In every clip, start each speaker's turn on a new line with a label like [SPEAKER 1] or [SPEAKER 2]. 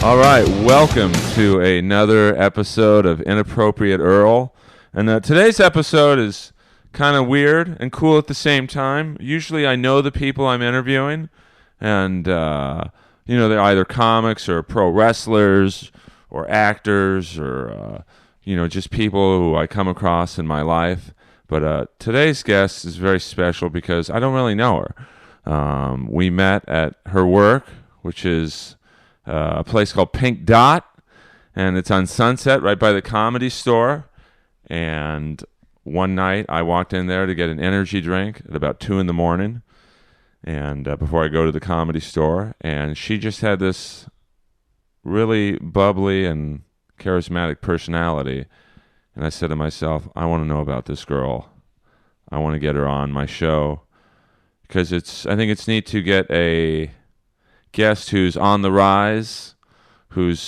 [SPEAKER 1] All right, welcome to another episode of Inappropriate Earl. And today's episode is kind of weird and cool at the same time. Usually I know the people I'm interviewing, and, they're either comics or pro wrestlers or actors or, just people who I come across in my life. But today's guest is very special because I don't really know her. We met at her work, which is a place called Pink Dot, and it's on Sunset right by the Comedy Store. And one night I walked in there to get an energy drink at about 2 a.m. and before I go to the Comedy Store, and she just had this really bubbly and charismatic personality. And I said to myself, I want to know about this girl. I want to get her on my show because I think it's neat to get a guest who's on the rise, who's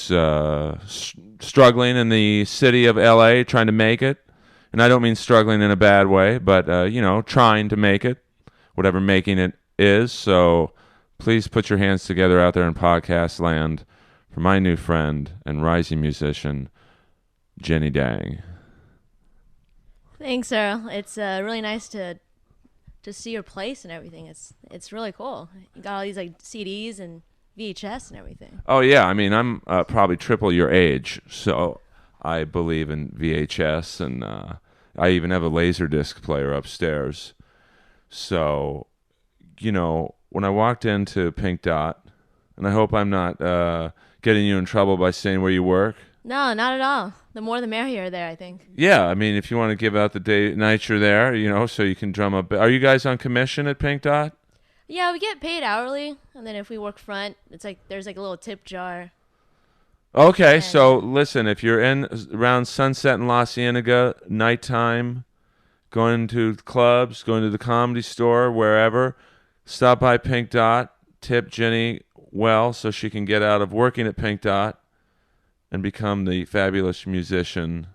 [SPEAKER 1] struggling in the city of LA, trying to make it. And I don't mean struggling in a bad way, but, trying to make it, whatever making it is. So please put your hands together out there in podcast land for my new friend and rising musician, Jenny Dang.
[SPEAKER 2] Thanks, Earl. It's really nice to see your place and everything. It's really cool. You got all these like CDs and VHS and everything.
[SPEAKER 1] Oh yeah, I mean I'm probably triple your age, so I believe in VHS, and I even have a Laserdisc player upstairs. So, when I walked into Pink Dot, and I hope I'm not getting you in trouble by saying where you work.
[SPEAKER 2] No, not at all. The more the merrier there, I think.
[SPEAKER 1] Yeah, I mean, if you want to give out the night you're there, so you can drum up. Are you guys on commission at Pink Dot?
[SPEAKER 2] Yeah, we get paid hourly, and then if we work front, it's like there's like a little tip jar.
[SPEAKER 1] Okay, so listen, if you're in around Sunset and La Cienega, nighttime, going to clubs, going to the Comedy Store, wherever, stop by Pink Dot, tip Jenny well so she can get out of working at Pink Dot and become the fabulous musician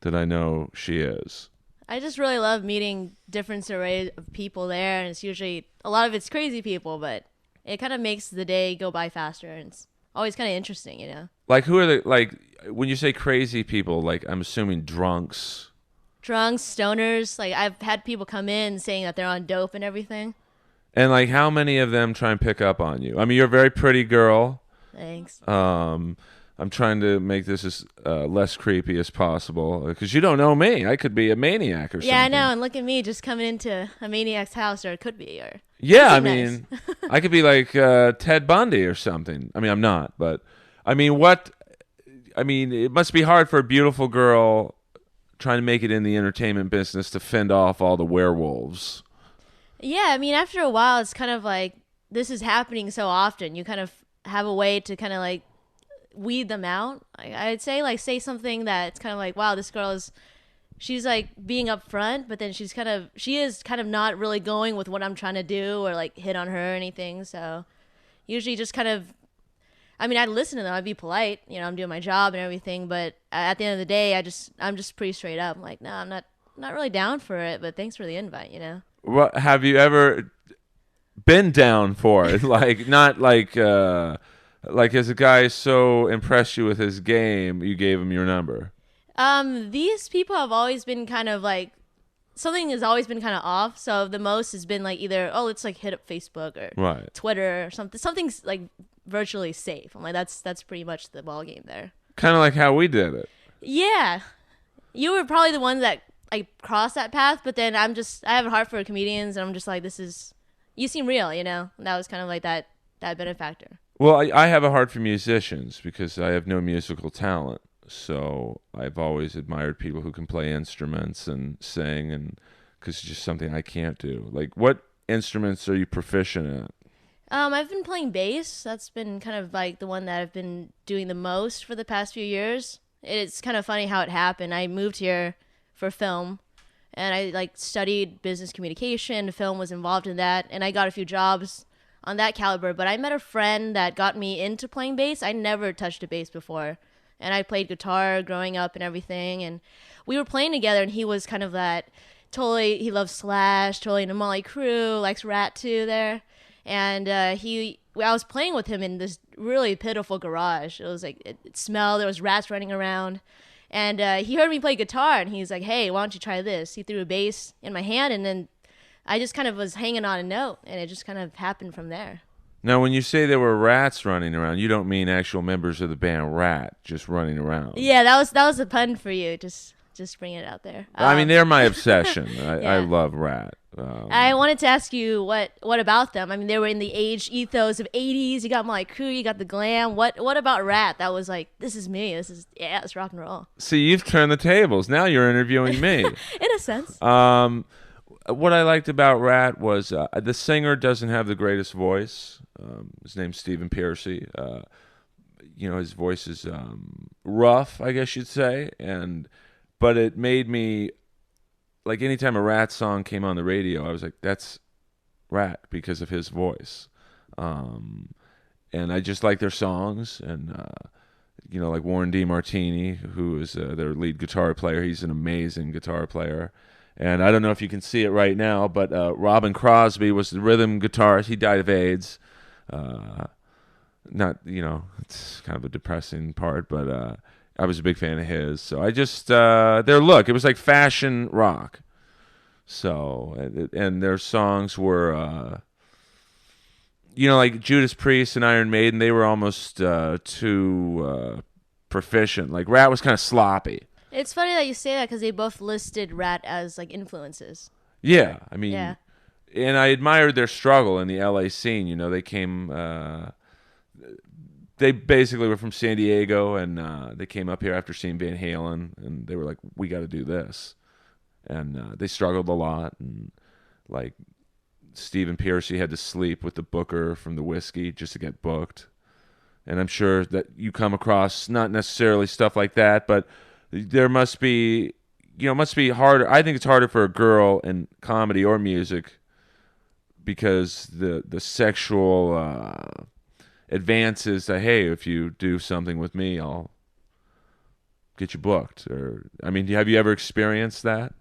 [SPEAKER 1] that I know she is.
[SPEAKER 2] I just really love meeting different arrays of people there, and it's usually, a lot of it's crazy people, but it kind of makes the day go by faster, and it's always kind of interesting,
[SPEAKER 1] Like, who are when you say crazy people, like, I'm assuming drunks.
[SPEAKER 2] Drunks, stoners, like, I've had people come in saying that they're on dope and everything.
[SPEAKER 1] And, like, how many of them try and pick up on you? I mean, you're a very pretty girl.
[SPEAKER 2] Thanks.
[SPEAKER 1] I'm trying to make this as less creepy as possible because you don't know me. I could be a maniac or something.
[SPEAKER 2] Yeah, I know. And look at me just coming into a maniac's house, or it could be. Or
[SPEAKER 1] yeah, I mean, I could be like Ted Bundy or something. I mean, I'm not, but I mean, it must be hard for a beautiful girl trying to make it in the entertainment business to fend off all the werewolves.
[SPEAKER 2] Yeah, I mean, after a while, it's kind of like this is happening so often. You kind of have a way to kind of like weed them out. I'd say like say something that's kind of like, wow, this girl she's like being upfront, but then she is kind of not really going with what I'm trying to do or like hit on her or anything. So usually just kind of, I mean, I'd listen to them, I'd be polite, I'm doing my job and everything, but at the end of the day, I'm just pretty straight up. I'm like, no, I'm not really down for it, but thanks for the invite,
[SPEAKER 1] What have you ever been down for it? Like, not like as a guy so impressed you with his game, you gave him your number.
[SPEAKER 2] These people have always been kind of like, something has always been kind of off. So the most has been like either, let's like hit up Facebook or Twitter or something. Something's like virtually safe. I'm like, that's pretty much the ball game there.
[SPEAKER 1] Kind of like how we did it.
[SPEAKER 2] Yeah. You were probably the one that I crossed that path, but then I have a heart for comedians, and I'm just like, you seem real, And that was kind of like that benefactor.
[SPEAKER 1] Well, I have a heart for musicians because I have no musical talent. So I've always admired people who can play instruments and sing, and because it's just something I can't do. Like, what instruments are you proficient at?
[SPEAKER 2] I've been playing bass. That's been kind of like the one that I've been doing the most for the past few years. It's kind of funny how it happened. I moved here for film, and I like studied business communication. Film was involved in that, and I got a few jobs on that caliber, but I met a friend that got me into playing bass. I never touched a bass before, and I played guitar growing up and everything, and we were playing together, and he was kind of that he loves Slash, totally into Motley Crue, likes Rat too there, and he I was playing with him in this really pitiful garage. It was like it smelled. There was rats running around, and he heard me play guitar, and he's like, "Hey, why don't you try this?" He threw a bass in my hand, and then I just kind of was hanging on a note, and it just kind of happened from there.
[SPEAKER 1] Now, when you say there were rats running around, you don't mean actual members of the band Rat just running around.
[SPEAKER 2] Yeah, that was a pun for you. Just bring it out there.
[SPEAKER 1] I mean, they're my obsession. I
[SPEAKER 2] Yeah.
[SPEAKER 1] love Rat.
[SPEAKER 2] I wanted to ask you what about them. I mean, they were in the ethos of '80s. You got Motley Crue, you got the glam. What about Rat? That was like, this is me. It's rock and roll.
[SPEAKER 1] See, you've turned the tables. Now you're interviewing me.
[SPEAKER 2] In a sense.
[SPEAKER 1] What I liked about Rat was the singer doesn't have the greatest voice. His name's Stephen Pearcy. His voice is rough, I guess you'd say, but it made me, like, anytime a Rat song came on the radio, I was like, that's Rat because of his voice. And I just like their songs, and like Warren DeMartini, who is their lead guitar player. He's an amazing guitar player. And I don't know if you can see it right now, but Robin Crosby was the rhythm guitarist. He died of AIDS. It's kind of a depressing part, but I was a big fan of his. So I just, their look, it was like fashion rock. So, and their songs were, like Judas Priest and Iron Maiden, they were almost too proficient. Like Rat was kind of sloppy.
[SPEAKER 2] It's funny that you say that because they both listed Rat as like influences.
[SPEAKER 1] Yeah, I mean,
[SPEAKER 2] Yeah.
[SPEAKER 1] And I admired their struggle in the LA scene. They came, they basically were from San Diego, and they came up here after seeing Van Halen, and they were like, we got to do this. And they struggled a lot, and like Stephen Pearcy had to sleep with the booker from the Whiskey just to get booked. And I'm sure that you come across not necessarily stuff like that, but there must be, it must be harder. I think it's harder for a girl in comedy or music because the sexual advances that, hey, if you do something with me, I'll get you booked. Or, I mean, have you ever experienced that?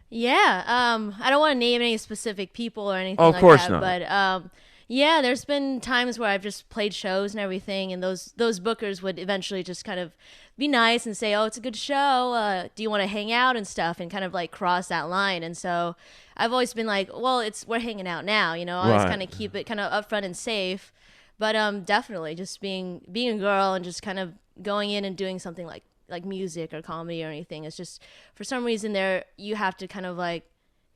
[SPEAKER 2] Yeah. I don't want to name any specific people or anything
[SPEAKER 1] Oh, of
[SPEAKER 2] like
[SPEAKER 1] course
[SPEAKER 2] that.
[SPEAKER 1] not.
[SPEAKER 2] But yeah, there's been times where I've just played shows and everything, and those bookers would eventually just kind of be nice and say, "Oh, it's a good show. Do you want to hang out and stuff?" And kind of like cross that line. And so I've always been like, "Well, we're hanging out now." I always
[SPEAKER 1] Right.
[SPEAKER 2] kind of keep it kind of upfront and safe. But definitely just being a girl and just kind of going in and doing something like music or comedy or anything. It's just for some reason there you have to kind of like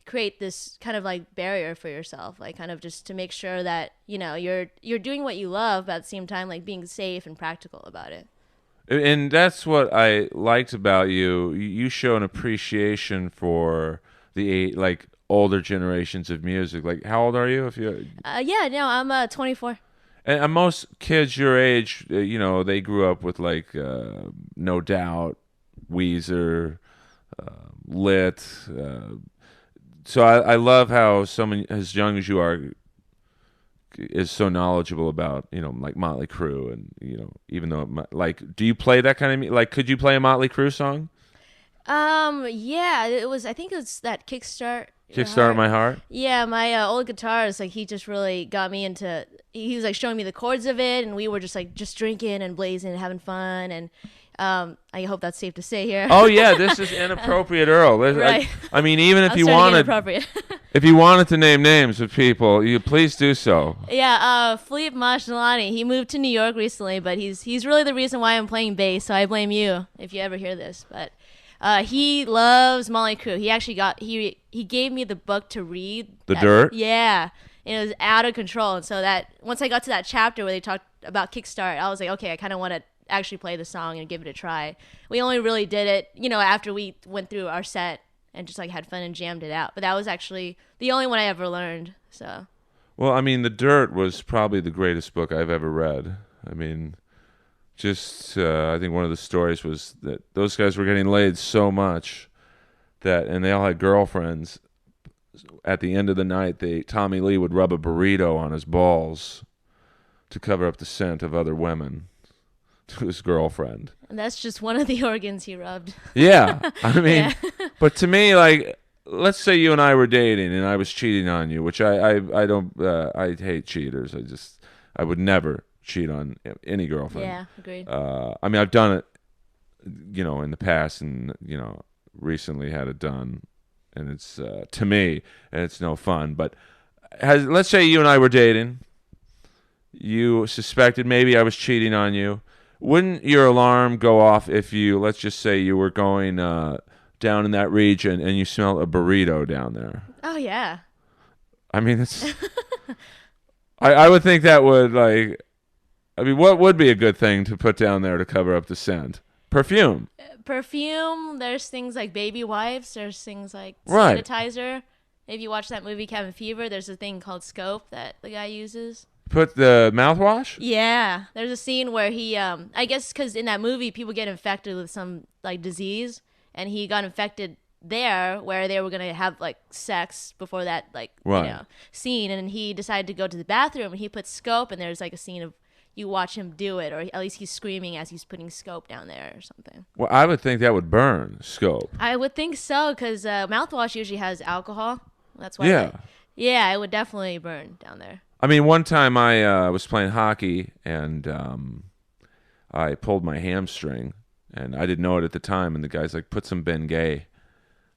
[SPEAKER 2] create this kind of like barrier for yourself, like kind of just to make sure that you're doing what you love, but at the same time like being safe and practical about it.
[SPEAKER 1] And that's what I liked about you. You show an appreciation for the like older generations of music. Like, how old are you? If you
[SPEAKER 2] Yeah, no, I'm 24.
[SPEAKER 1] and most kids your age, they grew up with like No Doubt, Weezer, Lit. So I love how someone as young as you are is so knowledgeable about like Motley Crue, and even though like, do you play that kind of like, could you play a Motley Crue song?
[SPEAKER 2] Yeah, I think it was that Kickstart
[SPEAKER 1] My Heart.
[SPEAKER 2] Yeah, my old guitarist, like he just really got me into. He was like showing me the chords of it, and we were just drinking and blazing and having fun. And I hope that's safe to say here.
[SPEAKER 1] Oh yeah, this is Inappropriate Earl.
[SPEAKER 2] Right.
[SPEAKER 1] I mean, even if
[SPEAKER 2] I'm
[SPEAKER 1] you
[SPEAKER 2] starting
[SPEAKER 1] wanted,
[SPEAKER 2] inappropriate.
[SPEAKER 1] if you wanted to name names of people, you please do so.
[SPEAKER 2] Yeah, Philippe Mashnalani. He moved to New York recently, but he's really the reason why I'm playing bass. So I blame you if you ever hear this. But he loves Motley Crue. He actually he gave me the book to read.
[SPEAKER 1] The Dirt?
[SPEAKER 2] Yeah. And it was out of control. And so that once I got to that chapter where they talked about Kickstart, I was like, okay, I kind of want to actually play the song and give it a try. We only really did it, after we went through our set and just like had fun and jammed it out. But that was actually the only one I ever learned. So.
[SPEAKER 1] Well, I mean, The Dirt was probably the greatest book I've ever read. I mean, just I think one of the stories was that those guys were getting laid so much and they all had girlfriends. At the end of the night, Tommy Lee would rub a burrito on his balls to cover up the scent of other women to his girlfriend.
[SPEAKER 2] And that's just one of the organs he rubbed.
[SPEAKER 1] Yeah, I mean,
[SPEAKER 2] Yeah.
[SPEAKER 1] but to me, like, let's say you and I were dating and I was cheating on you, which I don't, I hate cheaters. I would never cheat on any girlfriend.
[SPEAKER 2] Yeah, agreed.
[SPEAKER 1] I mean, I've done it, in the past, and recently had it done, and it's to me, and it's no fun. But let's say you and I were dating. You suspected maybe I was cheating on you. Wouldn't your alarm go off if let's just say you were going down in that region and you smelled a burrito down there?
[SPEAKER 2] Oh yeah.
[SPEAKER 1] I mean, it's. I would think that would what would be a good thing to put down there to cover up the scent? Perfume.
[SPEAKER 2] Perfume. There's things like baby wipes. There's things like
[SPEAKER 1] Right.
[SPEAKER 2] sanitizer. If you watch that movie Cabin Fever, there's a thing called Scope that the guy uses.
[SPEAKER 1] Put the mouthwash?
[SPEAKER 2] Yeah, there's a scene where he, I guess because in that movie people get infected with some like disease, and he got infected there where they were gonna have like sex before that
[SPEAKER 1] Right.
[SPEAKER 2] scene, and he decided to go to the bathroom and he put Scope, and there's like a scene of you watch him do it, or at least he's screaming as he's putting Scope down there or something.
[SPEAKER 1] Well, I would think that would burn scope.
[SPEAKER 2] I would think so because mouthwash usually has alcohol. That's why.
[SPEAKER 1] Yeah.
[SPEAKER 2] Yeah, it would definitely burn down there.
[SPEAKER 1] I mean, one time I was playing hockey and I pulled my hamstring, and I didn't know it at the time. And the guy's like, "Put some Bengay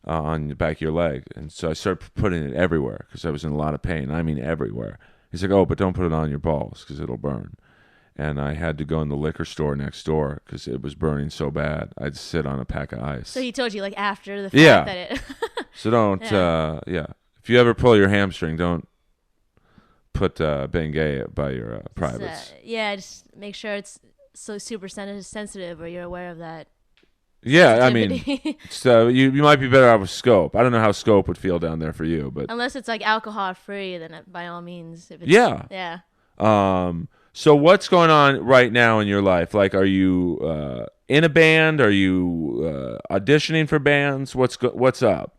[SPEAKER 1] on the back of your leg," and so I started putting it everywhere because I was in a lot of pain. I mean, everywhere. He's like, "Oh, but don't put it on your balls because it'll burn." And I had to go in the liquor store next door because it was burning so bad. I'd sit on a pack of ice.
[SPEAKER 2] So he told you like after the fact
[SPEAKER 1] Yeah.
[SPEAKER 2] that it.
[SPEAKER 1] So don't, If you ever pull your hamstring, don't put Bengay by your privates.
[SPEAKER 2] Just make sure it's so super sensitive, or you're aware of that.
[SPEAKER 1] Yeah, I mean,
[SPEAKER 2] sensitivity.
[SPEAKER 1] so you might be better off with Scope. I don't know how Scope would feel down there for you, but
[SPEAKER 2] Unless it's like alcohol free, then by all means. If it's,
[SPEAKER 1] yeah.
[SPEAKER 2] Yeah.
[SPEAKER 1] So what's going on right now in your life? Like, are you in a band? Are you auditioning for bands? What's up?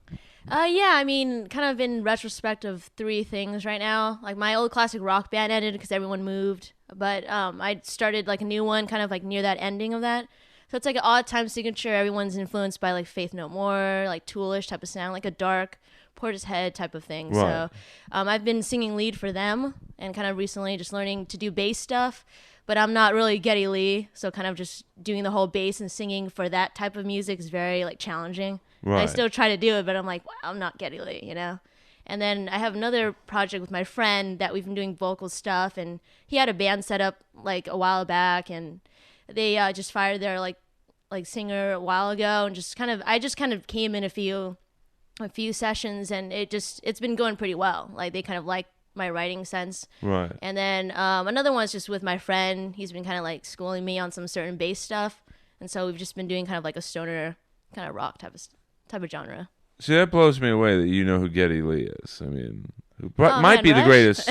[SPEAKER 2] Yeah, I mean, kind of in retrospect of three things right now. Like my old classic rock band ended because everyone moved, but I started like a new one, kind of like near that ending of that. So it's like an odd time signature. Everyone's influenced by like Faith No More, like Toolish type of sound, like a dark Portishead type of thing.
[SPEAKER 1] Right.
[SPEAKER 2] So I've been singing lead for them, and kind of recently just learning to do bass stuff. But I'm not really Geddy Lee, so kind of just doing the whole bass and singing for that type of music is very like challenging.
[SPEAKER 1] Right.
[SPEAKER 2] I still try to do it, but I'm like, wow, I'm not Geddy Lee, And then I have another project with my friend that we've been doing vocal stuff, and he had a band set up like a while back, and they just fired their like singer a while ago, and I just kind of came in a few sessions, and it's been going pretty well. Like they kind of like my writing sense.
[SPEAKER 1] Right.
[SPEAKER 2] And then another one's just with my friend. He's been kind of like schooling me on some certain bass stuff, and so we've just been doing kind of like a stoner kind of rock type of genre.
[SPEAKER 1] See, that blows me away that you know who Geddy Lee is. I mean, might
[SPEAKER 2] Man,
[SPEAKER 1] be the
[SPEAKER 2] Rush?
[SPEAKER 1] greatest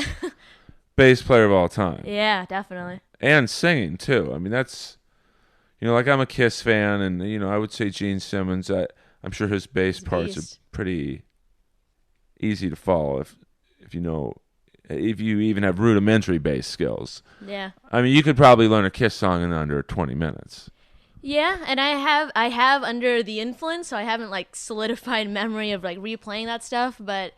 [SPEAKER 1] bass player of all time.
[SPEAKER 2] Yeah, definitely.
[SPEAKER 1] And singing too. I mean, that's like I'm a Kiss fan, and I would say Gene Simmons. I'm sure his bass parts are pretty easy to follow if you even have rudimentary bass skills.
[SPEAKER 2] Yeah.
[SPEAKER 1] I mean, you could probably learn a Kiss song in under 20 minutes.
[SPEAKER 2] Yeah, and I have under the influence, so I haven't like solidified memory of like replaying that stuff, but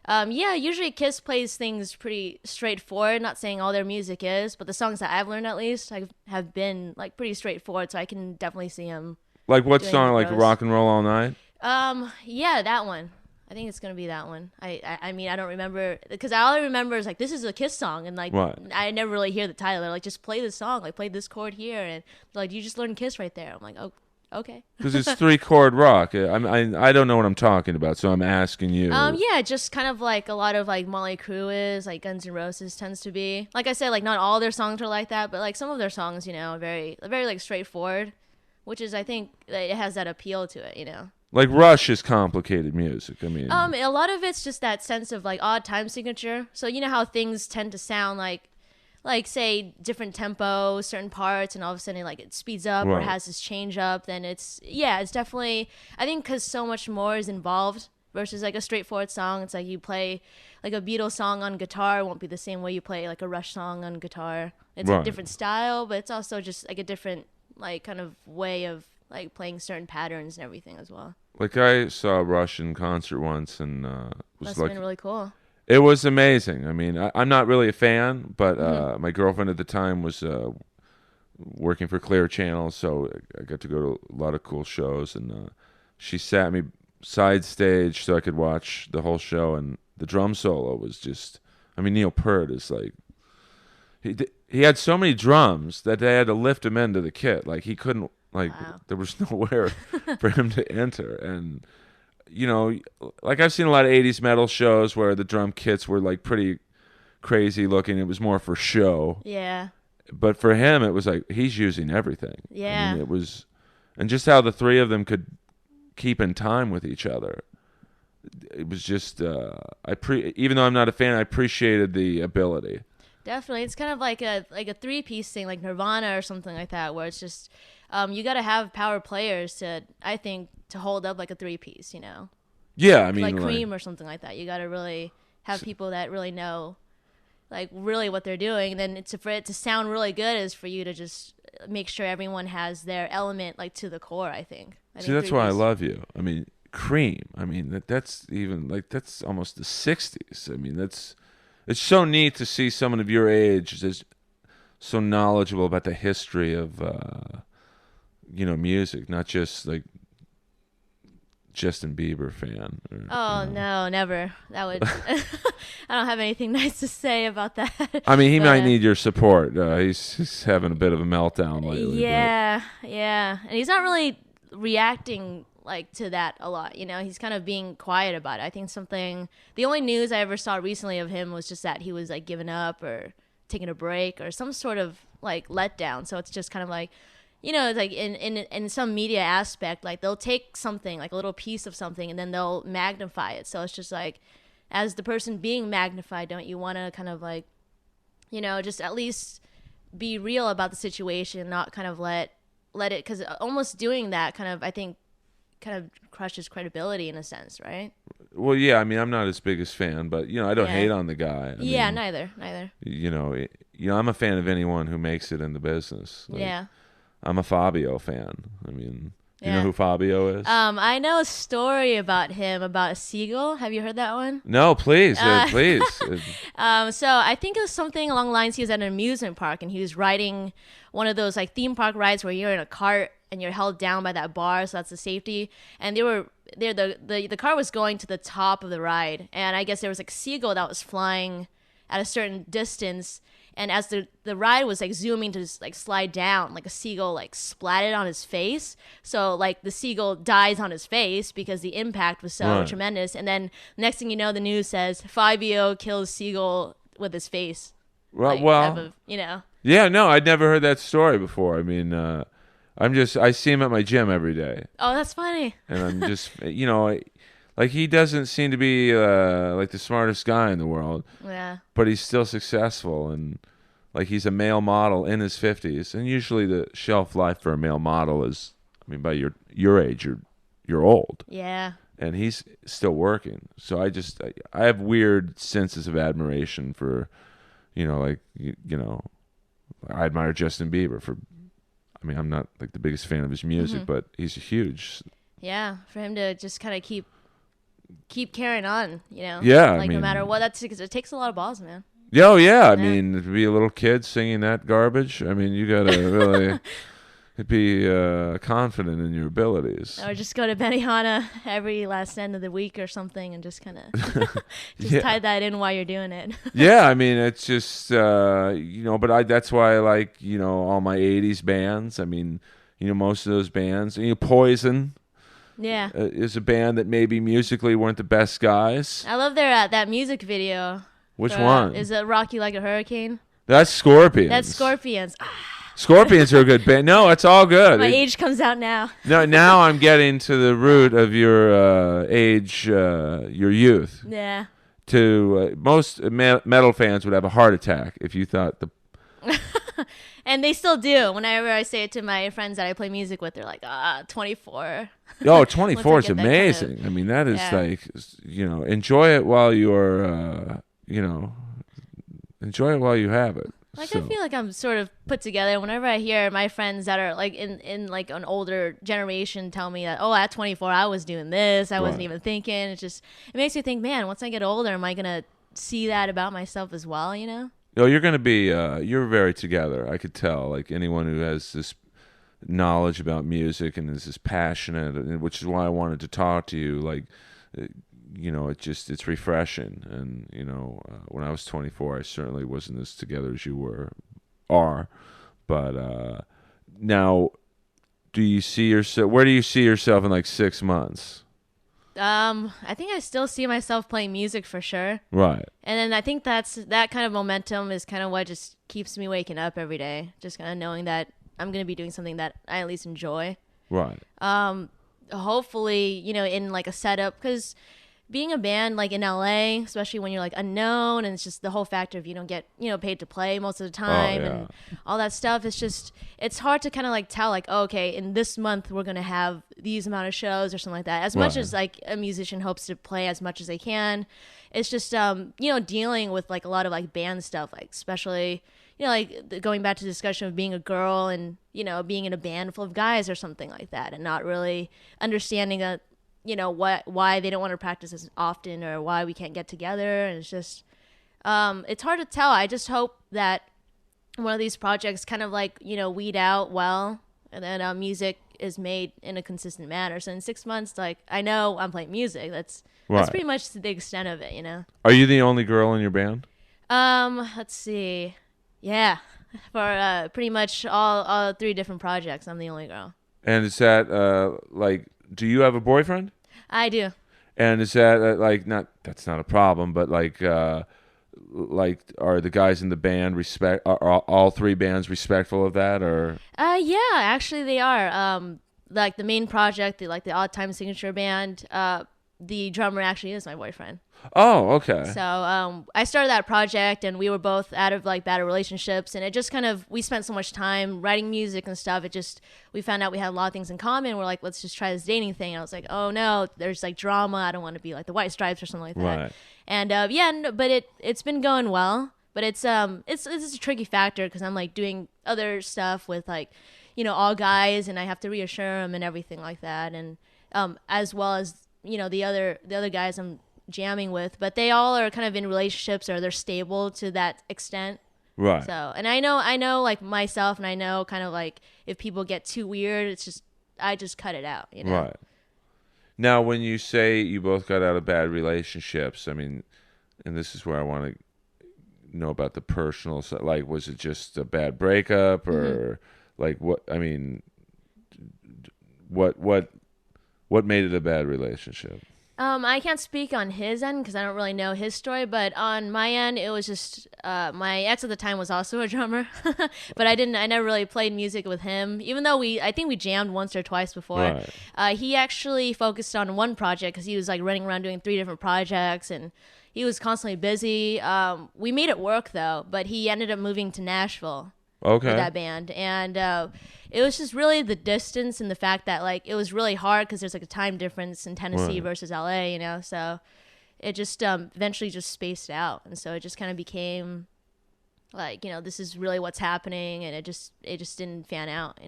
[SPEAKER 2] usually Kiss plays things pretty straightforward. Not saying all their music is, but the songs that I've learned at least have been like pretty straightforward, so I can definitely see them.
[SPEAKER 1] Like what
[SPEAKER 2] doing
[SPEAKER 1] song? Like
[SPEAKER 2] those.
[SPEAKER 1] Rock and Roll All Night?
[SPEAKER 2] Yeah, that one. I think it's gonna be that one. I mean, I don't remember because all I remember is like this is a Kiss song, and like
[SPEAKER 1] Right.
[SPEAKER 2] I never really hear the title. They're like, just play this song, like play this chord here, and like you just learn Kiss right there. I'm like, oh, okay.
[SPEAKER 1] Because it's 3-chord rock. I don't know what I'm talking about, so I'm asking you.
[SPEAKER 2] Yeah, just kind of like a lot of like Motley Crue is, like Guns N' Roses tends to be. Like I said, like not all their songs are like that, but like some of their songs, very like straightforward, which is I think it has that appeal to it,
[SPEAKER 1] Like Rush is complicated music. I mean,
[SPEAKER 2] a lot of it's just that sense of like odd time signature. So you know how things tend to sound like say different tempo, certain parts, and all of a sudden like it speeds up or
[SPEAKER 1] Right.
[SPEAKER 2] has this change up. Then it's definitely, I think because so much more is involved versus like a straightforward song. It's like you play like a Beatles song on guitar won't be the same way you play like a Rush song on guitar. It's
[SPEAKER 1] Right.
[SPEAKER 2] a different style, but it's also just like a different like kind of way of like playing certain patterns and everything as well.
[SPEAKER 1] like I saw Rush in concert once, and was
[SPEAKER 2] That's
[SPEAKER 1] like
[SPEAKER 2] been really cool.
[SPEAKER 1] It was amazing. I mean, I'm not really a fan, but
[SPEAKER 2] Mm-hmm.
[SPEAKER 1] my girlfriend at the time was working for Clear Channel, so I got to go to a lot of cool shows, and she sat me side stage so I could watch the whole show, and the drum solo was just. I mean, Neil Peart is like he had so many drums that they had to lift him into the kit. Like he couldn't like
[SPEAKER 2] Wow.
[SPEAKER 1] there was nowhere for him to enter, and like I've seen a lot of '80s metal shows where the drum kits were like pretty crazy looking. It was more for show.
[SPEAKER 2] Yeah.
[SPEAKER 1] But for him, it was like he's using everything. I mean,
[SPEAKER 2] Yeah.
[SPEAKER 1] it was, and just how the three of them could keep in time with each other. It was just, even though I'm not a fan, I appreciated the ability.
[SPEAKER 2] Definitely. It's kind of like a three-piece thing, like Nirvana or something like that, where it's just you got to have power players to, I think, to hold up like a three-piece,
[SPEAKER 1] Yeah, I
[SPEAKER 2] like
[SPEAKER 1] mean,
[SPEAKER 2] Cream or something like that. You got to really have people that really know, like, really what they're doing. And then for it to sound really good is for you to just make sure everyone has their element like to the core. I think.
[SPEAKER 1] see, that's why I
[SPEAKER 2] three-piece.
[SPEAKER 1] love you. I mean, Cream. I mean, that's even like that's almost the '60s. I mean, it's so neat to see someone of your age is so knowledgeable about the history of music, not just like Justin Bieber fan.
[SPEAKER 2] Oh no, never. That would. I don't have anything nice to say about that.
[SPEAKER 1] I mean, he
[SPEAKER 2] But,
[SPEAKER 1] might need your support. He's having a bit of a meltdown lately.
[SPEAKER 2] yeah, yeah, and he's not really reacting like to that a lot. He's kind of being quiet about it. I think something. The only news I ever saw recently of him was just that he was like giving up or taking a break or some sort of like letdown. So it's just kind of like. It's like in some media aspect, like they'll take something, like a little piece of something, and then they'll magnify it. So it's just like, as the person being magnified, don't you want to kind of like, just at least be real about the situation, not kind of let it, because almost doing that kind of, I think, kind of crushes credibility in a sense, right?
[SPEAKER 1] Well, yeah. I mean, I'm not his biggest fan, but I don't
[SPEAKER 2] Yeah.
[SPEAKER 1] hate on the guy. I
[SPEAKER 2] Yeah,
[SPEAKER 1] mean,
[SPEAKER 2] neither.
[SPEAKER 1] I'm a fan of anyone who makes it in the business. Like,
[SPEAKER 2] Yeah.
[SPEAKER 1] I'm a Fabio fan. I mean, you know
[SPEAKER 2] Yeah.
[SPEAKER 1] who Fabio is?
[SPEAKER 2] I know a story about him, about a seagull. Have you heard that one?
[SPEAKER 1] No, please,
[SPEAKER 2] Uh,
[SPEAKER 1] please.
[SPEAKER 2] So I think it was something along the lines he was at an amusement park and he was riding one of those like theme park rides where you're in a cart and you're held down by that bar, so that's the safety. And they were there. The car was going to the top of the ride, and I guess there was like a seagull that was flying at a certain distance. And as the ride was like zooming to like slide down, like a seagull like splatted on his face. So like the seagull dies on his face because the impact was so
[SPEAKER 1] Right.
[SPEAKER 2] tremendous. And then next thing you know, the news says Fabio kills seagull with his face.
[SPEAKER 1] Well,
[SPEAKER 2] Like,
[SPEAKER 1] well,
[SPEAKER 2] type of.
[SPEAKER 1] yeah, no, I'd never heard that story before. I mean, I see him at my gym every day,
[SPEAKER 2] Oh, that's funny.
[SPEAKER 1] and I'm just, like he doesn't seem to be like the smartest guy in the world,
[SPEAKER 2] Yeah.
[SPEAKER 1] but he's still successful, and like he's a male model in his 50s, and usually the shelf life for a male model is, I mean, by your age, you're old,
[SPEAKER 2] Yeah.
[SPEAKER 1] and he's still working. So I have weird senses of admiration for, like I admire Justin Bieber for. I mean, I'm not like the biggest fan of his music, but he's huge.
[SPEAKER 2] Yeah. For him to just kind of keep carrying on,
[SPEAKER 1] Yeah, I
[SPEAKER 2] like no
[SPEAKER 1] mean-
[SPEAKER 2] matter what, it takes a lot of balls, man.
[SPEAKER 1] Oh yeah, I
[SPEAKER 2] Yeah.
[SPEAKER 1] mean, to be a little kid singing that garbage, I mean, you gotta really be confident in your abilities.
[SPEAKER 2] Or just go to Benihana every last end of the week or something and just kind of just
[SPEAKER 1] Yeah.
[SPEAKER 2] tie that in while you're doing it.
[SPEAKER 1] Yeah, I mean, it's just but that's why I like all my '80s bands. I mean, most of those bands. Poison
[SPEAKER 2] Yeah.
[SPEAKER 1] is a band that maybe musically weren't the best guys.
[SPEAKER 2] I love their that music video.
[SPEAKER 1] Which
[SPEAKER 2] for,
[SPEAKER 1] one?
[SPEAKER 2] Is it Rock You Like a Hurricane?
[SPEAKER 1] That's Scorpions.
[SPEAKER 2] That's Scorpions.
[SPEAKER 1] Scorpions are a good band. No, it's all good.
[SPEAKER 2] My age comes out now.
[SPEAKER 1] No, now I'm getting to the root of your age, your youth.
[SPEAKER 2] Yeah.
[SPEAKER 1] To most metal fans would have a heart attack if you thought the.
[SPEAKER 2] And they still do. Whenever I say it to my friends that I play music with, they're like, 24.
[SPEAKER 1] Oh, 24 is
[SPEAKER 2] get that kind of-
[SPEAKER 1] amazing. I mean, that is
[SPEAKER 2] Yeah.
[SPEAKER 1] like, enjoy it while you're, enjoy it while you have it.
[SPEAKER 2] Like
[SPEAKER 1] So-
[SPEAKER 2] I feel like I'm sort of put together whenever I hear my friends that are like in like an older generation tell me that, oh, at 24 I was doing this, I wasn't
[SPEAKER 1] Right.
[SPEAKER 2] even thinking. It makes me think, man, once I get older, am I gonna see that about myself as well, you know?
[SPEAKER 1] Oh, you're gonna be you're very together. I could tell. Like anyone who has this knowledge about music and is passionate, which is why I wanted to talk to you. Like, uh, it's refreshing. And when I was 24, I certainly wasn't as together as you are. But now, do you see yourself? Where do you see yourself in like 6 months?
[SPEAKER 2] I think I still see myself playing music for sure.
[SPEAKER 1] Right.
[SPEAKER 2] And then I think that kind of momentum is kind of what just keeps me waking up every day. Just kind of knowing that I'm going to be doing something that I at least enjoy.
[SPEAKER 1] Right.
[SPEAKER 2] Hopefully, in like a setup, because being a band like in LA, especially when you're like unknown, and it's just the whole factor of you don't get paid to play most of the time, and all that stuff. It's hard to kind of like tell like, oh, okay, in this month we're gonna have these amount of shows or something like that. As much as like a musician hopes to play as much as they can, it's just dealing with like a lot of like band stuff, like especially like going back to the discussion of being a girl and being in a band full of guys or something like that, and not really understanding why they don't want to practice as often or why we can't get together. And it's just it's hard to tell. I just hope that one of these projects kind of like weed out well, and then music is made in a consistent manner. So in 6 months, like I know I'm playing music. That's pretty much the extent of it.
[SPEAKER 1] Are you the only girl in your band?
[SPEAKER 2] Let's see. Yeah, for pretty much all three different projects, I'm the only girl.
[SPEAKER 1] And is that like? Do you have a boyfriend?
[SPEAKER 2] I do.
[SPEAKER 1] And is that that's not a problem, but like are the guys in the band are all three bands respectful of that, or?
[SPEAKER 2] Yeah, actually they are. Like the main project, the Odd Time Signature Band, the drummer actually is my boyfriend.
[SPEAKER 1] Oh, okay.
[SPEAKER 2] So I started that project, and we were both out of like bad relationships, and it just kind of, we spent so much time writing music and stuff. We found out we had a lot of things in common. We're like, let's just try this dating thing. And I was like, oh no, there's like drama. I don't want to be like the White Stripes or something like that.
[SPEAKER 1] Right.
[SPEAKER 2] And but it's been going well. But it's a tricky factor because I'm like doing other stuff with like all guys, and I have to reassure them and everything like that, and as well as the other guys I'm jamming with, but they all are kind of in relationships or they're stable to that extent.
[SPEAKER 1] Right.
[SPEAKER 2] So, and I know like myself, and I know kind of like if people get too weird, I just cut it out,
[SPEAKER 1] Right. Now, when you say you both got out of bad relationships, I mean, and this is where I want to know about the personal side. Like, was it just a bad breakup, or like what? I mean, what made it a bad relationship?
[SPEAKER 2] I can't speak on his end because I don't really know his story, but on my end, it was just my ex at the time was also a drummer, but I never really played music with him, even though I think we jammed once or twice before.
[SPEAKER 1] Right.
[SPEAKER 2] He actually focused on one project because he was like running around doing 3 different projects, and he was constantly busy. We made it work though, but he ended up moving to Nashville.
[SPEAKER 1] Okay.
[SPEAKER 2] With that band, and it was just really the distance and the fact that like it was really hard because there's like a time difference in Tennessee versus LA, so it just eventually just spaced out, and so it just kind of became like this is really what's happening, and it just didn't fan out.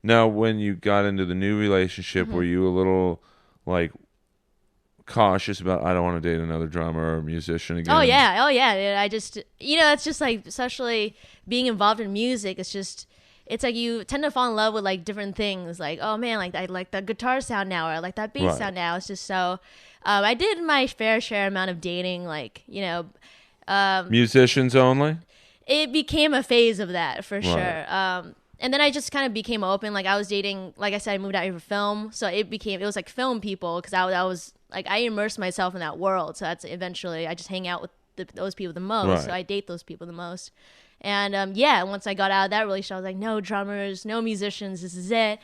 [SPEAKER 1] Now, when you got into the new relationship, were you a little like cautious about, I don't want to date another drummer or musician again?
[SPEAKER 2] Oh yeah. I just it's just like, especially being involved in music, it's like you tend to fall in love with like different things, like, oh man, like I like that guitar sound now, or I like that bass sound now. It's just so I did my fair share amount of dating, like
[SPEAKER 1] musicians only.
[SPEAKER 2] It became a phase of that for sure. And then I just kind of became open. Like I was dating, like I said, I moved out here for film, so it was like film people, because I was like, I immersed myself in that world. So that's eventually I just hang out with those people the most. So I date those people the most. And once I got out of that relationship, I was like, no drummers, no musicians, this is it.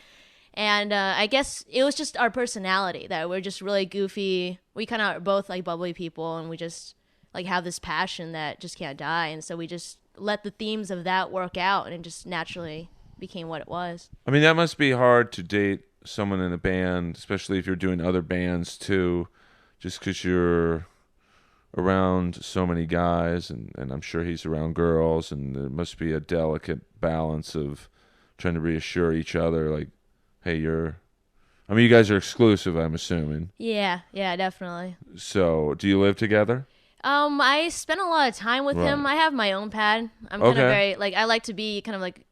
[SPEAKER 2] And I guess it was just our personality that we're just really goofy. We kind of are both like bubbly people, and we just like have this passion that just can't die. And so we just let the themes of that work out, and it just naturally became what it was.
[SPEAKER 1] I mean, that must be hard to date someone in a band, especially if you're doing other bands too, just because you're around so many guys, and I'm sure he's around girls, and there must be a delicate balance of trying to reassure each other, like, hey, you guys are exclusive, I'm assuming.
[SPEAKER 2] Yeah, definitely.
[SPEAKER 1] So, do you live together?
[SPEAKER 2] I spent a lot of time with him.
[SPEAKER 1] Right.
[SPEAKER 2] I have my own pad. I'm kind of
[SPEAKER 1] Okay.
[SPEAKER 2] very like I like to be kind of like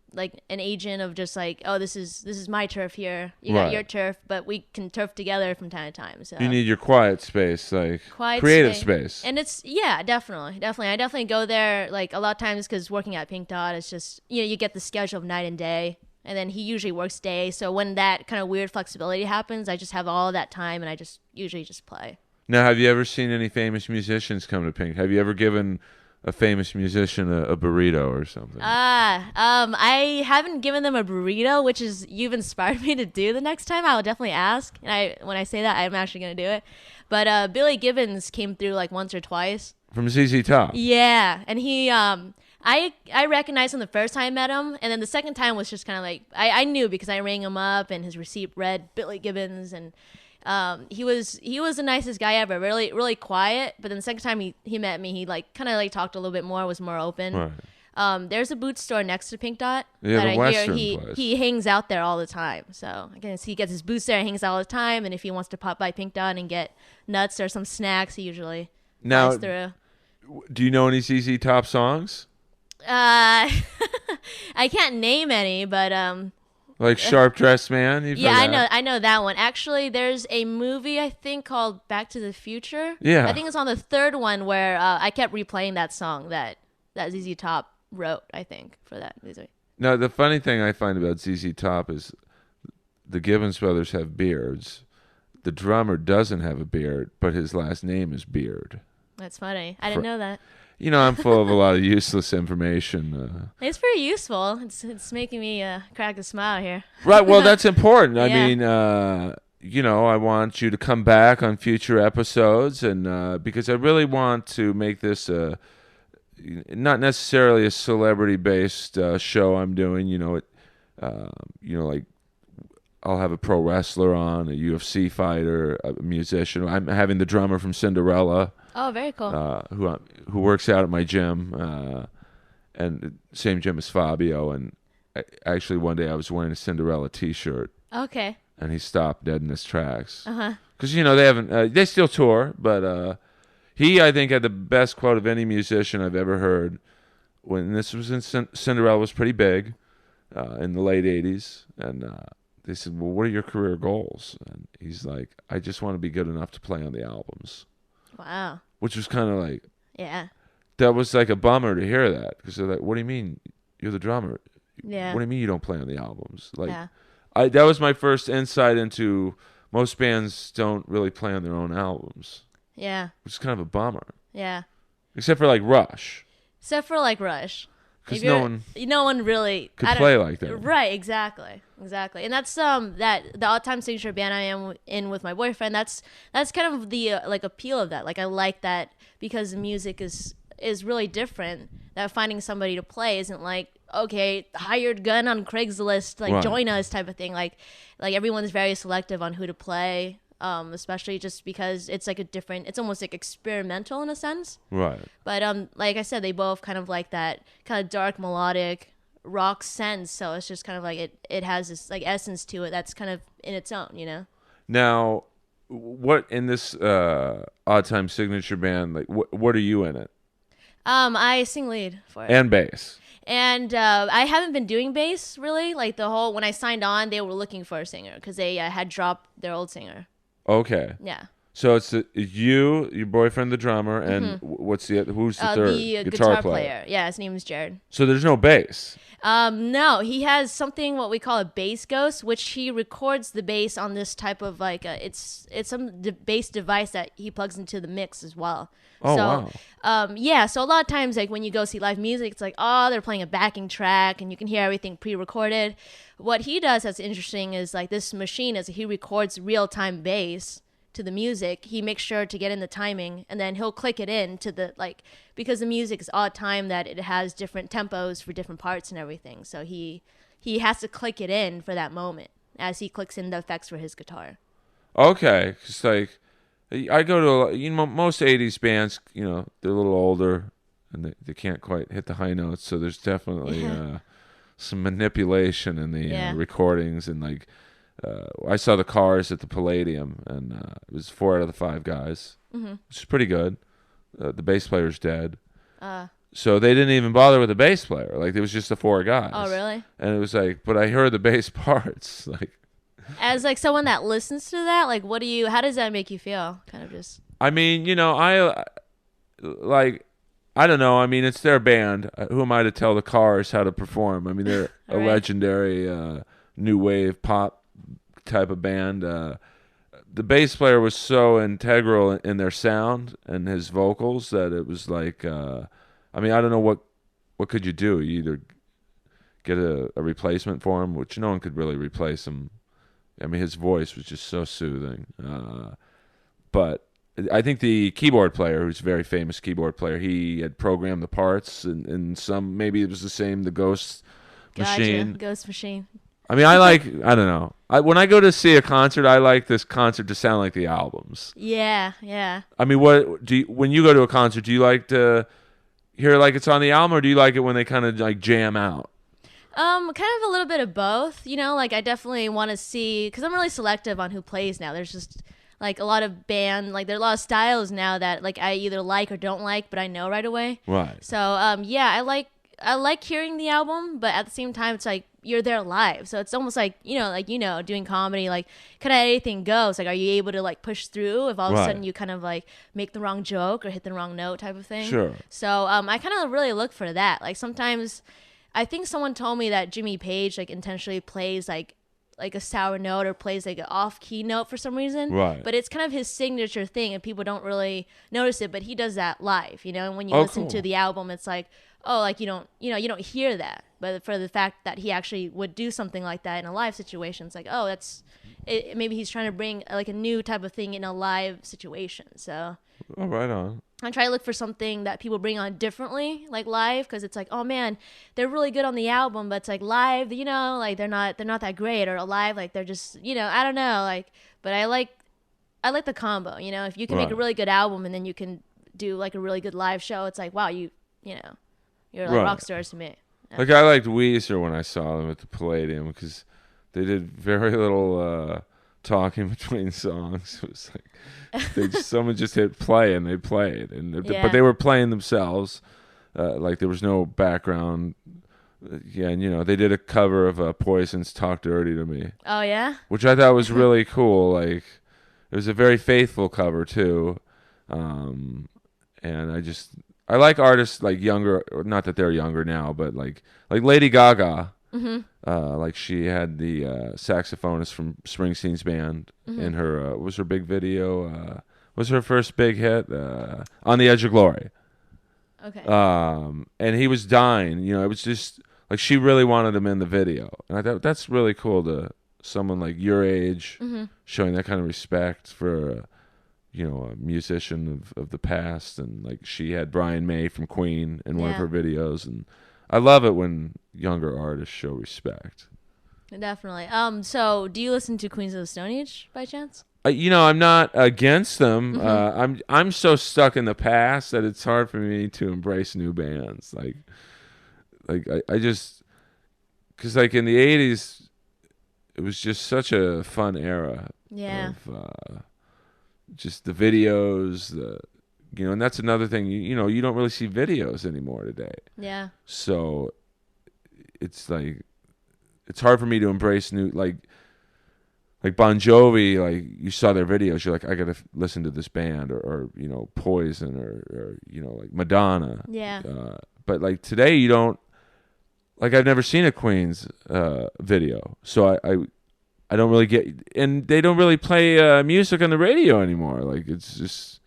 [SPEAKER 2] an agent of just like, oh, this is my turf here. You got
[SPEAKER 1] Right.
[SPEAKER 2] your turf, but we can turf together from time to time. So
[SPEAKER 1] You need your quiet space, like
[SPEAKER 2] quiet
[SPEAKER 1] creative
[SPEAKER 2] space.
[SPEAKER 1] space.
[SPEAKER 2] And it's yeah, definitely. I definitely go there like a lot of times because working at Pink Dot, it's just you get the schedule of night and day, and then he usually works day. So when that kind of weird flexibility happens, I just have all of that time, and I just usually just play.
[SPEAKER 1] Now, have you ever seen any famous musicians come to Pink? Have you ever given a famous musician a burrito or something?
[SPEAKER 2] I haven't given them a burrito, which is you've inspired me to do. The next time, I'll definitely ask. And when I say that, I'm actually gonna do it. But Billy Gibbons came through like once or twice.
[SPEAKER 1] From ZZ Top.
[SPEAKER 2] Yeah, and I recognized him the first time I met him, and then the second time was just kind of like I knew because I rang him up and his receipt read Billy Gibbons, and he was the nicest guy ever, really really quiet. But then the second time he met me, he like kind of like talked a little bit more, was more open.
[SPEAKER 1] Right.
[SPEAKER 2] There's a boot store next to Pink Dot
[SPEAKER 1] Yeah,
[SPEAKER 2] that
[SPEAKER 1] the
[SPEAKER 2] I
[SPEAKER 1] Western
[SPEAKER 2] hear
[SPEAKER 1] place.
[SPEAKER 2] he hangs out there all the time. So I guess he gets his boots there, and hangs out all the time. And if he wants to pop by Pink Dot and get nuts or some snacks, he usually
[SPEAKER 1] Now,
[SPEAKER 2] flies through.
[SPEAKER 1] do you know any ZZ Top songs?
[SPEAKER 2] I can't name any, but
[SPEAKER 1] Like Sharp Dressed Man? You've
[SPEAKER 2] yeah,
[SPEAKER 1] heard that?
[SPEAKER 2] I know that one. Actually, there's a movie I think called Back to the Future.
[SPEAKER 1] Yeah.
[SPEAKER 2] I think it's on the third one where I kept replaying that song that ZZ Top wrote. I think for that movie.
[SPEAKER 1] Now, the funny thing I find about ZZ Top is the Gibbons brothers have beards. The drummer doesn't have a beard, but his last name is Beard.
[SPEAKER 2] That's funny. I didn't know that.
[SPEAKER 1] You know, I'm full of a lot of useless information.
[SPEAKER 2] It's pretty useful. It's making me crack a smile here.
[SPEAKER 1] Right, well, that's important. I
[SPEAKER 2] Yeah.
[SPEAKER 1] mean, I want you to come back on future episodes, and because I really want to make this not necessarily a celebrity-based show I'm doing. Like I'll have a pro wrestler on, a UFC fighter, a musician. I'm having the drummer from Cinderella.
[SPEAKER 2] Oh, very cool.
[SPEAKER 1] Who works out at my gym, and same gym as Fabio. And actually, one day I was wearing a Cinderella T-shirt,
[SPEAKER 2] Okay.
[SPEAKER 1] and he stopped dead in his tracks.
[SPEAKER 2] Uh-huh.
[SPEAKER 1] Because they haven't, they still tour, but he, I think, had the best quote of any musician I've ever heard. When this was in Cinderella was pretty big in the late '80s, and they said, "Well, what are your career goals?" And he's like, "I just want to be good enough to play on the albums."
[SPEAKER 2] Wow.
[SPEAKER 1] Which was kind of like,
[SPEAKER 2] Yeah.
[SPEAKER 1] that was like a bummer to hear that, because they're like, "What do you mean you're the drummer?
[SPEAKER 2] Yeah.
[SPEAKER 1] What do you mean you don't play on the albums?" Like,
[SPEAKER 2] Yeah.
[SPEAKER 1] that was my first insight into most bands don't really play on their own albums,
[SPEAKER 2] Yeah.
[SPEAKER 1] which is kind of a bummer,
[SPEAKER 2] Yeah.
[SPEAKER 1] except for like Rush,
[SPEAKER 2] Except for like Rush.
[SPEAKER 1] because
[SPEAKER 2] If
[SPEAKER 1] no
[SPEAKER 2] you're- no one really
[SPEAKER 1] could
[SPEAKER 2] I don't-
[SPEAKER 1] play like that.
[SPEAKER 2] Right, exactly. And that's that the all-time signature band I am in with my boyfriend. That's kind of the like appeal of that. Like I like that because the music is really different. That finding somebody to play isn't like, okay, hired gun on Craigslist, like
[SPEAKER 1] Right.
[SPEAKER 2] join us type of thing. Like everyone's very selective on who to play. Especially just because it's like it's almost like experimental in a sense.
[SPEAKER 1] Right.
[SPEAKER 2] But like I said, they both kind of like that kind of dark melodic rock sense. So it's just kind of like it has this like essence to it that's kind of in its own, you know.
[SPEAKER 1] Now, what in this Odd Time Signature band? Like, what are you in it?
[SPEAKER 2] I sing lead for it.
[SPEAKER 1] And bass.
[SPEAKER 2] And I haven't been doing bass really. Like when I signed on, they were looking for a singer because they had dropped their old singer.
[SPEAKER 1] Okay.
[SPEAKER 2] Yeah.
[SPEAKER 1] So it's you, your boyfriend, the drummer, and who's the third?
[SPEAKER 2] The guitar player. Yeah, his name is Jared.
[SPEAKER 1] So there's no bass.
[SPEAKER 2] No, he has something what we call a bass ghost, which he records the bass on this type of like it's some bass device that he plugs into the mix as well.
[SPEAKER 1] Oh,
[SPEAKER 2] so,
[SPEAKER 1] wow.
[SPEAKER 2] Yeah. So a lot of times, like when you go see live music, it's like, oh, they're playing a backing track, and you can hear everything pre-recorded. What he does that's interesting is like this machine is he records real-time bass to the music. He makes sure to get in the timing, and then he'll click it in to the because the music is odd time that it has different tempos for different parts and everything. So he has to click it in for that moment as he clicks in the effects for his guitar.
[SPEAKER 1] Okay, because like I go to most '80s bands, they're a little older and they can't quite hit the high notes, so there's definitely some manipulation in the recordings, and like I saw the Cars at the Palladium, and it was 4 out of the 5 guys, which is pretty good. The bass player's dead.
[SPEAKER 2] Uh,
[SPEAKER 1] So they didn't even bother with the bass player. Like, it was just the four guys.
[SPEAKER 2] oh, really?
[SPEAKER 1] And it was like, but I heard the bass parts. Like,
[SPEAKER 2] As like someone that listens to that, like, how does that make you feel? Kind of just.
[SPEAKER 1] I mean, I don't know. I mean, it's their band. Who am I to tell the Cars how to perform? I mean, they're a
[SPEAKER 2] Right.
[SPEAKER 1] legendary new wave pop type of band. The bass player was so integral in their sound and his vocals that it was like, I mean, I don't know what could you do. You either get a replacement for him, which no one could really replace him. I mean, his voice was just so soothing. But I think the keyboard player, who's a very famous keyboard player, he had programmed the parts, and some, maybe it was the same, the Ghost
[SPEAKER 2] Gotcha.
[SPEAKER 1] machine.
[SPEAKER 2] Ghost machine.
[SPEAKER 1] I mean, I don't know. When I go to see a concert, I like this concert to sound like the albums.
[SPEAKER 2] Yeah, yeah.
[SPEAKER 1] I mean, when you go to a concert, do you like to hear like it's on the album, or do you like it when they kind of like jam out?
[SPEAKER 2] Kind of a little bit of both. You know, like I definitely want to see, because I'm really selective on who plays now. There's just like a lot of like there are a lot of styles now that like I either like or don't like, but I know right away.
[SPEAKER 1] Right.
[SPEAKER 2] So yeah, I like hearing the album, but at the same time, it's like you're there live, so it's almost like doing comedy, like kind of anything goes. Like, are you able to like push through if all of a sudden you kind of like make the wrong joke or hit the wrong note type of thing?
[SPEAKER 1] Sure.
[SPEAKER 2] So I kind of really look for that. Like sometimes, I think someone told me that Jimmy Page like intentionally plays like a sour note or plays like an off-key note for some reason.
[SPEAKER 1] Right.
[SPEAKER 2] But it's kind of his signature thing, and people don't really notice it. But he does that live, and when you
[SPEAKER 1] Oh,
[SPEAKER 2] listen
[SPEAKER 1] cool.
[SPEAKER 2] to the album, it's like, oh, like you don't hear that. But for the fact that he actually would do something like that in a live situation, it's like, oh, that's it. Maybe he's trying to bring like a new type of thing in a live situation. So.
[SPEAKER 1] Oh, right on.
[SPEAKER 2] I try to look for something that people bring on differently, like live, because it's like, oh man, they're really good on the album, but it's like live, like they're not that great, or live, like they're just, I don't know, like, but I like the combo, if you can make a
[SPEAKER 1] Right.
[SPEAKER 2] really good album and then you can do like a really good live show, it's like, wow, you're like
[SPEAKER 1] Right.
[SPEAKER 2] rock stars to me.
[SPEAKER 1] Like, I liked Weezer when I saw them at the Palladium because they did very little talking between songs. It was like someone just hit play and they played,
[SPEAKER 2] Yeah.
[SPEAKER 1] but they were playing themselves. Like, there was no background. Yeah, and they did a cover of Poison's "Talk Dirty to Me,"
[SPEAKER 2] Oh yeah.
[SPEAKER 1] which I thought was really cool. Like, it was a very faithful cover too, and I like artists like younger. Not that they're younger now, but like Lady Gaga. Like, she had the saxophonist from Springsteen's band in her. Was her big video? Was her first big hit? "On the Edge of Glory."
[SPEAKER 2] Okay.
[SPEAKER 1] And he was dying. It was just like she really wanted him in the video, and I thought that's really cool to someone like your age showing that kind of respect for a musician of the past. And like, she had Brian May from Queen in one of
[SPEAKER 2] Yeah.
[SPEAKER 1] her videos, and I love it when younger artists show respect.
[SPEAKER 2] Definitely. So do you listen to Queens of the Stone Age by chance?
[SPEAKER 1] I'm not against them. I'm so stuck in the past that it's hard for me to embrace new bands. I just, because like in the 80s, it was just such a fun era.
[SPEAKER 2] Yeah.
[SPEAKER 1] Of just the videos, and that's another thing. You don't really see videos anymore today.
[SPEAKER 2] Yeah.
[SPEAKER 1] So it's like, it's hard for me to embrace new, like Bon Jovi. Like, you saw their videos, you're like, I gotta listen to this band, or Poison, or like Madonna.
[SPEAKER 2] Yeah.
[SPEAKER 1] But like today, you don't, like, I've never seen a Queen's video, so I don't really get, and they don't really play music on the radio anymore. Like, it's just,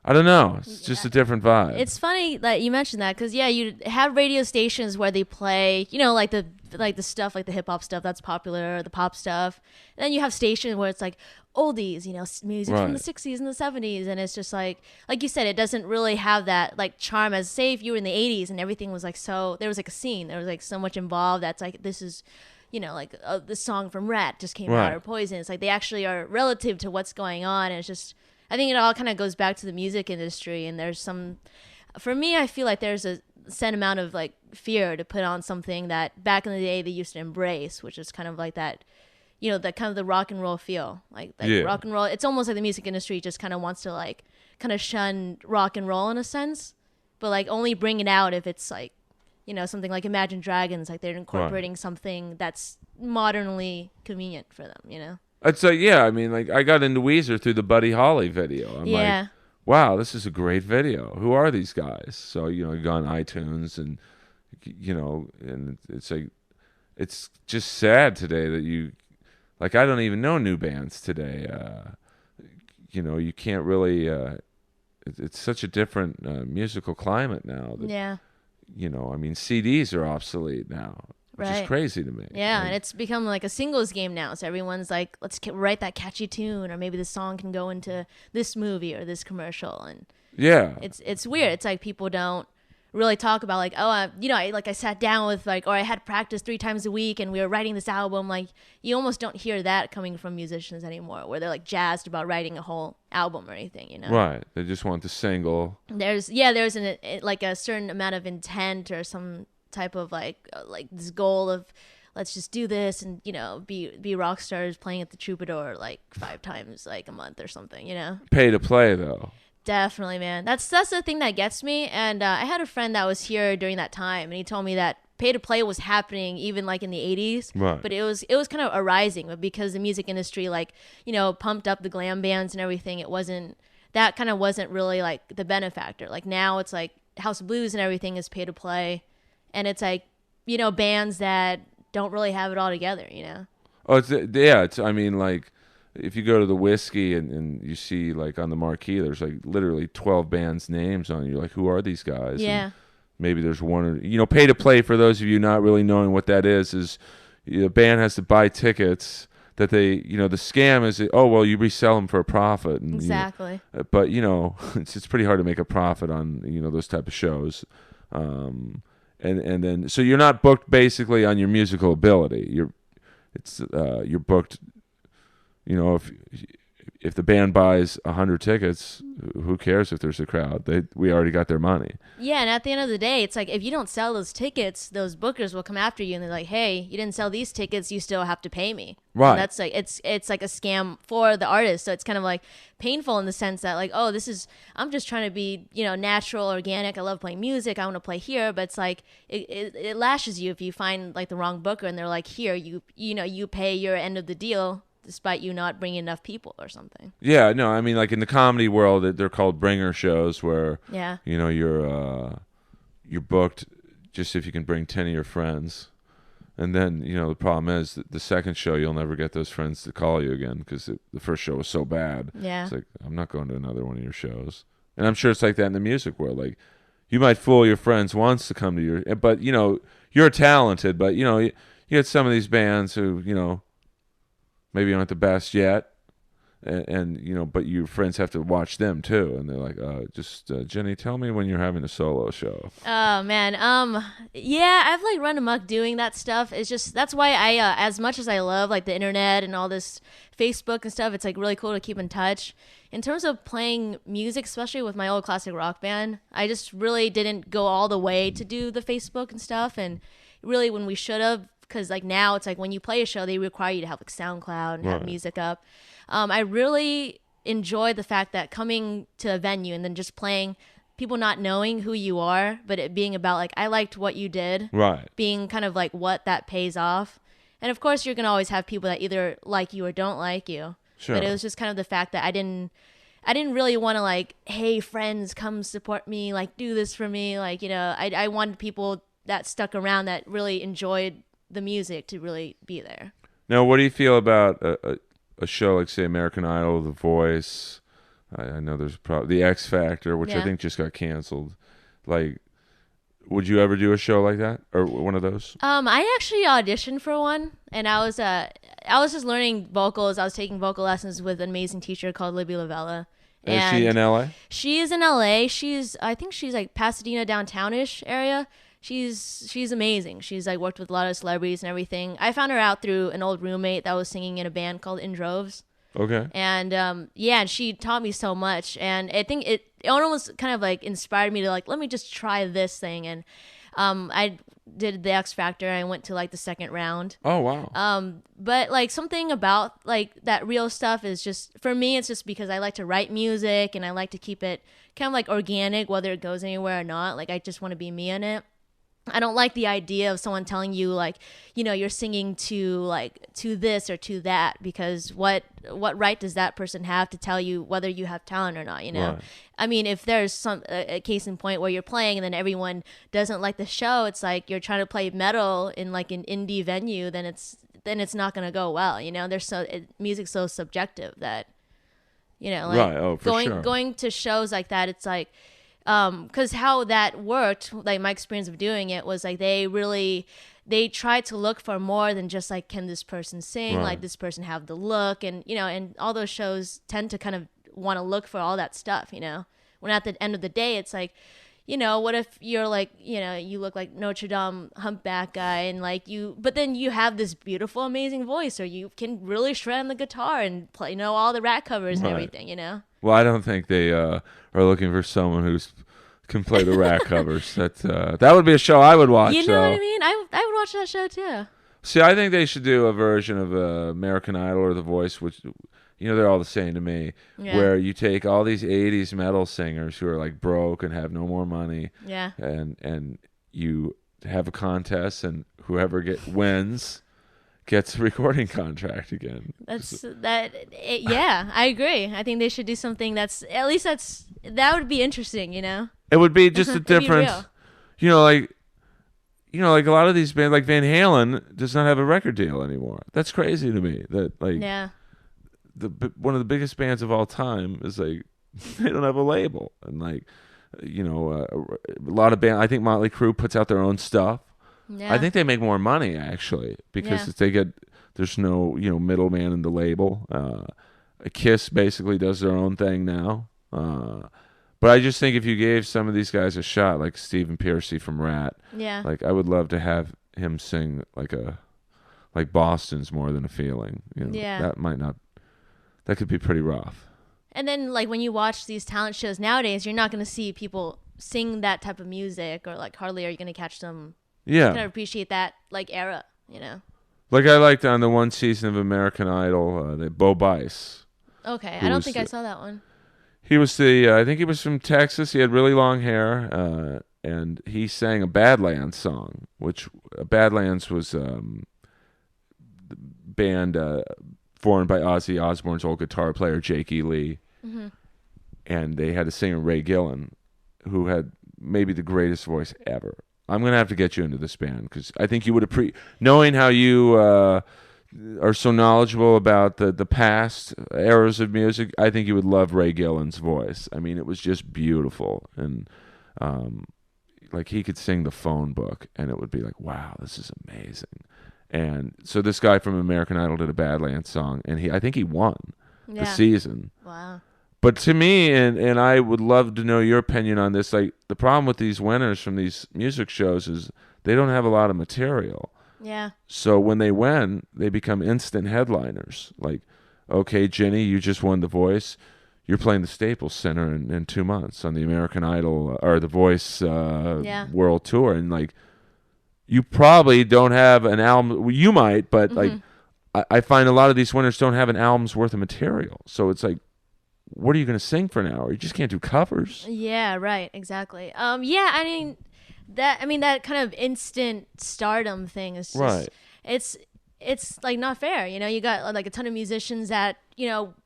[SPEAKER 1] I don't know. It's just a different vibe.
[SPEAKER 2] It's funny that you mentioned that, because you have radio stations where they play, like the stuff, like the hip hop stuff that's popular, the pop stuff. And then you have stations where it's like oldies, music from the 60s and the 70s, and it's just like you said, it doesn't really have that like charm as, say, if you were in the 80s and everything was like, so there was like a scene, there was like so much involved that's like, this is like the song from Rat just came out, or Poison. It's like they actually are relative to what's going on, and it's just, I think it all kind of goes back to the music industry. And there's for me, I feel like there's a set amount of like fear to put on something that back in the day they used to embrace, which is kind of like that, the kind of the rock and roll feel. Like
[SPEAKER 1] Yeah.
[SPEAKER 2] rock and roll, it's almost like the music industry just kind of wants to like kind of shun rock and roll in a sense, but like only bring it out if it's like, something like Imagine Dragons, like they're incorporating something that's modernly convenient for them.
[SPEAKER 1] I'd say, yeah, I mean, like, I got into Weezer through the Buddy Holly video. I'm like, wow, this is a great video. Who are these guys? So, you go on iTunes and, and it's like, it's just sad today that like, I don't even know new bands today. You can't really, it's such a different musical climate now. That,
[SPEAKER 2] Yeah.
[SPEAKER 1] I mean, CDs are obsolete now, which is crazy to me.
[SPEAKER 2] Yeah,
[SPEAKER 1] Like,
[SPEAKER 2] and it's become like a singles game now. So everyone's like, let's write that catchy tune, or maybe the song can go into this movie or this commercial. And
[SPEAKER 1] yeah.
[SPEAKER 2] it's weird. It's like people don't really talk about like, oh, I sat down with like, or I had practice 3 times a week and we were writing this album. Like, you almost don't hear that coming from musicians anymore, where they're like jazzed about writing a whole album or anything,
[SPEAKER 1] Right. They just want the single.
[SPEAKER 2] There's like a certain amount of intent or some type of like this goal of let's just do this and be rock stars playing at the Troubadour like 5 times like a month or something.
[SPEAKER 1] Pay to play though.
[SPEAKER 2] Definitely, man. That's the thing that gets me. And I had a friend that was here during that time, and he told me that pay to play was happening even like in the 80s.
[SPEAKER 1] Right.
[SPEAKER 2] But it was kind of arising, but because the music industry like pumped up the glam bands and everything, wasn't really like the benefactor. Like now it's like House of Blues and everything is pay to play, and it's like bands that don't really have it all together.
[SPEAKER 1] Oh, it's I mean, like, if you go to the Whiskey and you see like on the marquee, there's like literally 12 bands' names on it. You're like, who are these guys?
[SPEAKER 2] Yeah.
[SPEAKER 1] And maybe there's one or pay to play, for those of you not really knowing what that is the band has to buy tickets that they the scam is, oh well, you resell them for a profit. And,
[SPEAKER 2] exactly.
[SPEAKER 1] But it's pretty hard to make a profit on those type of shows. And then so you're not booked basically on your musical ability. You're booked. If the band buys 100 tickets, who cares if there's a crowd? We already got their money.
[SPEAKER 2] Yeah, and at the end of the day, it's like if you don't sell those tickets, those bookers will come after you and they're like, "Hey, you didn't sell these tickets, you still have to pay me."
[SPEAKER 1] Right.
[SPEAKER 2] And that's like it's like a scam for the artist. So it's kind of like painful in the sense that like, oh, I'm just trying to be natural, organic. I love playing music. I want to play here, but it's like it lashes you if you find like the wrong booker and they're like, "Here, you pay your end of the deal." Despite you not bringing enough people or something.
[SPEAKER 1] Yeah, no, I mean, like in the comedy world, they're called bringer shows, where you're booked just if you can bring 10 of your friends, and then the problem is that the second show you'll never get those friends to call you again because the first show was so bad.
[SPEAKER 2] Yeah,
[SPEAKER 1] it's like, I'm not going to another one of your shows, and I'm sure it's like that in the music world. Like, you might fool your friends once to come to your, but you're talented, but you get some of these bands who maybe aren't the best yet, and but your friends have to watch them too, and they're like, Jenny, tell me when you're having a solo show.
[SPEAKER 2] Oh man, yeah, I've like run amok doing that stuff. It's just that's why I, as much as I love like the internet and all this Facebook and stuff, it's like really cool to keep in touch. In terms of playing music, especially with my old classic rock band, I just really didn't go all the way to do the Facebook and stuff, and really when we should have. Because like now it's like when you play a show, they require you to have like SoundCloud and have music up. I really enjoy the fact that coming to a venue and then just playing, people not knowing who you are, but it being about like, I liked what you did.
[SPEAKER 1] Right.
[SPEAKER 2] Being kind of like what that pays off. And of course you're going to always have people that either like you or don't like you.
[SPEAKER 1] Sure.
[SPEAKER 2] But it was just kind of the fact that I didn't really want to like, hey friends, come support me, like do this for me. Like, I wanted people that stuck around that really enjoyed the music to really be there.
[SPEAKER 1] Now, what do you feel about a show like, say, American Idol, The Voice? I know there's The X Factor, which I think just got canceled. Like, would you ever do a show like that or one of those?
[SPEAKER 2] I actually auditioned for one, and I was just learning vocals. I was taking vocal lessons with an amazing teacher called Libby Lavella.
[SPEAKER 1] Is she in LA?
[SPEAKER 2] She is in LA. I think she's like Pasadena downtownish area. She's amazing. She's like worked with a lot of celebrities and everything. I found her out through an old roommate that was singing in a band called In Droves.
[SPEAKER 1] Okay.
[SPEAKER 2] And and she taught me so much, and I think it almost kind of like inspired me to like, let me just try this thing. And I did the X Factor. I went to like the second round.
[SPEAKER 1] Oh wow.
[SPEAKER 2] But like something about like that real stuff is just for me. It's just because I like to write music and I like to keep it kind of like organic, whether it goes anywhere or not. Like I just want to be me in it. I don't like the idea of someone telling you like, you're singing to this or to that, because what right does that person have to tell you whether you have talent or not,
[SPEAKER 1] Right.
[SPEAKER 2] I mean, if there's a case in point where you're playing and then everyone doesn't like the show, it's like you're trying to play metal in like an indie venue, then it's not going to go well, There's music's so subjective that like
[SPEAKER 1] Right. Oh, for sure.
[SPEAKER 2] going to shows like that, it's like because how that worked, like my experience of doing it was like they tried to look for more than just like, can this person sing,
[SPEAKER 1] Right.
[SPEAKER 2] like this person have the look, and and all those shows tend to kind of want to look for all that stuff, when at the end of the day it's like, what if you're like, you look like Notre Dame humpback guy, and like but then you have this beautiful, amazing voice, or you can really shred on the guitar and play, all the Rat covers and
[SPEAKER 1] Right.
[SPEAKER 2] everything,
[SPEAKER 1] Well, I don't think they are looking for someone who can play the Rat covers. That would be a show I would watch.
[SPEAKER 2] You know what
[SPEAKER 1] though.
[SPEAKER 2] I mean? I would watch that show too.
[SPEAKER 1] See, I think they should do a version of American Idol or The Voice, which they're all the same to me.
[SPEAKER 2] Yeah.
[SPEAKER 1] Where you take all these '80s metal singers who are like broke and have no more money,
[SPEAKER 2] Yeah.
[SPEAKER 1] and you have a contest, and whoever wins gets a recording contract again.
[SPEAKER 2] Yeah, I agree. I think they should do something that would be interesting,
[SPEAKER 1] It would be just a
[SPEAKER 2] It'd be
[SPEAKER 1] different,
[SPEAKER 2] real.
[SPEAKER 1] like a lot of these bands, like Van Halen, does not have a record deal anymore. That's crazy to me. That like
[SPEAKER 2] Yeah.
[SPEAKER 1] one of the biggest bands of all time is like they don't have a label, and like a lot of band. I think Motley Crue puts out their own stuff.
[SPEAKER 2] Yeah.
[SPEAKER 1] I think they make more money actually because there's no middleman in the label. Kiss basically does their own thing now. But I just think if you gave some of these guys a shot, like Stephen Pearcy from Rat,
[SPEAKER 2] Yeah.
[SPEAKER 1] like I would love to have him sing like Boston's More Than a Feeling.
[SPEAKER 2] Yeah.
[SPEAKER 1] That could be pretty rough.
[SPEAKER 2] And then like when you watch these talent shows nowadays, you're not going to see people sing that type of music, or like hardly are you going to catch them
[SPEAKER 1] Yeah.
[SPEAKER 2] kind of appreciate that like era,
[SPEAKER 1] Like I liked on the one season of American Idol, Bo Bice.
[SPEAKER 2] Okay,
[SPEAKER 1] Who
[SPEAKER 2] I don't
[SPEAKER 1] was
[SPEAKER 2] think I saw that one.
[SPEAKER 1] He was I think he was from Texas. He had really long hair, and he sang a Badlands song, which Badlands was the band formed by Ozzy Osbourne's old guitar player, Jake E. Lee.
[SPEAKER 2] Mm-hmm.
[SPEAKER 1] And they had a singer, Ray Gillen, who had maybe the greatest voice ever. I'm going to have to get you into this band because I think you would knowing how you are so knowledgeable about the past eras of music, I think you would love Ray Gillen's voice. I mean, it was just beautiful. And like he could sing the phone book and it would be like, wow, this is amazing. And so this guy from American Idol did a Badlands song, and I think he won the season.
[SPEAKER 2] Wow.
[SPEAKER 1] But to me, and I would love to know your opinion on this, like the problem with these winners from these music shows is they don't have a lot of material.
[SPEAKER 2] Yeah.
[SPEAKER 1] So when they win, they become instant headliners. Like, okay, Jenny, you just won The Voice. You're playing the Staples Center in 2 months on the American Idol or The Voice World Tour. And like, you probably don't have an album. Well, you might, but like, I find a lot of these winners don't have an album's worth of material. So it's like, what are you going to sing for an hour? You just can't do covers.
[SPEAKER 2] Yeah, right, exactly. Yeah, I mean that kind of instant stardom thing is just
[SPEAKER 1] Right.
[SPEAKER 2] It's like not fair, you got like a ton of musicians that,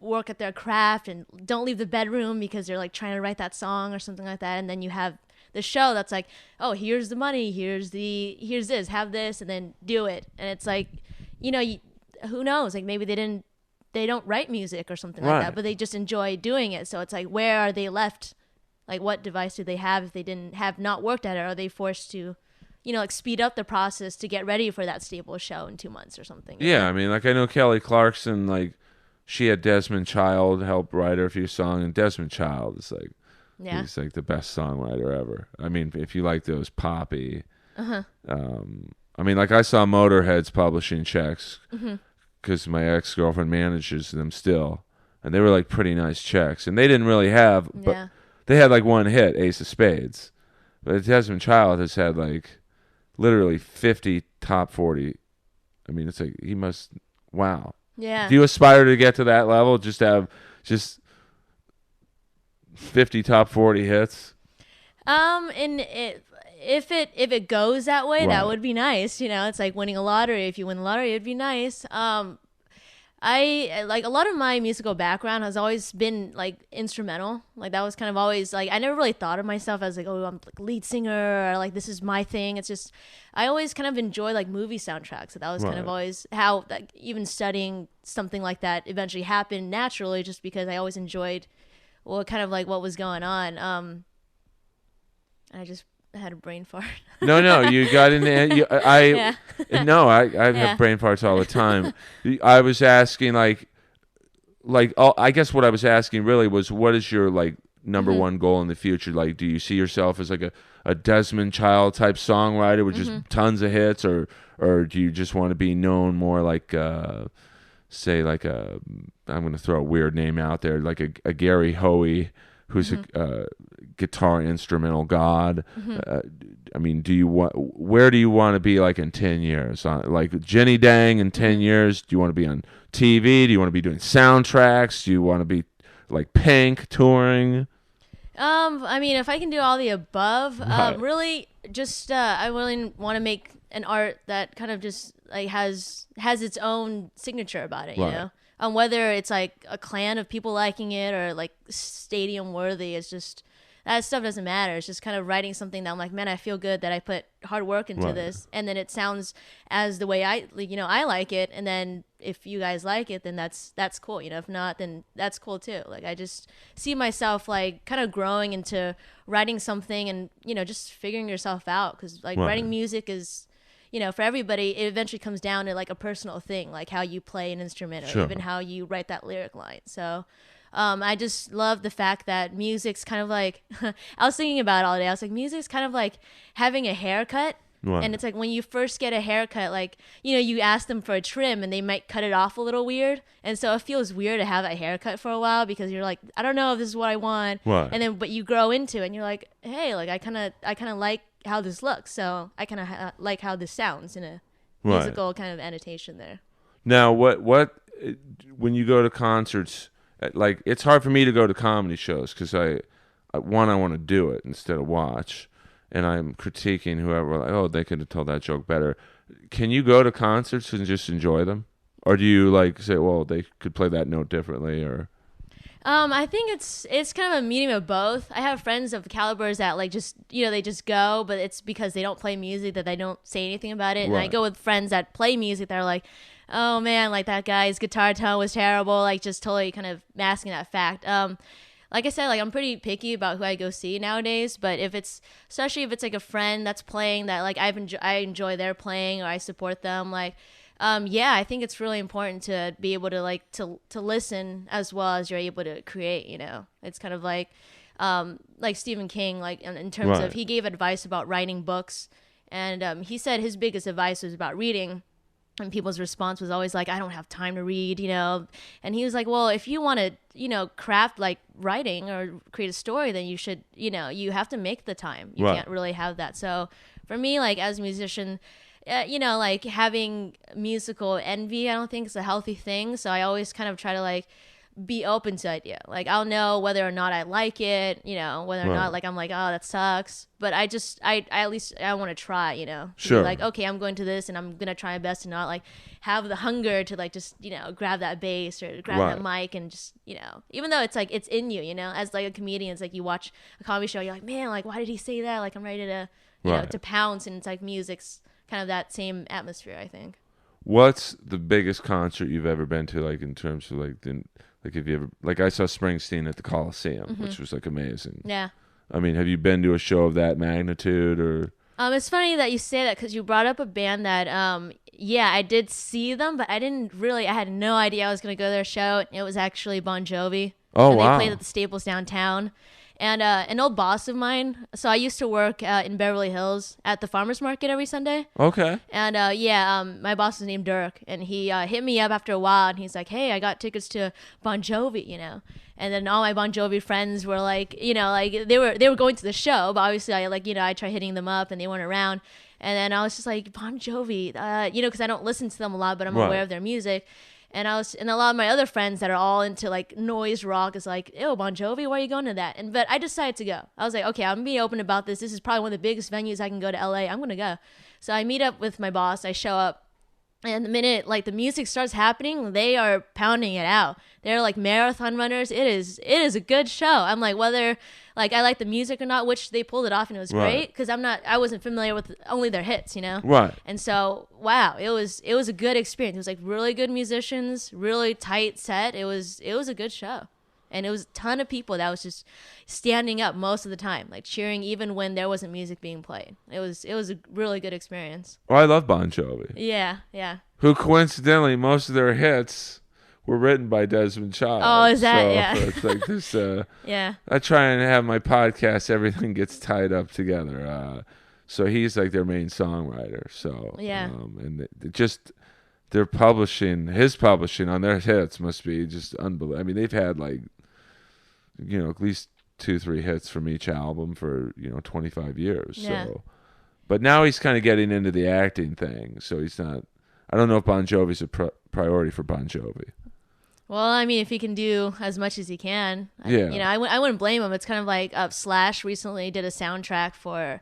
[SPEAKER 2] work at their craft and don't leave the bedroom because they're like trying to write that song or something like that, and then you have the show that's like, oh, here's the money, here's this, have this, and then do it. And it's like, who knows, like maybe they don't write music or something like that, but they just enjoy doing it. So it's like, where are they left? Like, what device do they have if they have not worked at it? Are they forced to, like speed up the process to get ready for that Staples show in 2 months or something?
[SPEAKER 1] Yeah, I mean, like I know Kelly Clarkson, like she had Desmond Child help write her a few songs, and Desmond Child is like, he's like the best songwriter ever. I mean, if you like those poppy, I mean, like I saw Motorhead's publishing checks. Because my ex-girlfriend manages them still, and they were like pretty nice checks, and they didn't really have, but they had like one hit, Ace of Spades, But Desmond Child has had like literally 50 top 40. I mean, it's like he must. Wow.
[SPEAKER 2] Yeah.
[SPEAKER 1] Do you aspire to get to that level? Just to have just 50 top 40 hits?
[SPEAKER 2] And if it goes that way, that
[SPEAKER 1] Right.
[SPEAKER 2] would be nice. You know, it's like winning a lottery. If you win the lottery, it'd be nice. I like a lot of my musical background has always been like instrumental. Like that was kind of always like I never really thought of myself as like, oh, I'm like lead singer or like this is my thing. It's just I always kind of enjoy like movie soundtracks. So that was kind of
[SPEAKER 1] Right.
[SPEAKER 2] always how like even studying something like that eventually happened naturally, just because I always enjoyed what kind of like what was going on. I just had a brain fart.
[SPEAKER 1] No, you got in there.
[SPEAKER 2] Yeah.
[SPEAKER 1] No, I
[SPEAKER 2] Yeah.
[SPEAKER 1] have brain farts all the time. I was asking oh, I guess what I was asking really was, what is your like number one goal in the future? Like, do you see yourself as like a Desmond Child type songwriter with just tons of hits, or do you just want to be known more like say like I'm going to throw a weird name out there, like a Gary Hoey, who's a guitar instrumental god. I mean, where do you want to be like in 10 years? Like Jenny Dang in 10 years, do you want to be on TV? Do you want to be doing soundtracks? Do you want to be like Pink touring?
[SPEAKER 2] I mean, if I can do all the above,
[SPEAKER 1] Right.
[SPEAKER 2] really, just I really want to make an art that kind of just like has its own signature about it, you
[SPEAKER 1] Right.
[SPEAKER 2] know. Whether it's like a clan of people liking it or like stadium worthy, it's just that stuff doesn't matter. It's just kind of writing something that I'm like, man, I feel good that I put hard work into
[SPEAKER 1] Right.
[SPEAKER 2] this, and then it sounds as the way I like it, and then if you guys like it, then that's cool. You know, if not, then that's cool too. Like I just see myself like kind of growing into writing something, and just figuring yourself out, because like
[SPEAKER 1] Right.
[SPEAKER 2] writing music is, for everybody, it eventually comes down to like a personal thing, like how you play an instrument or
[SPEAKER 1] Sure.
[SPEAKER 2] even how you write that lyric line. So I just love the fact that music's kind of like, I was thinking about it all day. I was like, music's kind of like having a haircut.
[SPEAKER 1] Right.
[SPEAKER 2] And it's like when you first get a haircut, like, you ask them for a trim and they might cut it off a little weird. And so it feels weird to have a haircut for a while, because you're like, I don't know if this is what I want.
[SPEAKER 1] Right.
[SPEAKER 2] And then, but you grow into it and you're like, hey, like I kind of like how this looks. So I kind of like how this sounds in a
[SPEAKER 1] Right.
[SPEAKER 2] musical kind of annotation there.
[SPEAKER 1] Now, what when you go to concerts, like it's hard for me to go to comedy shows because I want to do it instead of watch, and I'm critiquing whoever, like, oh, they could have told that joke better. Can you go to concerts and just enjoy them, or do you like say, well, they could play that note differently, or?
[SPEAKER 2] I think it's kind of a medium of both. I have friends of calibers that like just they just go, but it's because they don't play music that they don't say anything about it. And I
[SPEAKER 1] Right.
[SPEAKER 2] go with friends that play music that are like, oh man, like that guy's guitar tone was terrible, like just totally kind of masking that fact. Like I said, like I'm pretty picky about who I go see nowadays, but especially if it's like a friend that's playing that like I enjoy their playing, or I support them, like yeah, I think it's really important to be able to like to listen as well as you're able to create. It's kind of like Stephen King, like in terms
[SPEAKER 1] Right.
[SPEAKER 2] of, he gave advice about writing books, and he said his biggest advice was about reading. And people's response was always like, I don't have time to read, And he was like, well, if you want to, craft like writing or create a story, then you should, you have to make the time. You
[SPEAKER 1] Right.
[SPEAKER 2] can't really have that. So for me, like as a musician, like having musical envy, I don't think is a healthy thing. So I always kind of try to like be open to idea. Like I'll know whether or not I like it, whether or
[SPEAKER 1] Right.
[SPEAKER 2] not like I'm like, oh, that sucks. But I at least I want to try, to be
[SPEAKER 1] Sure.
[SPEAKER 2] like, okay, I'm going to this and I'm gonna try my best to not like have the hunger to like just grab that bass or grab
[SPEAKER 1] Right.
[SPEAKER 2] that mic and just even though it's like it's in you, as like a comedian, it's like you watch a comedy show, you're like, man, like why did he say that? Like I'm ready to
[SPEAKER 1] Right.
[SPEAKER 2] to pounce, and it's like music's kind of that same atmosphere, I think.
[SPEAKER 1] What's the biggest concert you've ever been to, like in terms of like if you ever, like I saw Springsteen at the Coliseum, which was like amazing.
[SPEAKER 2] Yeah.
[SPEAKER 1] I mean, have you been to a show of that magnitude, or?
[SPEAKER 2] It's funny that you say that, because you brought up a band that, yeah, I did see them, but I had no idea I was going to go to their show. It was actually Bon Jovi.
[SPEAKER 1] Oh,
[SPEAKER 2] and they
[SPEAKER 1] wow.
[SPEAKER 2] played at the Staples downtown. And an old boss of mine. So I used to work in Beverly Hills at the farmers market every Sunday.
[SPEAKER 1] Okay.
[SPEAKER 2] And my boss is named Dirk, and he hit me up after a while, and he's like, "Hey, I got tickets to Bon Jovi, you know." And then all my Bon Jovi friends were like, like they were going to the show, but obviously I tried hitting them up, and they weren't around. And then I was just like, Bon Jovi, because I don't listen to them a lot, but I'm
[SPEAKER 1] Right.
[SPEAKER 2] aware of their music. And and a lot of my other friends that are all into like noise rock is like, ew, Bon Jovi, why are you going to that? But I decided to go. I was like, okay, I'm being open about this. This is probably one of the biggest venues I can go to LA. I'm gonna go. So I meet up with my boss. I show up. And the minute like the music starts happening, they are pounding it out. They're like marathon runners. It is a good show. I'm like, whether like I like the music or not, which they pulled it off and it was
[SPEAKER 1] Right.
[SPEAKER 2] great because I wasn't familiar with only their hits, you know.
[SPEAKER 1] Right.
[SPEAKER 2] And so wow, it was a good experience. It was like really good musicians, really tight set. It was a good show. And it was a ton of people that was just standing up most of the time, like cheering even when there wasn't music being played. It was a really good experience.
[SPEAKER 1] Well, I love Bon Jovi,
[SPEAKER 2] Yeah.
[SPEAKER 1] who coincidentally most of their hits were written by Desmond Child.
[SPEAKER 2] Oh, is that
[SPEAKER 1] so
[SPEAKER 2] yeah?
[SPEAKER 1] It's like this.
[SPEAKER 2] Yeah.
[SPEAKER 1] I try and have my podcast. Everything gets tied up together. So he's like their main songwriter. So
[SPEAKER 2] Yeah.
[SPEAKER 1] And just their his publishing on their hits must be just unbelievable. I mean, they've had like, at least 2-3 hits from each album for 25 years.
[SPEAKER 2] Yeah.
[SPEAKER 1] So, but now he's kind of getting into the acting thing. So he's not. I don't know if Bon Jovi's a priority for Bon Jovi.
[SPEAKER 2] Well, I mean, if he can do as much as he can,
[SPEAKER 1] Yeah.
[SPEAKER 2] I wouldn't blame him. It's kind of like Slash recently did a soundtrack for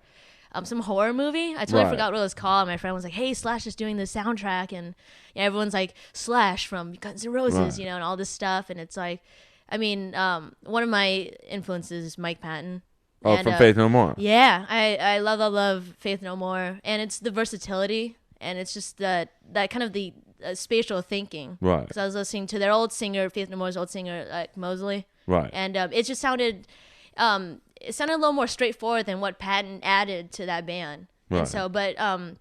[SPEAKER 2] some horror movie. I totally
[SPEAKER 1] Right.
[SPEAKER 2] forgot what it was called. My friend was like, "Hey, Slash is doing the soundtrack," and everyone's like, "Slash from Guns N' Roses,"
[SPEAKER 1] Right.
[SPEAKER 2] and all this stuff. And it's like, I mean, one of my influences is Mike Patton.
[SPEAKER 1] Oh,
[SPEAKER 2] And,
[SPEAKER 1] from Faith No More.
[SPEAKER 2] Yeah, I love Faith No More, and it's the versatility, and it's just that kind of the spatial thinking.
[SPEAKER 1] Right.
[SPEAKER 2] Because I was listening to their old singer, Faith No More's old singer, like Mosley.
[SPEAKER 1] Right.
[SPEAKER 2] And it just sounded, it sounded a little more straightforward than what Patton added to that band.
[SPEAKER 1] Right.
[SPEAKER 2] And so, but Patton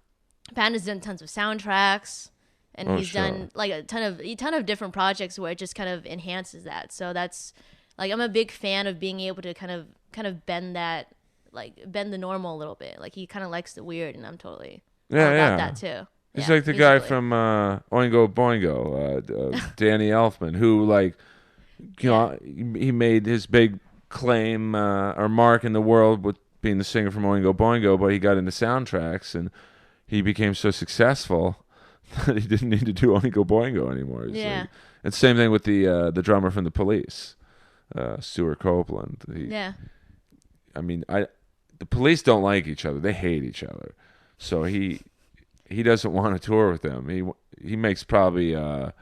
[SPEAKER 2] has done tons of soundtracks, and he's
[SPEAKER 1] sure.
[SPEAKER 2] done like a ton of different projects where it just kind of enhances that. So that's like I'm a big fan of being able to kind of bend that, like bend the normal a little bit. Like he kind of likes the weird, and I'm totally all about that too.
[SPEAKER 1] He's
[SPEAKER 2] Yeah,
[SPEAKER 1] like the guy
[SPEAKER 2] musically.
[SPEAKER 1] from Oingo Boingo, Danny Elfman, who like, he made his big claim or mark in the world with being the singer from Oingo Boingo, but he got into soundtracks and he became so successful that he didn't need to do Oingo Boingo anymore. It's
[SPEAKER 2] Yeah.
[SPEAKER 1] like, and same thing with the drummer from the Police, Stuart Copeland. I mean, the Police don't like each other; they hate each other. So he doesn't want to tour with them. He makes probably a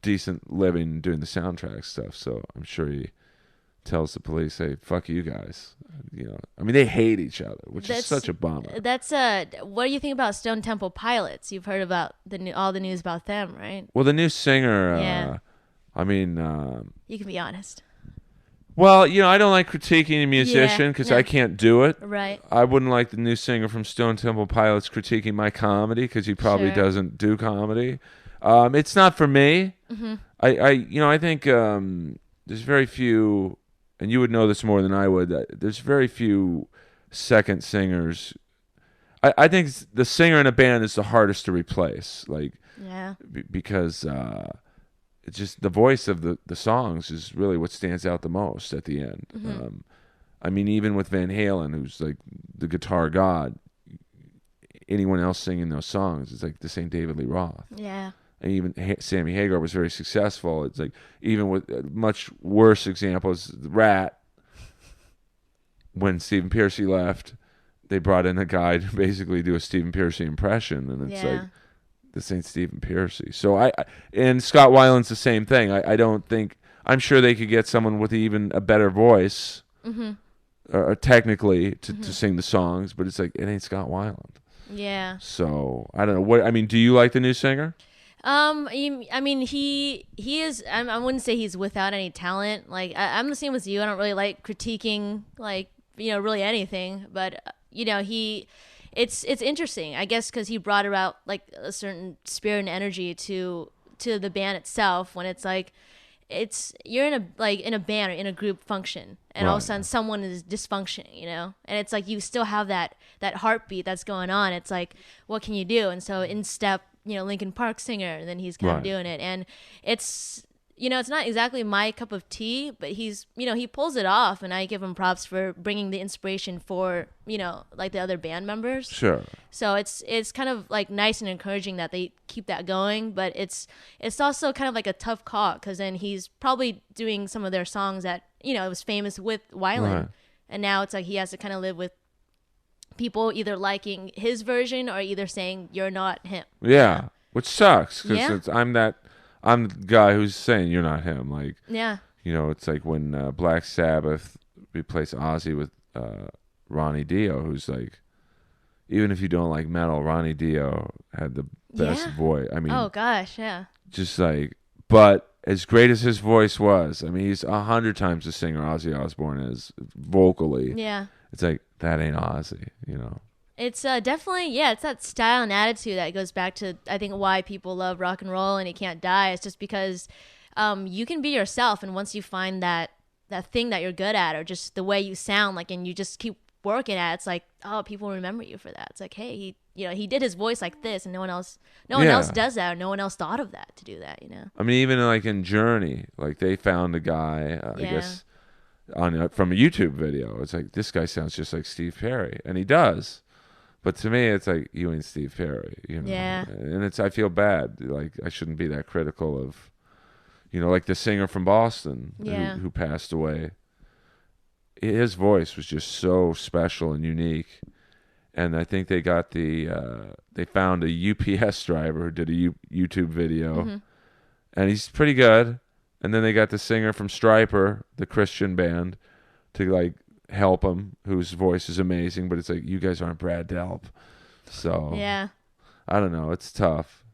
[SPEAKER 1] decent living doing the soundtrack stuff. So I'm sure he tells the Police, "Hey, fuck you guys." I mean, they hate each other, which is such a bummer.
[SPEAKER 2] That's what do you think about Stone Temple Pilots? You've heard about all the news about them, right?
[SPEAKER 1] Well, the new singer.
[SPEAKER 2] Yeah.
[SPEAKER 1] I mean,
[SPEAKER 2] You can be honest.
[SPEAKER 1] well, I don't like critiquing a musician because
[SPEAKER 2] no.
[SPEAKER 1] I can't do it.
[SPEAKER 2] Right.
[SPEAKER 1] I wouldn't like the new singer from Stone Temple Pilots critiquing my comedy because he probably
[SPEAKER 2] Sure.
[SPEAKER 1] doesn't do comedy. It's not for me.
[SPEAKER 2] Mm-hmm.
[SPEAKER 1] I think there's very few, and you would know this more than I would. There's very few second singers. I think the singer in a band is the hardest to replace. Like,
[SPEAKER 2] Yeah.
[SPEAKER 1] because it's just the voice of the songs is really what stands out the most at the end.
[SPEAKER 2] Mm-hmm.
[SPEAKER 1] I mean, even with Van Halen, who's like the guitar god, anyone else singing those songs, it's like the same David Lee Roth.
[SPEAKER 2] Yeah.
[SPEAKER 1] And even Sammy Hagar was very successful. It's like, even with much worse examples, Rat, when Stephen Pearcy left, they brought in a guy to basically do a Stephen Pearcy impression, and it's like, this ain't Stephen Pearcy. So and Scott Weiland's the same thing. I don't think, I'm sure they could get someone with even a better voice, technically, to sing the songs, but it's like, it ain't Scott Weiland.
[SPEAKER 2] Yeah.
[SPEAKER 1] So I don't know. Do you like the new singer?
[SPEAKER 2] I mean, he is. I wouldn't say he's without any talent. Like I'm the same with you. I don't really like critiquing, like really anything. But it's interesting, I guess, because he brought about like a certain spirit and energy to the band itself. When it's like, it's you're in a band or in a group function, and all of a
[SPEAKER 1] Right.
[SPEAKER 2] sudden someone is dysfunctioning, and it's like you still have that heartbeat that's going on. It's like, what can you do? And so in step, Linkin Park singer, and then he's kind of
[SPEAKER 1] Right.
[SPEAKER 2] doing it, and it's it's not exactly my cup of tea, but he pulls it off, and I give him props for bringing the inspiration for like the other band members.
[SPEAKER 1] Sure.
[SPEAKER 2] So it's kind of like nice and encouraging that they keep that going, but it's also kind of like a tough call, because then he's probably doing some of their songs that it was famous with Wyland,
[SPEAKER 1] Right.
[SPEAKER 2] and now it's like he has to kind of live with people either liking his version or either saying you're not him.
[SPEAKER 1] Yeah, which sucks
[SPEAKER 2] Yeah.
[SPEAKER 1] because I'm the guy who's saying you're not him. Like,
[SPEAKER 2] Yeah.
[SPEAKER 1] it's like when Black Sabbath replaced Ozzy with Ronnie Dio, who's like, even if you don't like metal, Ronnie Dio had the best
[SPEAKER 2] Yeah.
[SPEAKER 1] voice. I mean,
[SPEAKER 2] Oh gosh, yeah.
[SPEAKER 1] just like, but as great as his voice was, I mean, he's 100 times the singer Ozzy Osbourne is vocally.
[SPEAKER 2] Yeah.
[SPEAKER 1] It's like, that ain't Ozzy.
[SPEAKER 2] It's definitely, it's that style and attitude that goes back to, I think, why people love rock and roll and it can't die. It's just because you can be yourself, and once you find that thing that you're good at, or just the way you sound, like, and you just keep working at it, it's like, oh, people remember you for that. It's like, hey, he did his voice like this, and no one else does that, or no one else thought of that to do that.
[SPEAKER 1] I mean, even like in Journey, like they found a guy, I
[SPEAKER 2] Yeah.
[SPEAKER 1] guess, from a YouTube video. It's like, this guy sounds just like Steve Perry, and he does. But to me, it's like, you ain't Steve Perry,
[SPEAKER 2] Yeah.
[SPEAKER 1] And I feel bad. Like, I shouldn't be that critical of, like the singer from Boston
[SPEAKER 2] Yeah.
[SPEAKER 1] who passed away. His voice was just so special and unique. And I think they got they found a UPS driver who did a YouTube video,
[SPEAKER 2] Mm-hmm.
[SPEAKER 1] and he's pretty good. And then they got the singer from Stryper, the Christian band, to like help him, whose voice is amazing. But it's like, you guys aren't Brad Delp, so
[SPEAKER 2] Yeah.
[SPEAKER 1] I don't know. It's tough.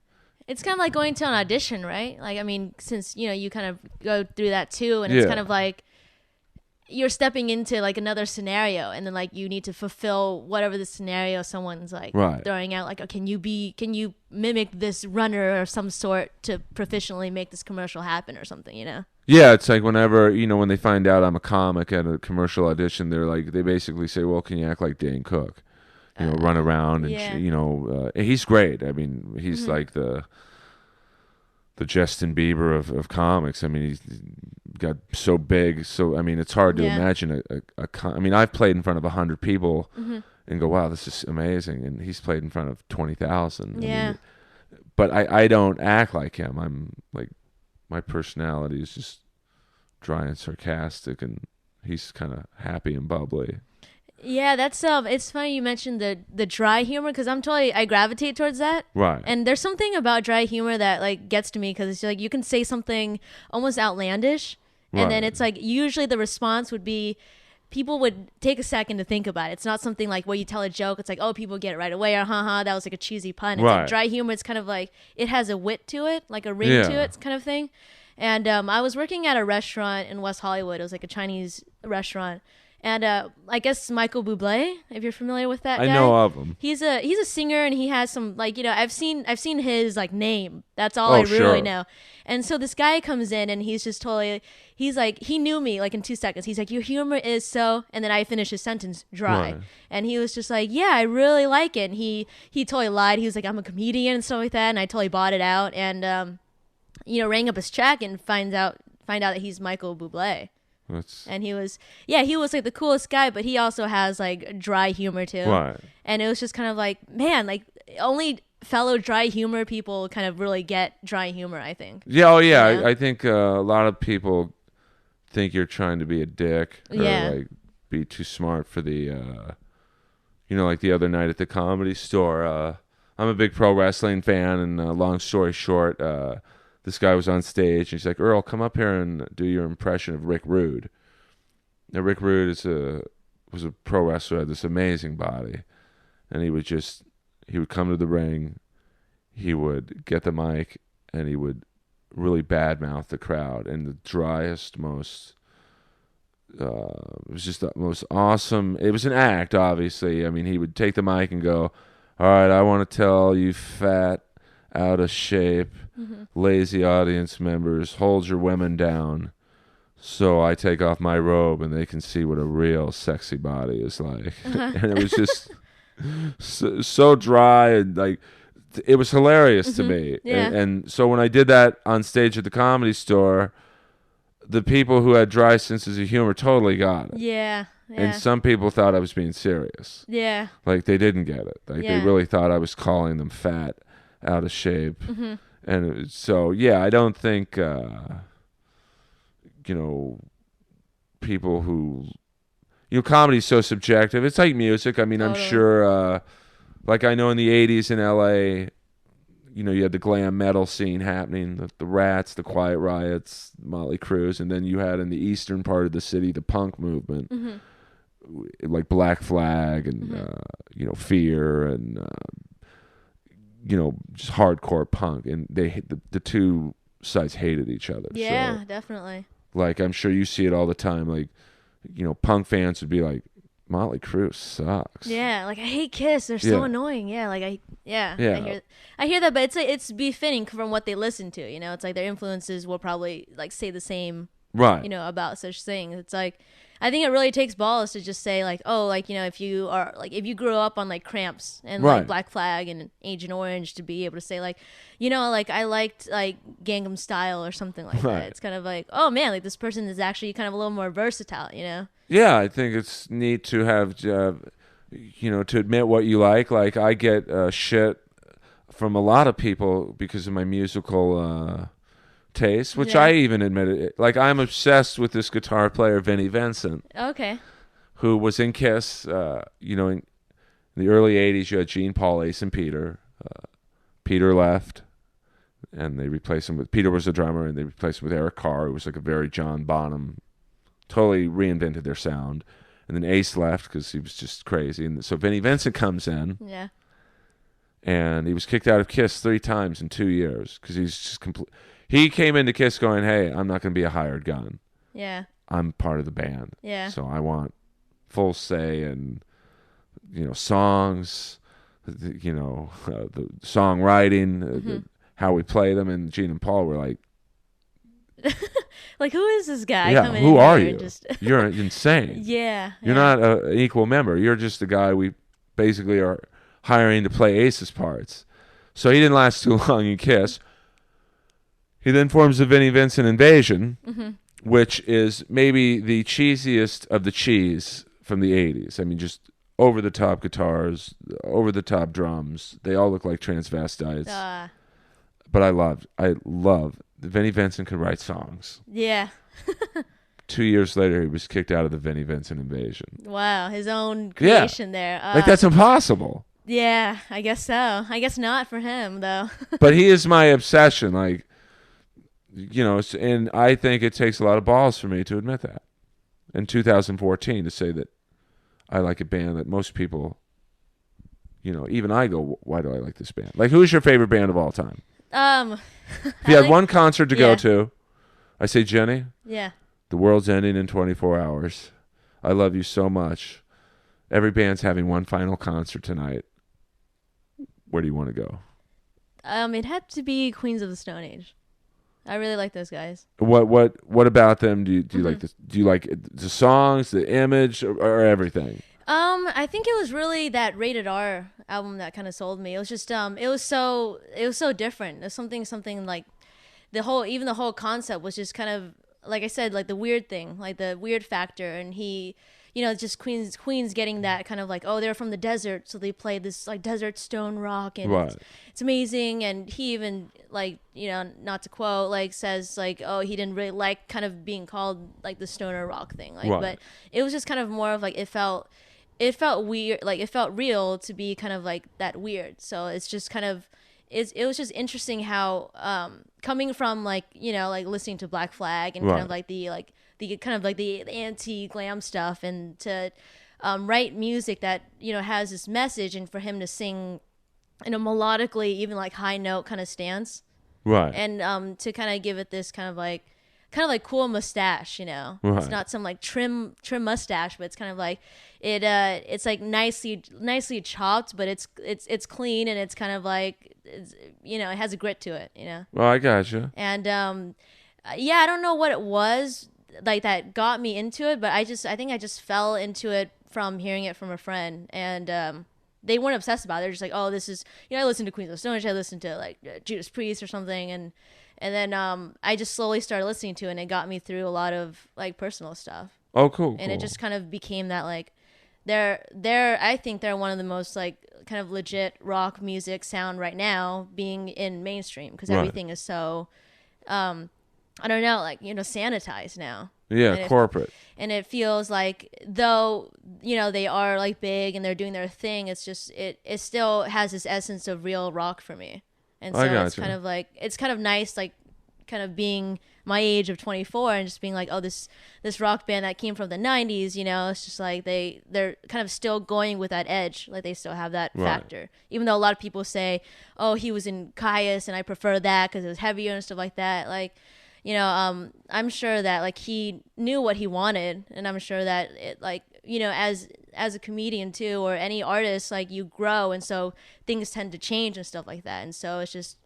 [SPEAKER 2] It's kind of like going to an audition, right? Like, I mean, since you kind of go through that too, and it's
[SPEAKER 1] Yeah.
[SPEAKER 2] kind of like you're stepping into like another scenario, and then like you need to fulfill whatever the scenario someone's like
[SPEAKER 1] Right.
[SPEAKER 2] throwing out. Like, oh, can you mimic this runner of some sort to proficiently make this commercial happen or something?
[SPEAKER 1] Yeah, it's like whenever when they find out I'm a comic at a commercial audition, they basically say, "Well, can you act like Dane Cook? Run around and
[SPEAKER 2] Yeah.
[SPEAKER 1] he's great. I mean, he's
[SPEAKER 2] Mm-hmm.
[SPEAKER 1] like the Justin Bieber of comics. I mean, he's got so big. So I mean, it's hard to
[SPEAKER 2] Yeah.
[SPEAKER 1] imagine I mean, I've played in front of 100 people
[SPEAKER 2] Mm-hmm.
[SPEAKER 1] and go, "Wow, this is amazing." And he's played in front of 20,000.
[SPEAKER 2] Yeah.
[SPEAKER 1] I mean, but I don't act like him. I'm like, my personality is just dry and sarcastic, and he's kind of happy and bubbly.
[SPEAKER 2] Yeah, that's it's funny you mentioned the dry humor, because I gravitate towards that.
[SPEAKER 1] Right.
[SPEAKER 2] And there's something about dry humor that like gets to me, because it's like you can say something almost outlandish, and then
[SPEAKER 1] Right.
[SPEAKER 2] it's like usually the response would be people would take a second to think about it. It's not something like where you tell a joke, it's like, oh, people get it right away, or haha, that was like a cheesy pun. It's
[SPEAKER 1] Right.
[SPEAKER 2] like dry humor, it's kind of like it has a wit to it, like a ring
[SPEAKER 1] Yeah.
[SPEAKER 2] to it kind of thing. And I was working at a restaurant in West Hollywood. It was like a Chinese restaurant. And I guess Michael Bublé, if you're familiar with that
[SPEAKER 1] I
[SPEAKER 2] guy.
[SPEAKER 1] know of him.
[SPEAKER 2] He's a singer, and he has some like I've seen his like name. That's all
[SPEAKER 1] Oh,
[SPEAKER 2] I really
[SPEAKER 1] sure.
[SPEAKER 2] know. And so this guy comes in, and he's just he's like, he knew me like in 2 seconds. He's like, your humor is so, and then I finish his sentence dry.
[SPEAKER 1] Right.
[SPEAKER 2] And he was just like, yeah, I really like it. And he totally lied. He was like, I'm a comedian and stuff like that. And I totally bought it out, and rang up his check and find out that he's Michael Bublé.
[SPEAKER 1] That's
[SPEAKER 2] And he was like the coolest guy, but he also has like dry humor too.
[SPEAKER 1] right.
[SPEAKER 2] And it was just kind of like, man, like only fellow dry humor people kind of really get dry humor, I think.
[SPEAKER 1] Yeah. Oh, yeah.
[SPEAKER 2] Yeah.
[SPEAKER 1] I think a lot of people think you're trying to be a dick or
[SPEAKER 2] Yeah.
[SPEAKER 1] like be too smart for the, like the other night at the Comedy Store. I'm a big pro wrestling fan, and long story short, this guy was on stage, and he's like, "Earl, come up here and do your impression of Rick Rude." Now, Rick Rude was a pro wrestler, had this amazing body, and he would come to the ring, he would get the mic, and he would really badmouth the crowd, and the driest, most it was just the most awesome. It was an act, obviously. I mean, he would take the mic and go, "All right, I want to tell you fat out of shape, lazy audience members, hold your women down. So I take off my robe and they can see what a real sexy body is like. And it was just so dry and like it was hilarious to me.
[SPEAKER 2] Yeah.
[SPEAKER 1] And so when I did that on stage at the Comedy Store, the people who had dry senses of humor totally got it.
[SPEAKER 2] Yeah.
[SPEAKER 1] And some people thought I was being serious.
[SPEAKER 2] Yeah.
[SPEAKER 1] Like they didn't get it. Like they really thought I was calling them fat, out of shape. And so yeah, I don't think people who comedy's so subjective. It's like music. I mean,
[SPEAKER 2] Totally.
[SPEAKER 1] I'm sure like I know in the 80s in LA, you had the glam metal scene happening, the Rats, the Quiet Riots, Motley Crue, and then you had in the eastern part of the city the punk movement, like Black Flag and Fear and just hardcore punk, and they the two sides hated each other.
[SPEAKER 2] Yeah,
[SPEAKER 1] so,
[SPEAKER 2] definitely.
[SPEAKER 1] like I'm sure you see it all the time. Like punk fans would be like, Motley Crue sucks.
[SPEAKER 2] Yeah, like I hate Kiss. They're so annoying. Yeah, like I hear that, but it's befitting from what they listen to. It's like their influences will probably like say the same.
[SPEAKER 1] Right.
[SPEAKER 2] About such things. It's like I think it really takes balls to just say like, oh, like if you grew up on like Cramps and like Black Flag and Agent Orange, to be able to say like, like I liked like Gangnam Style or something like that. It's kind of like, oh man, like this person is actually kind of a little more versatile.
[SPEAKER 1] Yeah, I think it's neat to have, to admit what you like. Like, I get shit from a lot of people because of my musical taste, which I even admitted. Like, I'm obsessed with this guitar player, Vinnie Vincent.
[SPEAKER 2] Okay.
[SPEAKER 1] Who was in Kiss. In the early 80s, you had Gene, Paul, Ace, and Peter. Peter left, and they replaced him with... Peter was the drummer, and they replaced him with Eric Carr, who was like a very John Bonham... Totally reinvented their sound. And then Ace left because he was just crazy. And so Vinnie Vincent comes in.
[SPEAKER 2] Yeah.
[SPEAKER 1] And he was kicked out of Kiss 3 times in 2 years because he's just complete. He came into Kiss going, hey, I'm not going to be a hired gun.
[SPEAKER 2] Yeah.
[SPEAKER 1] I'm part of the band.
[SPEAKER 2] Yeah.
[SPEAKER 1] So I want full say and, songs, the songwriting, how we play them. And Gene and Paul were like,
[SPEAKER 2] like, who is this guy?
[SPEAKER 1] Yeah,
[SPEAKER 2] coming
[SPEAKER 1] who
[SPEAKER 2] in
[SPEAKER 1] are
[SPEAKER 2] here
[SPEAKER 1] you?
[SPEAKER 2] and just...
[SPEAKER 1] You're insane.
[SPEAKER 2] Yeah.
[SPEAKER 1] You're not an equal member. You're just the guy we basically are hiring to play Ace's parts. So he didn't last too long in Kiss. He then forms the Vinnie Vincent Invasion, which is maybe the cheesiest of the cheese from the 80s. I mean, just over-the-top guitars, over-the-top drums. They all look like transvestites. But I love Vinnie Vincent could write songs.
[SPEAKER 2] Yeah.
[SPEAKER 1] 2 years later, he was kicked out of the Vinnie Vincent Invasion.
[SPEAKER 2] Wow, his own creation there.
[SPEAKER 1] Like, that's impossible.
[SPEAKER 2] Yeah, I guess so. I guess not for him, though.
[SPEAKER 1] But he is my obsession. Like, and I think it takes a lot of balls for me to admit that. In 2014, to say that I like a band that most people, even I go, why do I like this band? Like, who's your favorite band of all time? If you had one concert to go to, I say, Jenny, the world's ending in 24 hours. I love you so much. Every band's having one final concert tonight. Where do you want to go?
[SPEAKER 2] It had to be Queens of the Stone Age. I really like those guys.
[SPEAKER 1] What about them? Do you like this? Do you like the songs, the image, or everything?
[SPEAKER 2] I think it was really that Rated R album that kind of sold me. It was just it was so different. There's something like the whole concept was just kind of, like I said, like the weird thing, like the weird factor, and he, just Queens getting that kind of like, oh, they're from the desert, so they play this like desert stone rock, and it's amazing. And he even, like, not to quote, like says like, oh, he didn't really like kind of being called like the stoner rock thing, like, but it was just kind of more of like it felt weird, like it felt real to be kind of like that weird. So it's just kind of it was just interesting how coming from like like listening to Black Flag and kind of like the anti-glam stuff, and to write music that has this message, and for him to sing in a melodically even like high note kind of stance, and to kind of give it this kind of like cool mustache, It's not some like trim mustache, but it's kind of like it's like nicely chopped, but it's clean, and it's kind of like it has a grit to it,
[SPEAKER 1] Well, I gotcha.
[SPEAKER 2] And yeah, I don't know what it was like that got me into it, but I think I just fell into it from hearing it from a friend. And they weren't obsessed about it. They're just like, oh, this is, I listened to Queens of Stone Age, I listened to like Judas Priest or something, and then I just slowly started listening to it, and it got me through a lot of like personal stuff.
[SPEAKER 1] Oh, cool.
[SPEAKER 2] And it just kind of became that like I think they're one of the most like kind of legit rock music sound right now, being in mainstream, because everything is so I don't know, like, sanitized now.
[SPEAKER 1] Yeah,
[SPEAKER 2] and
[SPEAKER 1] corporate.
[SPEAKER 2] And it feels like, though, they are like big and they're doing their thing, it's just it still has this essence of real rock for me. And so it's kind of like, it's kind of nice, like kind of being my age of 24 and just being like, oh, this rock band that came from the 90s, it's just like they're kind of still going with that edge, like they still have that factor, even though a lot of people say, oh, he was in Caius and I prefer that because it was heavier and stuff like that. Like, I'm sure that like he knew what he wanted, and I'm sure that it, like, as a comedian too, or any artist, like you grow, and so things tend to change and stuff like that. And so it's just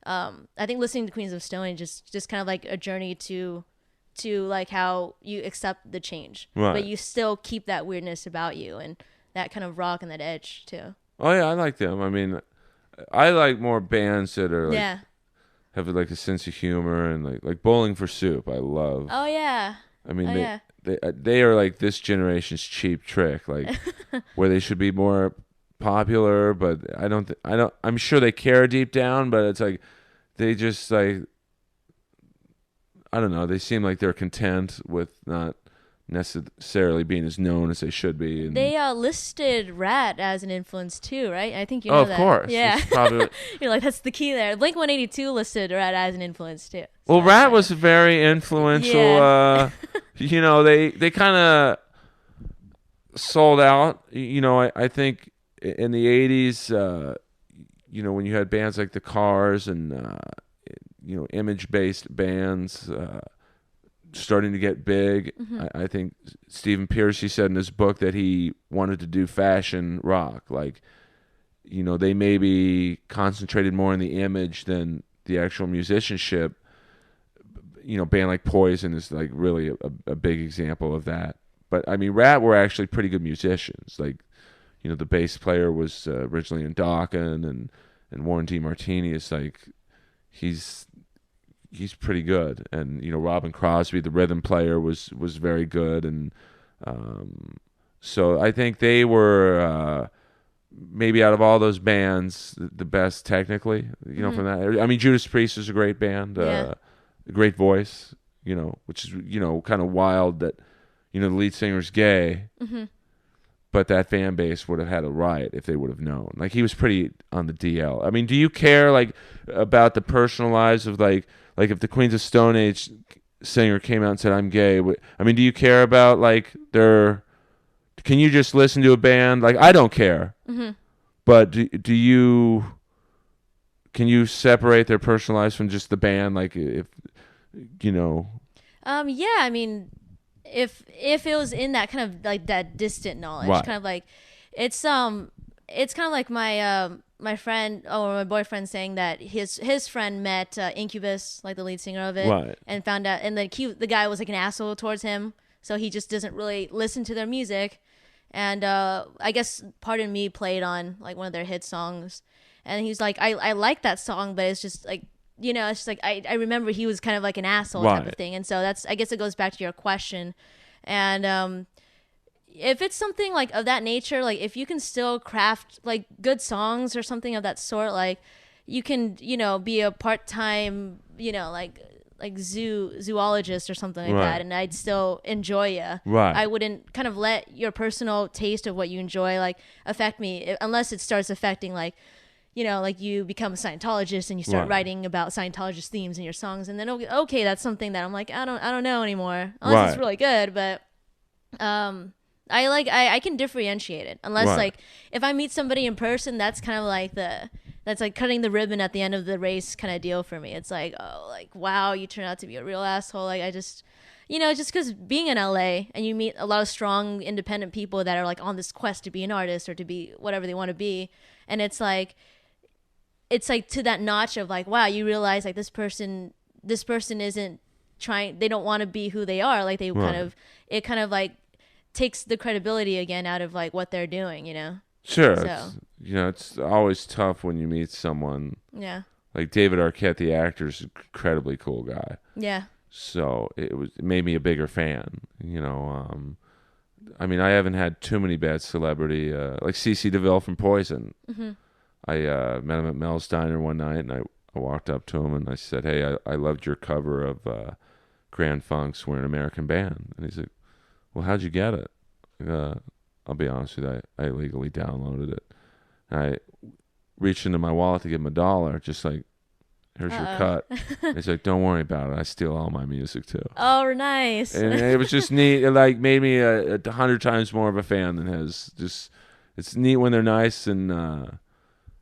[SPEAKER 2] I think listening to Queens of Stone Age is just kind of like a journey to like how you accept the change, but you still keep that weirdness about you and that kind of rock and that edge too.
[SPEAKER 1] Oh yeah, I like them. I mean, I like more bands that are like have like a sense of humor, and like Bowling for Soup. I love.
[SPEAKER 2] Oh yeah.
[SPEAKER 1] I mean, they are like this generation's Cheap Trick, like where they should be more popular, but I'm sure they care deep down, but it's like they just like, I don't know, they seem like they're content with not necessarily being as known as they should be. And
[SPEAKER 2] they listed Rat as an influence too, right? I think you know that.
[SPEAKER 1] Of course.
[SPEAKER 2] Yeah.
[SPEAKER 1] Probably...
[SPEAKER 2] You're like, that's the key there. Blink-182 listed Rat as an influence too. So
[SPEAKER 1] well, Rat was very influential.
[SPEAKER 2] Yeah.
[SPEAKER 1] They kind of sold out. I think in the 80s, when you had bands like the Cars and image-based bands starting to get big. I think Stephen Pearcy said in his book that he wanted to do fashion rock. Like, they maybe concentrated more on the image than the actual musicianship. Band like Poison is like really a big example of that. But I mean, Rat were actually pretty good musicians. Like, the bass player was originally in Dokken, and Warren D. Martini is like, he's pretty good. And Robin Crosby, the rhythm player, was very good. And so I think they were maybe out of all those bands the best technically. From that. I mean, Judas Priest is a great band, a great voice. Which is kind of wild that the lead singer's gay. But that fan base would have had a riot if they would have known. Like, he was pretty on the DL. I mean, do you care like about the personal lives of like if the Queens of Stone Age singer came out and said, I'm gay? I mean, do you care about like can you just listen to a band? Like, I don't care. But can you separate their personal lives from just the band? Like, if yeah,
[SPEAKER 2] I mean, if it was in that kind of like that distant knowledge, kind of like it's kind of like my friend or my boyfriend saying that his friend met Incubus, like the lead singer of it, and found out, and the guy was like an asshole towards him, so he just doesn't really listen to their music. And I guess Pardon Me played on like one of their hit songs, and he's like, I like that song, but it's just like, it's just like I remember he was kind of like an asshole type of thing. And so I guess it goes back to your question. And if it's something like of that nature, like if you can still craft like good songs or something of that sort, like you can, be a part-time, like zoologist or something like that, and I'd still enjoy you. I wouldn't kind of let your personal taste of what you enjoy like affect me, unless it starts affecting like, like you become a Scientologist and you start writing about Scientologist themes in your songs, and then okay, that's something that I'm like, I don't know anymore, unless it's really good. But I can differentiate it, unless like if I meet somebody in person, that's kind of like that's like cutting the ribbon at the end of the race kind of deal for me. It's like, oh, like, wow, you turn out to be a real asshole. Like, I just, just because being in LA and you meet a lot of strong independent people that are like on this quest to be an artist or to be whatever they want to be, and it's like, it's like to that notch of like, wow, you realize like this person isn't trying, they don't want to be who they are. Like they it kind of like takes the credibility again out of like what they're doing, you know?
[SPEAKER 1] Sure.
[SPEAKER 2] So.
[SPEAKER 1] It's always tough when you meet someone.
[SPEAKER 2] Yeah.
[SPEAKER 1] Like David Arquette, the actor, is an incredibly cool guy.
[SPEAKER 2] Yeah.
[SPEAKER 1] So it made me a bigger fan. I mean, I haven't had too many bad celebrity, like CeCe DeVille from Poison.
[SPEAKER 2] Mm-hmm.
[SPEAKER 1] I met him at Mel's Diner one night, and I walked up to him and I said, "Hey, I loved your cover of Grand Funk's We're an American Band." And he's like, "Well, how'd you get it?" I'll be honest with you, I illegally downloaded it. And I reached into my wallet to give him $1, just like, "Here's your cut." He's like, "Don't worry about it. I steal all my music too."
[SPEAKER 2] Oh, nice.
[SPEAKER 1] And it was just neat. It like made me 100 times more of a fan than his. Just, it's neat when they're nice, and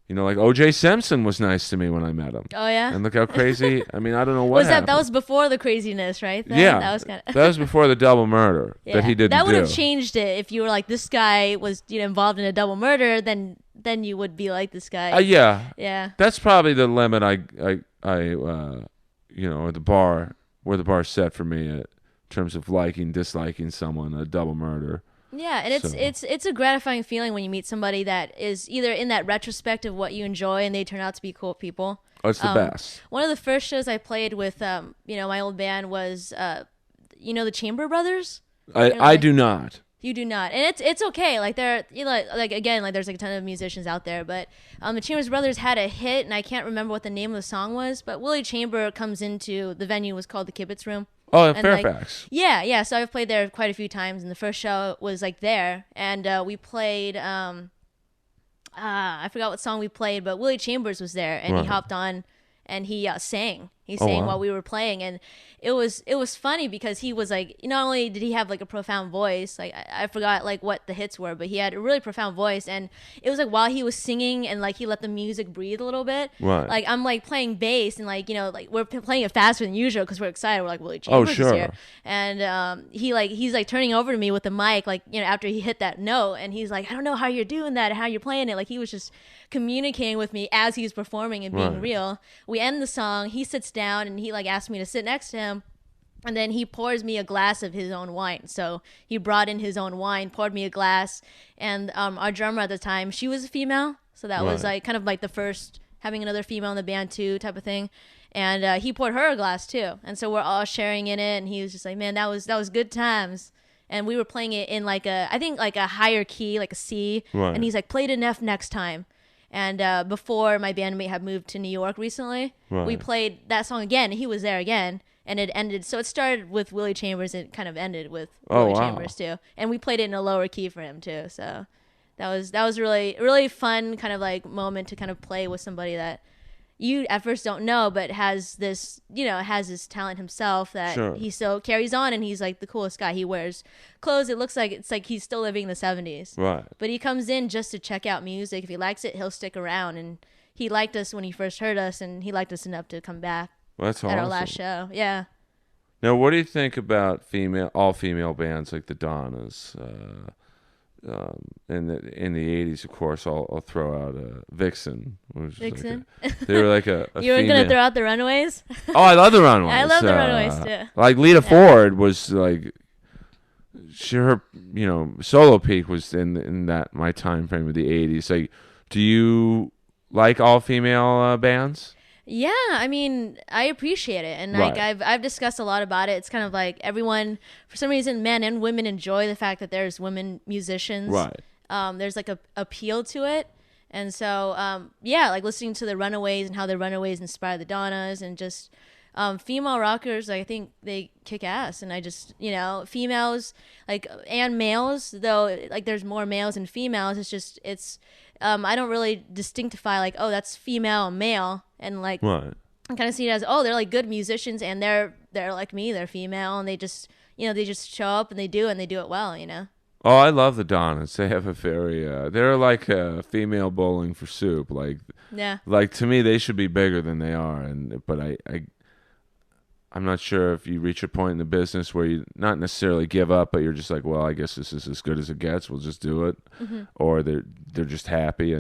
[SPEAKER 1] like O.J. Simpson was nice to me when I met him.
[SPEAKER 2] Oh yeah.
[SPEAKER 1] And look how crazy. I mean, I don't know what happened.
[SPEAKER 2] That was before the craziness, right?
[SPEAKER 1] Yeah,
[SPEAKER 2] that was kind of.
[SPEAKER 1] That was before the double murder that he didn't do.
[SPEAKER 2] That would have changed it if you were like, this guy was involved in a double murder. Then you would be like, this guy.
[SPEAKER 1] Yeah.
[SPEAKER 2] Yeah. That's
[SPEAKER 1] probably the limit. Or the bar where the bar's set for me in terms of disliking someone, a double murder.
[SPEAKER 2] Yeah, and it's a gratifying feeling when you meet somebody that is either in that retrospect of what you enjoy and they turn out to be cool people.
[SPEAKER 1] Oh, it's the best.
[SPEAKER 2] One of the first shows I played with, my old band was, the Chamber Brothers.
[SPEAKER 1] I do not.
[SPEAKER 2] You do not, and it's okay. Like there, again, like there's like a ton of musicians out there, but the Chambers Brothers had a hit, and I can't remember what the name of the song was. But Willie Chamber comes into the venue, was called the Kibitz Room.
[SPEAKER 1] Oh, in Fairfax.
[SPEAKER 2] Yeah. So I've played there quite a few times, and the first show was like there, and we played. I forgot what song we played, but Willie Chambers was there, and he hopped on, and he sang. He sang while we were playing, and it was funny because he was like, not only did he have like a profound voice, like I forgot like what the hits were, but he had a really profound voice, and it was like while he was singing and like he let the music breathe a little bit.
[SPEAKER 1] Right.
[SPEAKER 2] Like I'm like playing bass and like like we're playing it faster than usual because we're excited. We're like, Willie Chambers is here, and he's like turning over to me with the mic like after he hit that note, and he's like, I don't know how you're doing that, how you're playing it. Like he was just communicating with me as he's performing and being real. We end the song. He sits down and he like asked me to sit next to him, and then he pours me a glass of his own wine. So he brought in his own wine, poured me a glass, and our drummer at the time, she was a female, so that was like kind of like the first having another female in the band too type of thing. And he poured her a glass too, and so we're all sharing in it, and he was just like, man, that was good times. And we were playing it in like I think like a higher key, like a C, and he's like, play it in F next time. And before my bandmate had moved to New York recently, we played that song again. And he was there again, and it ended. So it started with Willie Chambers, and it kind of ended with Willie Chambers too. And we played it in a lower key for him too. So that was really really fun kind of like moment to kind of play with somebody that you at first don't know, but has this talent himself that he still carries on, and he's like the coolest guy. He wears clothes. It's like he's still living in the 70s.
[SPEAKER 1] Right.
[SPEAKER 2] But he comes in just to check out music. If he likes it, he'll stick around. And he liked us when he first heard us, and he liked us enough to come back.
[SPEAKER 1] Well, that's
[SPEAKER 2] at our last show. Yeah.
[SPEAKER 1] Now, what do you think about all female bands like the Donnas? In the 80s, of course, I'll throw out Vixen.
[SPEAKER 2] Vixen?
[SPEAKER 1] They were like a
[SPEAKER 2] You were
[SPEAKER 1] female.
[SPEAKER 2] going to throw out the Runaways?
[SPEAKER 1] Oh, I love the Runaways.
[SPEAKER 2] I love the Runaways, too.
[SPEAKER 1] Like Lita Ford was like, her solo peak was in that my time frame of the 80s. Like, do you like all female bands?
[SPEAKER 2] Yeah, I mean, I appreciate it, and like I've discussed a lot about it. It's kind of like everyone, for some reason, men and women enjoy the fact that there's women musicians.
[SPEAKER 1] Right.
[SPEAKER 2] There's like a appeal to it, and so like listening to the Runaways and how the Runaways inspire the Donnas, and just female rockers, I think they kick ass, and I just females like and males, though like there's more males and females. It's I don't really distinctify like, oh, that's female and male, and like I kind of see it as, oh, they're like good musicians, and they're like me, they're female, and they just they just show up and they do it well.
[SPEAKER 1] Oh, I love the Donnas. They have a very they're like female Bowling for Soup. Like like to me they should be bigger than they are, but I'm not sure if you reach a point in the business where you not necessarily give up, but you're just like, well, I guess this is as good as it gets. We'll just do it, or they're just happy.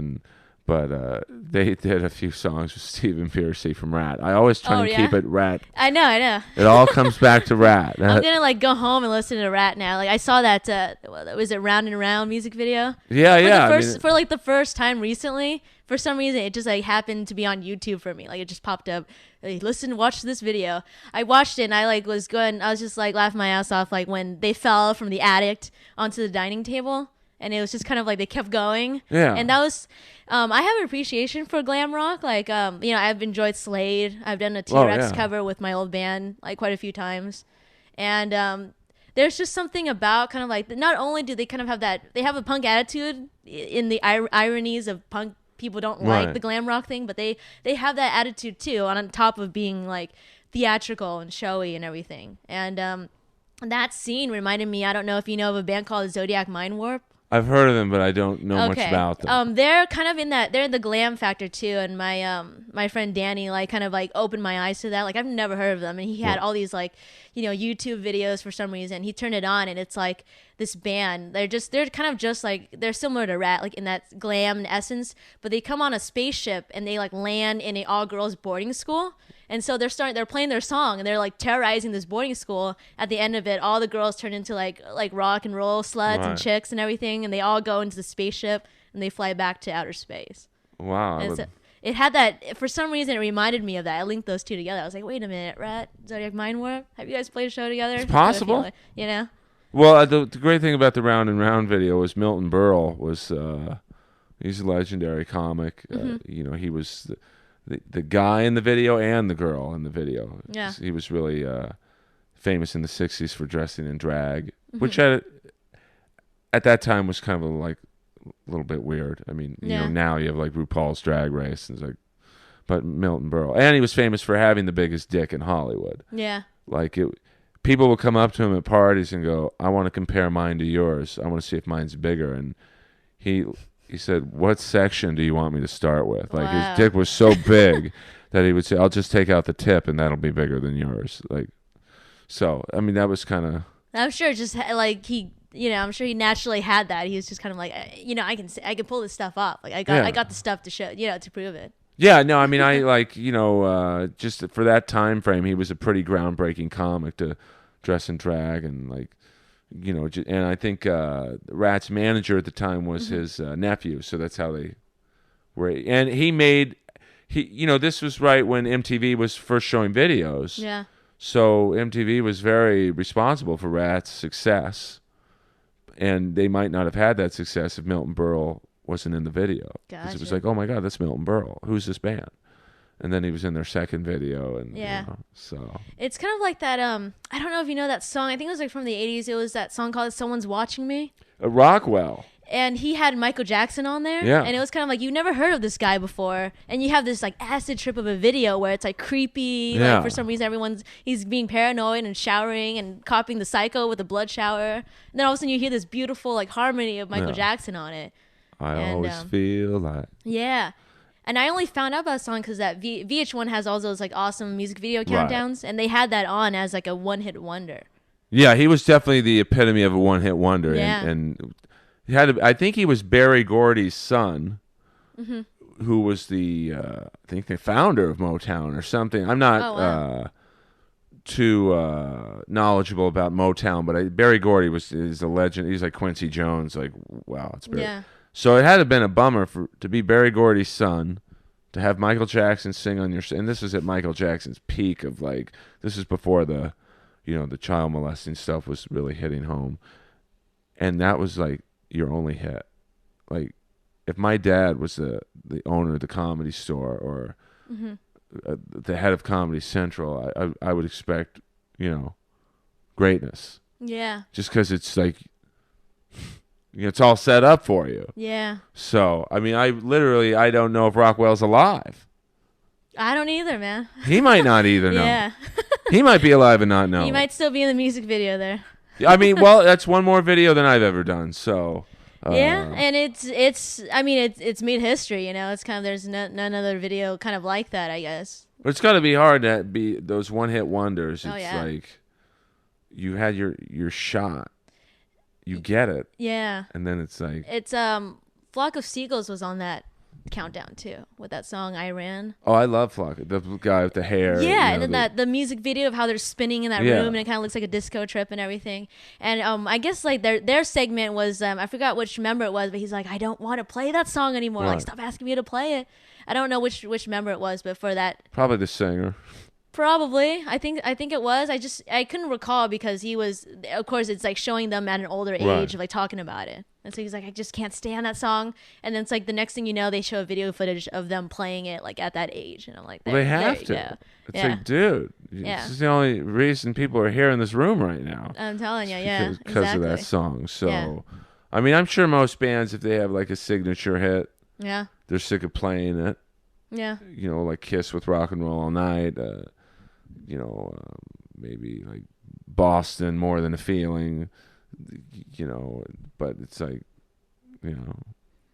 [SPEAKER 1] But they did a few songs with Stephen Pearcy from Rat. I always try and keep it Rat.
[SPEAKER 2] I know.
[SPEAKER 1] It all comes back to Rat.
[SPEAKER 2] I'm gonna like go home and listen to Rat now. Like I saw that was it Round and Round music video?
[SPEAKER 1] Yeah.
[SPEAKER 2] For like the first time recently. For some reason, it just like happened to be on YouTube for me. Like it just popped up. Like, watch this video. I watched it and I like was good. I was just like laughing my ass off like when they fell from the attic onto the dining table. And it was just kind of like they kept going.
[SPEAKER 1] Yeah.
[SPEAKER 2] And that was, I have an appreciation for glam rock. Like, I've enjoyed Slade. I've done a T-Rex cover with my old band like quite a few times. And there's just something about kind of like, not only do they kind of have that, they have a punk attitude in the ironies of punk people don't like the glam rock thing, but they have that attitude too, on top of being like theatrical and showy and everything. And that scene reminded me, I don't know if you know of a band called Zodiac Mind Warp.
[SPEAKER 1] I've heard of them, but I don't know much about them.
[SPEAKER 2] They're kind of in that, they're in the glam factor too, and my friend Danny like kind of like opened my eyes to that. Like I've never heard of them, and he had all these like, YouTube videos for some reason. He turned it on and it's like this band. They're kind of just like, they're similar to Rat, like in that glam and essence, but they come on a spaceship and they like land in a all girls boarding school. And so they're playing their song and they're like terrorizing this boarding school. At the end of it, all the girls turn into like rock and roll sluts and chicks and everything, and they all go into the spaceship and they fly back to outer space.
[SPEAKER 1] Wow.
[SPEAKER 2] It had that, for some reason it reminded me of that. I linked those two together. I was like, wait a minute, Rat, Zodiac Mind Warp, have you guys played a show together?
[SPEAKER 1] It's possible. Well, the great thing about the Round and Round video was Milton Berle was he's a legendary comic. He was the guy in the video and the girl in the video.
[SPEAKER 2] Yeah.
[SPEAKER 1] He was really famous in the 60s for dressing in drag, which at that time was kind of like a little bit weird. I mean, now you have like RuPaul's Drag Race and it's like, but Milton Berle, and he was famous for having the biggest dick in Hollywood.
[SPEAKER 2] Yeah.
[SPEAKER 1] Like people would come up to him at parties and go, "I want to compare mine to yours. I want to see if mine's bigger." And he said, "What section do you want me to start with?" Like his dick was so big that he would say, "I'll just take out the tip and that'll be bigger than yours." Like, so I mean, that was kind of.
[SPEAKER 2] I'm sure just like I'm sure he naturally had that. He was just kind of like, I can pull this stuff off. Like I got the stuff to show, to prove it.
[SPEAKER 1] Yeah, no, I mean, I like, just for that time frame, he was a pretty groundbreaking comic to dress in drag and like, and I think Rat's manager at the time was his nephew, so that's how they were. And this was right when MTV was first showing videos.
[SPEAKER 2] Yeah.
[SPEAKER 1] So MTV was very responsible for Rat's success, and they might not have had that success if Milton Berle wasn't in the video. Because it was like, oh my God, that's Milton Berle. Who's this band? And then he was in their second video, and so
[SPEAKER 2] it's kind of like that. I don't know if you know that song. I think it was like from the '80s. It was that song called "Someone's Watching Me."
[SPEAKER 1] Rockwell.
[SPEAKER 2] And he had Michael Jackson on there.
[SPEAKER 1] Yeah.
[SPEAKER 2] And it was kind of like, you never heard of this guy before. And you have this like acid trip of a video where it's like creepy.
[SPEAKER 1] Yeah.
[SPEAKER 2] Like for some reason he's being paranoid and showering and copying the Psycho with a blood shower. And then all of a sudden you hear this beautiful like harmony of Michael Jackson on it.
[SPEAKER 1] I always feel like.
[SPEAKER 2] Yeah. And I only found out about the song because that VH1 has all those like awesome music video countdowns. Right. And they had that on as like a one-hit wonder.
[SPEAKER 1] Yeah, he was definitely the epitome of a one-hit wonder.
[SPEAKER 2] Yeah.
[SPEAKER 1] And I think he was Berry Gordy's son, who was the founder of Motown or something. I'm not too knowledgeable about Motown, but Berry Gordy is a legend. He's like Quincy Jones. Like, wow, it's Berry. Yeah. So it had to have been a bummer to be Berry Gordy's son, to have Michael Jackson sing on your, and this was at Michael Jackson's peak of like, this is before the child molesting stuff was really hitting home, and that was like your only hit. Like, if my dad was the owner of the Comedy Store or the head of Comedy Central, I would expect, greatness.
[SPEAKER 2] Yeah.
[SPEAKER 1] Just because it's like, it's all set up for you.
[SPEAKER 2] Yeah.
[SPEAKER 1] So, I mean, I don't know if Rockwell's alive.
[SPEAKER 2] I don't either, man.
[SPEAKER 1] He might not either know.
[SPEAKER 2] Yeah.
[SPEAKER 1] He might be alive and not know.
[SPEAKER 2] He might still be in the music video there.
[SPEAKER 1] I mean, well, that's one more video than I've ever done. So
[SPEAKER 2] yeah, and it's made history. It's kind of, there's none other video kind of like that, I guess.
[SPEAKER 1] But it's got to be hard to be those one-hit wonders. It's like you had your shot, you get it.
[SPEAKER 2] Yeah.
[SPEAKER 1] And then it's like
[SPEAKER 2] it's Flock of Seagulls was on that countdown too with that song I Ran.
[SPEAKER 1] Oh, I love Flock, the guy with the hair.
[SPEAKER 2] Yeah, and then the music video of how they're spinning in that
[SPEAKER 1] Yeah.
[SPEAKER 2] room, and it kind of looks like a disco trip and everything. And I guess like their segment was I forgot which member it was, but he's like, I don't want to play that song anymore.
[SPEAKER 1] Right.
[SPEAKER 2] Like, stop asking me to play it. I don't know which member it was, but for that,
[SPEAKER 1] Probably the singer.
[SPEAKER 2] probably I think it was. I couldn't recall because he was, of course, it's like showing them at an older age
[SPEAKER 1] Right.
[SPEAKER 2] of like talking about it. And so he's like, I just can't stand that song. And then it's like the next thing you know, they show a video footage of them playing it like at that age. And I'm like,
[SPEAKER 1] Well, they
[SPEAKER 2] there
[SPEAKER 1] have
[SPEAKER 2] you
[SPEAKER 1] to.
[SPEAKER 2] go.
[SPEAKER 1] It's
[SPEAKER 2] Yeah.
[SPEAKER 1] like, dude,
[SPEAKER 2] Yeah.
[SPEAKER 1] this is the only reason people are here in this room right now.
[SPEAKER 2] I'm telling you, yeah,
[SPEAKER 1] Because
[SPEAKER 2] exactly.
[SPEAKER 1] of that song. So,
[SPEAKER 2] Yeah.
[SPEAKER 1] I mean, I'm sure most bands, if they have like a signature hit,
[SPEAKER 2] Yeah,
[SPEAKER 1] they're sick of playing it.
[SPEAKER 2] yeah,
[SPEAKER 1] You know, like Kiss with Rock and Roll All Night. Maybe like Boston, More Than a Feeling. You know, but it's like, you know.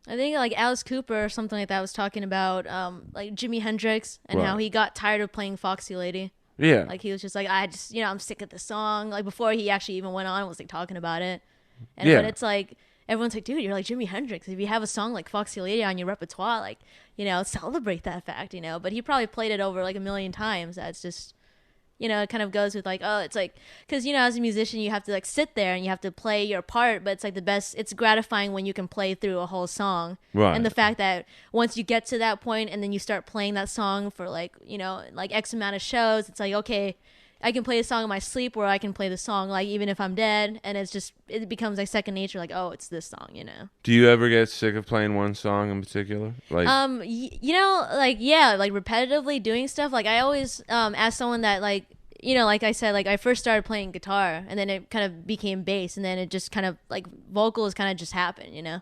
[SPEAKER 2] I think like Alice Cooper or something like that was talking about like Jimi Hendrix and how
[SPEAKER 1] Right.
[SPEAKER 2] he got tired of playing Foxy Lady.
[SPEAKER 1] Yeah.
[SPEAKER 2] Like he was just like, I'm sick of the song. Like before he actually even went on and was like talking about it. And
[SPEAKER 1] Yeah.
[SPEAKER 2] but it's like everyone's like, dude, you're like Jimi Hendrix. If you have a song like Foxy Lady on your repertoire, like, celebrate that fact, But he probably played it over like a million times. That's just, it kind of goes with like, oh, it's like, because, as a musician, you have to like sit there and you have to play your part, but it's like it's gratifying when you can play through a whole song.
[SPEAKER 1] Right.
[SPEAKER 2] And the fact that once you get to that point and then you start playing that song for like, like X amount of shows, it's like, okay, I can play a song in my sleep, or I can play the song like even if I'm dead, and it becomes like second nature, like, oh, it's this song,
[SPEAKER 1] Do you ever get sick of playing one song in particular? Like,
[SPEAKER 2] like repetitively doing stuff. Like I always ask someone that like, like I said, like I first started playing guitar and then it kind of became bass, and then it just kind of like vocals kind of just happened.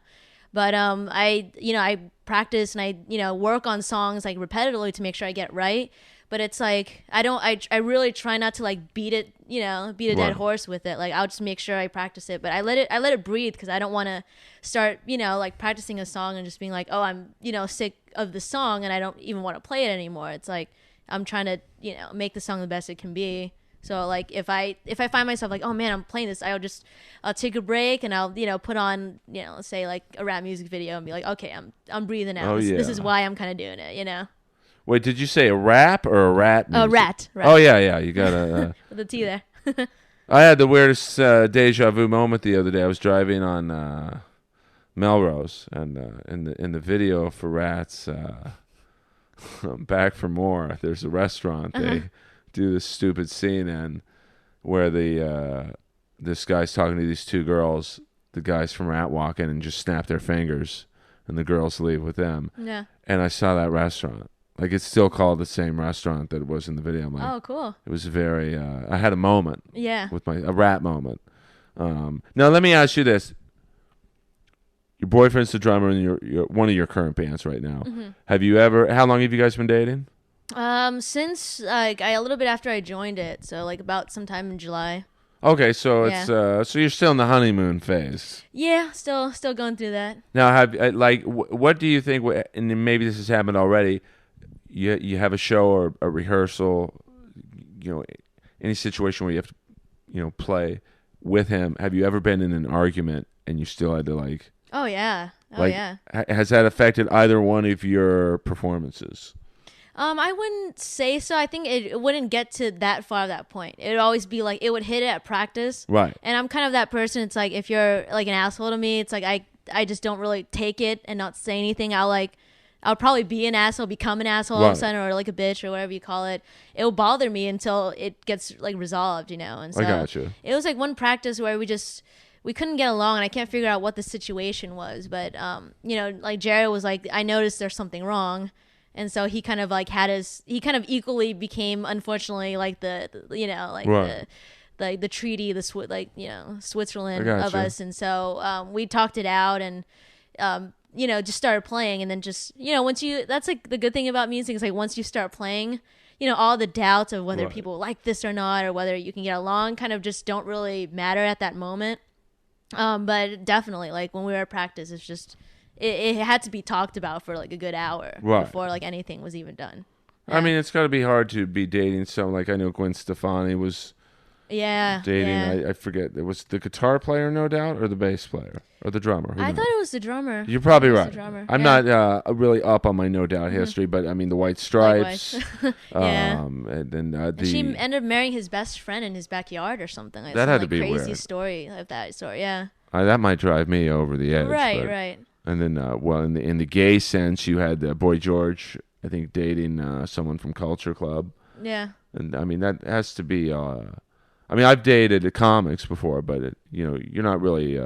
[SPEAKER 2] But I practice and I work on songs like repetitively to make sure I get it right. But it's like I really try not to like beat a dead
[SPEAKER 1] Right.
[SPEAKER 2] horse with it. Like I'll just make sure I practice it, but I let it breathe, because I don't want to start like practicing a song and just being like, oh, I'm sick of the song and I don't even want to play it anymore. It's like I'm trying to make the song the best it can be. So like if I find myself like, oh man, I'm playing this, I'll take a break and I'll put on let's say like a rap music video and be like, okay, I'm breathing now.
[SPEAKER 1] Oh,
[SPEAKER 2] This
[SPEAKER 1] yeah.
[SPEAKER 2] is why I'm kind of doing it.
[SPEAKER 1] wait, did you say a rap or a rat?
[SPEAKER 2] Oh,
[SPEAKER 1] music?
[SPEAKER 2] rat.
[SPEAKER 1] Oh, yeah. You got to.
[SPEAKER 2] With the T there.
[SPEAKER 1] I had the weirdest deja vu moment the other day. I was driving on Melrose, and in the video for Rats, Back for More, there's a restaurant. They do this stupid scene in where this guy's talking to these two girls. The guys from Rat walk in and just snap their fingers, and the girls leave with them.
[SPEAKER 2] Yeah.
[SPEAKER 1] And I saw that restaurant. Like, it's still called the same restaurant that it was in the video. I'm like,
[SPEAKER 2] Oh, cool.
[SPEAKER 1] it was very. I had a moment
[SPEAKER 2] Yeah.
[SPEAKER 1] with a rat moment. Now let me ask you this: your boyfriend's the drummer in your one of your current bands right now.
[SPEAKER 2] Mm-hmm.
[SPEAKER 1] Have you ever? How long have you guys been dating?
[SPEAKER 2] Since like a little bit after I joined it, so like about sometime in July.
[SPEAKER 1] Okay, so it's so you're still in the honeymoon phase.
[SPEAKER 2] Yeah, still going through that.
[SPEAKER 1] Now, what do you think? And maybe this has happened already. You have a show or a rehearsal, any situation where you have to, play with him. Have you ever been in an argument and you still had to like?
[SPEAKER 2] Oh yeah.
[SPEAKER 1] Yeah. Has that affected either one of your performances?
[SPEAKER 2] I wouldn't say so. I think it wouldn't get to that far at that point. It would always be like it would hit it at practice.
[SPEAKER 1] Right.
[SPEAKER 2] And I'm kind of that person. It's like if you're like an asshole to me, it's like I just don't really take it and not say anything. I'll probably be an asshole, become an asshole all of a sudden, or like a bitch or whatever you call it. It'll bother me until it gets like resolved, And so
[SPEAKER 1] I got you.
[SPEAKER 2] It was like one practice where we couldn't get along, and I can't figure out what the situation was. But like Jared was like, I noticed there's something wrong. And so he kind of like he kind of equally became, unfortunately, like the treaty, Switzerland of
[SPEAKER 1] gotcha.
[SPEAKER 2] us. And so we talked it out and, just started playing. And then just, that's like the good thing about music is like once you start playing, all the doubts of whether
[SPEAKER 1] Right.
[SPEAKER 2] people like this or not, or whether you can get along kind of just don't really matter at that moment. But definitely like when we were at practice, it's just, it had to be talked about for like a good hour
[SPEAKER 1] Right.
[SPEAKER 2] before like anything was even done.
[SPEAKER 1] I mean, it's got to be hard to be dating someone like I know Gwen Stefani was
[SPEAKER 2] Yeah.
[SPEAKER 1] dating.
[SPEAKER 2] Yeah.
[SPEAKER 1] I forget. It was the guitar player, no doubt, or the bass player, or the drummer. Who
[SPEAKER 2] I
[SPEAKER 1] knows?
[SPEAKER 2] thought it was the drummer.
[SPEAKER 1] You're probably
[SPEAKER 2] It was
[SPEAKER 1] right.
[SPEAKER 2] the drummer.
[SPEAKER 1] I'm
[SPEAKER 2] Yeah.
[SPEAKER 1] not really up on my No Doubt history, but I mean the White
[SPEAKER 2] Likewise.
[SPEAKER 1] Stripes,
[SPEAKER 2] Yeah.
[SPEAKER 1] and then
[SPEAKER 2] And she
[SPEAKER 1] the
[SPEAKER 2] ended up marrying his best friend in his backyard or something. Like
[SPEAKER 1] that
[SPEAKER 2] some
[SPEAKER 1] had to
[SPEAKER 2] like
[SPEAKER 1] be
[SPEAKER 2] crazy
[SPEAKER 1] weird.
[SPEAKER 2] story of that story. Yeah.
[SPEAKER 1] That might drive me over the edge.
[SPEAKER 2] Right.
[SPEAKER 1] But,
[SPEAKER 2] Right.
[SPEAKER 1] and then well, in the gay sense, you had Boy George, I think, dating someone from Culture Club,
[SPEAKER 2] Yeah.
[SPEAKER 1] and I mean that has to be. I mean, I've dated comics before, but you're not really.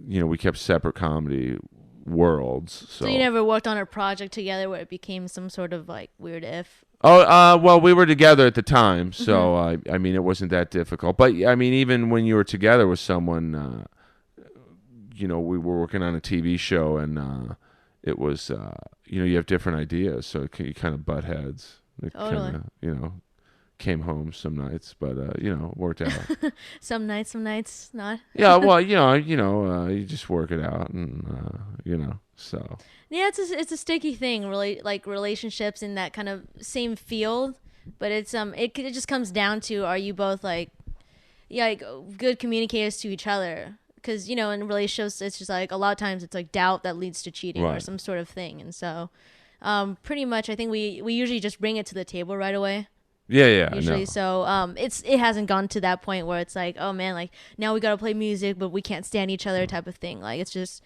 [SPEAKER 1] We kept separate comedy worlds.
[SPEAKER 2] So you never worked on a project together where it became some sort of like weird if.
[SPEAKER 1] Oh, well, we were together at the time, so
[SPEAKER 2] Mm-hmm.
[SPEAKER 1] I mean, it wasn't that difficult. But I mean, even when you were together with someone, we were working on a TV show, and it was, you have different ideas, so you kind of butt heads. It
[SPEAKER 2] Totally.
[SPEAKER 1] kind of, came home some nights, but worked out.
[SPEAKER 2] Some nights not.
[SPEAKER 1] Yeah, well, you just work it out, and so.
[SPEAKER 2] Yeah, it's a sticky thing, really, like relationships in that kind of same field. But it just comes down to, are you both like, yeah, like good communicators to each other? Because in relationships, it's just like a lot of times it's like doubt that leads to cheating or
[SPEAKER 1] Right.
[SPEAKER 2] some sort of thing, and so pretty much I think we usually just bring it to the table right away.
[SPEAKER 1] Yeah,
[SPEAKER 2] Usually,
[SPEAKER 1] no.
[SPEAKER 2] so it hasn't gone to that point where it's like, oh man, like now we gotta play music but we can't stand each other type of thing. Like it's just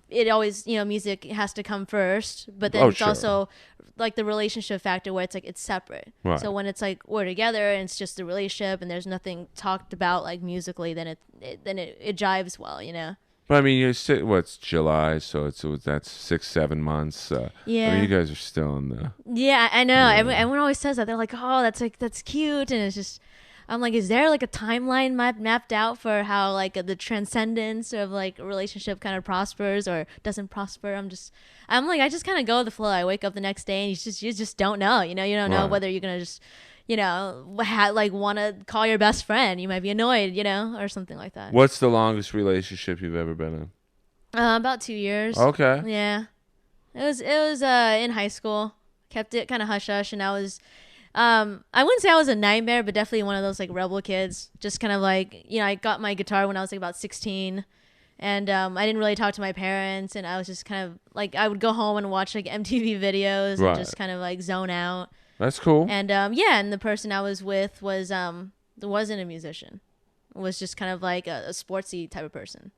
[SPEAKER 2] it always, music has to come first, but then
[SPEAKER 1] Oh,
[SPEAKER 2] it's
[SPEAKER 1] sure.
[SPEAKER 2] also like the relationship factor where it's like it's separate.
[SPEAKER 1] Right.
[SPEAKER 2] So when it's like we're together and it's just the relationship and there's nothing talked about like musically, then it jives well.
[SPEAKER 1] But I mean, what's July, so that's 6-7 months. I
[SPEAKER 2] Yeah.
[SPEAKER 1] mean, you guys are still in the.
[SPEAKER 2] Yeah, I know. Everyone always says that. They're like, "Oh, that's cute," and it's just, I'm like, is there like a timeline mapped out for how like the transcendence of like a relationship kind of prospers or doesn't prosper? I'm like, I just kind of go with the flow. I wake up the next day and you just don't know. You don't know
[SPEAKER 1] Right.
[SPEAKER 2] whether you're gonna just, like want to call your best friend. You might be annoyed, or something like that.
[SPEAKER 1] What's the longest relationship you've ever been in?
[SPEAKER 2] About 2 years.
[SPEAKER 1] Okay.
[SPEAKER 2] Yeah. It was in high school. Kept it kind of hush hush, and I was I wouldn't say I was a nightmare, but definitely one of those like rebel kids. Just kind of like, I got my guitar when I was like about 16, and I didn't really talk to my parents, and I was just kind of like, I would go home and watch like MTV videos
[SPEAKER 1] Right.
[SPEAKER 2] and just kind of like zone out.
[SPEAKER 1] That's cool.
[SPEAKER 2] And and the person I was with wasn't a musician. Was just kind of like a sportsy type of person.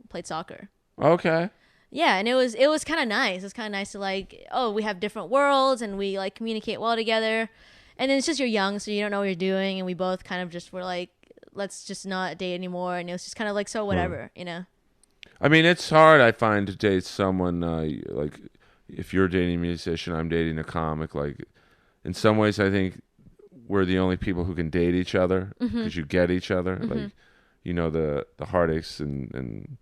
[SPEAKER 2] Played soccer.
[SPEAKER 1] Okay.
[SPEAKER 2] Yeah, and it was kind of nice. It's kind of nice to like, oh, we have different worlds and we like communicate well together. And then it's just you're young, so you don't know what you're doing, and we both kind of just were like, let's just not date anymore. And it was just kind of like, so whatever,
[SPEAKER 1] I mean, it's hard, I find, to date someone like if you're dating a musician, I'm dating a comic. Like, in some ways, I think we're the only people who can date each other because you get each other. Like, the heartaches and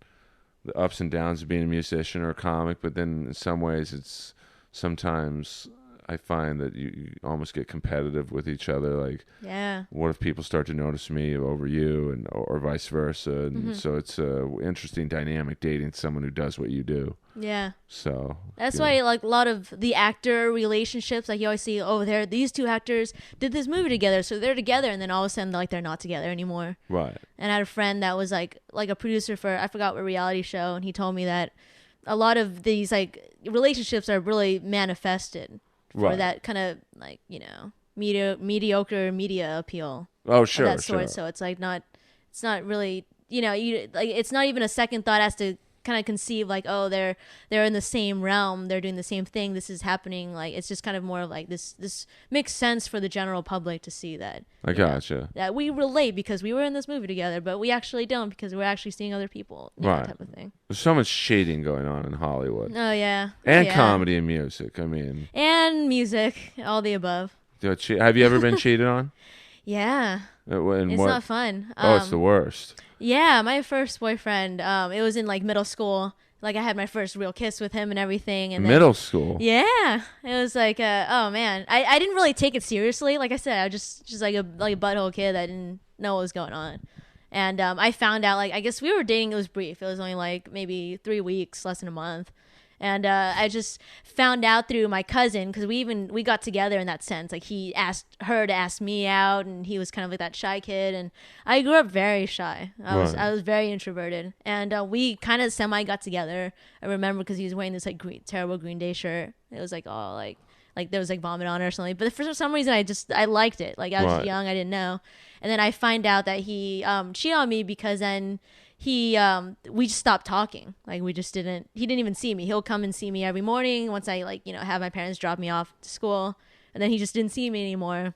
[SPEAKER 1] the ups and downs of being a musician or a comic, but then in some ways it's sometimes I find that you almost get competitive with each other. Like,
[SPEAKER 2] Yeah.
[SPEAKER 1] what if people start to notice me over you, and or vice versa? And so it's a interesting dynamic dating someone who does what you do.
[SPEAKER 2] Yeah.
[SPEAKER 1] So
[SPEAKER 2] That's why like a lot of the actor relationships, like you always see, oh, these two actors did this movie together, so they're together, and then all of a sudden like they're not together anymore.
[SPEAKER 1] right.
[SPEAKER 2] And I had a friend that was like a producer for, I forgot what reality show, and he told me that a lot of these like relationships are really manifested for
[SPEAKER 1] Right.
[SPEAKER 2] that kind of like, mediocre media appeal
[SPEAKER 1] Oh,
[SPEAKER 2] of
[SPEAKER 1] sure,
[SPEAKER 2] that sort.
[SPEAKER 1] sure.
[SPEAKER 2] So it's like it's not really, you like, it's not even a second thought as to kind of conceive like, oh, they're in the same realm, they're doing the same thing, this is happening. Like, it's just kind of more of like this makes sense for the general public to see that
[SPEAKER 1] I gotcha.
[SPEAKER 2] that we relate because we were in this movie together, but we actually don't because we're actually seeing other people,
[SPEAKER 1] Right.
[SPEAKER 2] type of thing.
[SPEAKER 1] There's so much cheating going on in Hollywood.
[SPEAKER 2] Oh yeah.
[SPEAKER 1] And
[SPEAKER 2] Yeah.
[SPEAKER 1] comedy and music. I mean,
[SPEAKER 2] And music, all the above.
[SPEAKER 1] have you ever been cheated on?
[SPEAKER 2] Yeah.
[SPEAKER 1] And
[SPEAKER 2] It's
[SPEAKER 1] what?
[SPEAKER 2] not fun.
[SPEAKER 1] Oh, it's the worst.
[SPEAKER 2] Yeah, my first boyfriend, it was in like middle school. Like I had my first real kiss with him and everything. And then,
[SPEAKER 1] Middle school.
[SPEAKER 2] yeah, it was like, oh man, I didn't really take it seriously. Like I said, I was just like a butthole kid that didn't know what was going on. And I found out, like, I guess we were dating. It was brief. It was only like maybe 3 weeks, less than a month. And I just found out through my cousin, because we got together in that sense. Like, he asked her to ask me out, and he was kind of like that shy kid. And I grew up very shy. I was very introverted, and we kind of semi got together. I remember because he was wearing this like terrible Green Day shirt. It was like all like there was like vomit on it or something. But for some reason, I liked it. Like, I was young, I didn't know. And then I find out that he cheated on me, because then we just stopped talking. Like, he didn't even see me. He'll come and see me every morning once I have my parents drop me off to school, and then he just didn't see me anymore.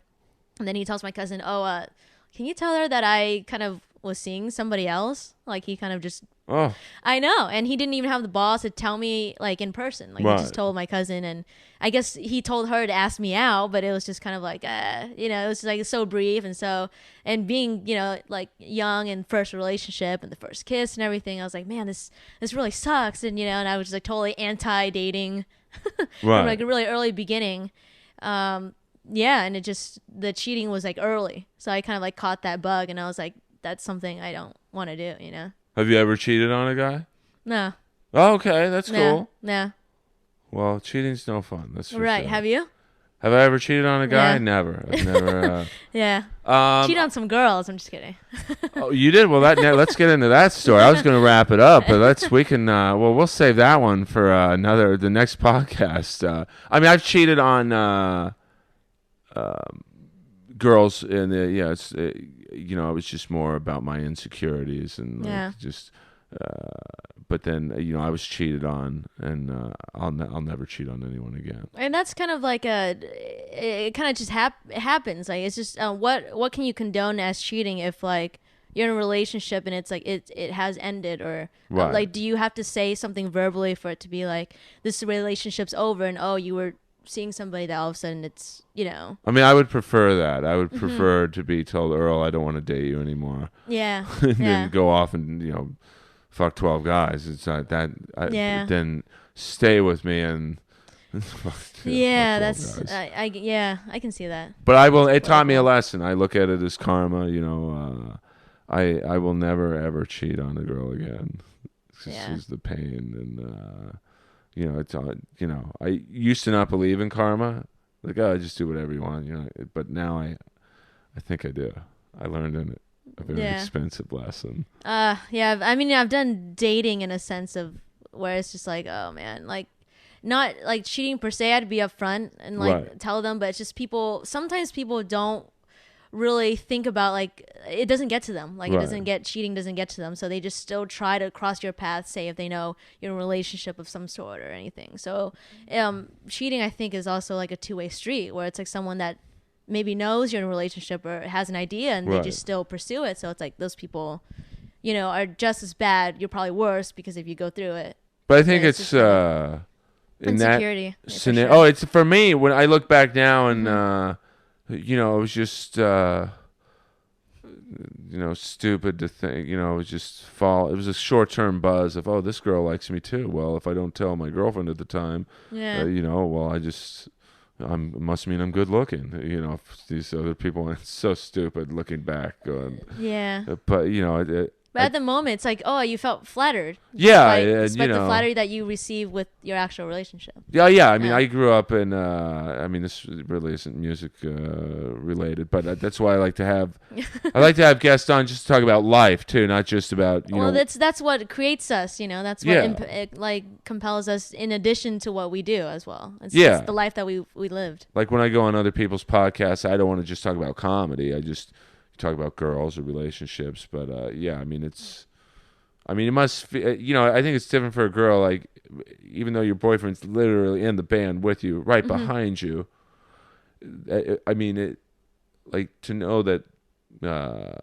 [SPEAKER 2] And then he tells my cousin, can you tell her that I kind of was seeing somebody else? Like, he kind of just I know. And he didn't even have the balls to tell me, like, in person. Like, he just told my cousin, and I guess he told her to ask me out, but it was just kind of like, it was like so brief. And being, like, young and first relationship and the first kiss and everything, I was like, man, this really sucks. And, and I was just like totally anti-dating from like a really early beginning. And the cheating was like early. So I kind of like caught that bug, and I was like, that's something I don't want to do.
[SPEAKER 1] Have you ever cheated on a guy?
[SPEAKER 2] No.
[SPEAKER 1] Oh, okay, that's cool.
[SPEAKER 2] No.
[SPEAKER 1] Well, cheating's no fun. That's for
[SPEAKER 2] right.
[SPEAKER 1] sure.
[SPEAKER 2] Have you?
[SPEAKER 1] Have I ever cheated on a guy?
[SPEAKER 2] Yeah.
[SPEAKER 1] Never. I've never.
[SPEAKER 2] Yeah. Cheat on some girls. I'm just kidding.
[SPEAKER 1] Oh, you did? Well, let's get into that story. I was going to wrap it up, but we'll save that one for the next podcast. I mean, I've cheated on girls, and it was just more about my insecurities and just. But then I was cheated on, and I'll never cheat on anyone again. And
[SPEAKER 2] that's kind of like it kind of just happens. Like, it's just what can you condone as cheating if like you're in a relationship and it's like it has ended, or like, do you have to say something verbally for it to be like this relationship's over, and you were seeing somebody that all of a sudden it's
[SPEAKER 1] I mean, I would prefer that. I would prefer to be told, Earl, I don't want to date you anymore.
[SPEAKER 2] Yeah.
[SPEAKER 1] And then go off and fuck 12 guys. It's not that. Then stay with me and.
[SPEAKER 2] That's I can see that.
[SPEAKER 1] But it taught me a lesson. I look at it as karma. I will never ever cheat on a girl again. This is the pain, and I used to not believe in karma. Like, just do whatever you want, But now I think I do. I learned a very expensive lesson.
[SPEAKER 2] I mean, I've done dating in a sense of where it's just like, oh man, like, not like cheating per se. I had to be upfront and like tell them, but it's just sometimes people don't really think about, like, it doesn't get to them. Like, cheating doesn't get to them. So they just still try to cross your path, say if they know you're in a relationship of some sort or anything. So cheating, I think, is also like a two-way street, where it's like someone that maybe knows you're in a relationship or has an idea, and they just still pursue it. So it's like those people, are just as bad. You're probably worse because if you go through it.
[SPEAKER 1] But I think it's in
[SPEAKER 2] insecurity.
[SPEAKER 1] That scenario. Oh, it's for me when I look back now and it was just stupid to think. It was just It was a short-term buzz of, oh, this girl likes me too. Well, if I don't tell my girlfriend at the time, it must mean I'm good looking. If these other people, it's so stupid looking back. But
[SPEAKER 2] But at the moment, it's like, oh, you felt flattered.
[SPEAKER 1] Yeah,
[SPEAKER 2] despite the flattery that you receive with your actual relationship.
[SPEAKER 1] Yeah. I mean, I grew up in. This really isn't music related, but that's why I like to have. I like to have guests on just to talk about life too, not just about.
[SPEAKER 2] That's what creates us. That's what compels us. In addition to what we do as well. It's the life that we lived.
[SPEAKER 1] Like when I go on other people's podcasts, I don't want to just talk about comedy. I just talk about girls or relationships, but it must I think it's different for a girl, like, even though your boyfriend's literally in the band with you, right behind you. I mean, it, like, to know that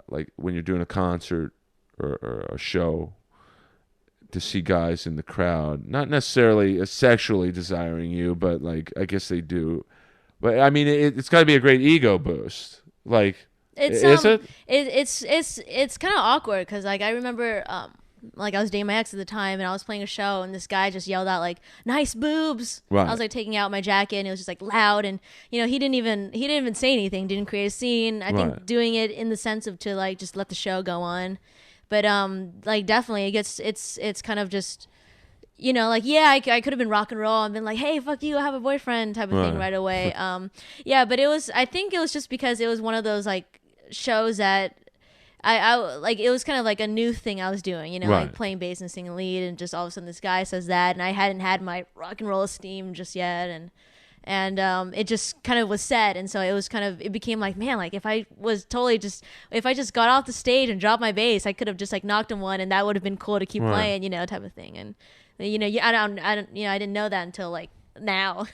[SPEAKER 1] like when you're doing a concert or a show, to see guys in the crowd, not necessarily sexually desiring you, but like, I guess they do, but I mean, it's got to be a great ego boost, like. It's
[SPEAKER 2] kind of awkward because, like, I remember like I was dating my ex at the time, and I was playing a show, and this guy just yelled out like, "Nice boobs!" I was like taking out my jacket, and it was just like loud, and he didn't even say anything, didn't create a scene. I think doing it in the sense of to like just let the show go on, but like definitely it's kind of just you know, like, yeah, I could have been rock and roll and been like, hey, fuck you, I have a boyfriend type of thing right away. Yeah, but I think it was just because it was one of those like shows that I like, it was kind of like a new thing I was doing, you know,
[SPEAKER 1] Right.
[SPEAKER 2] like playing bass and singing lead, and just all of a sudden this guy says that, and I hadn't had my rock and roll esteem just yet, and it just kind of was said, and so it became like, man, like if I just got off the stage and dropped my bass, I could have just like knocked him one, and that would have been cool to keep
[SPEAKER 1] Right.
[SPEAKER 2] playing, you know, type of thing. And you know, I don't, you know, I didn't know that until like now.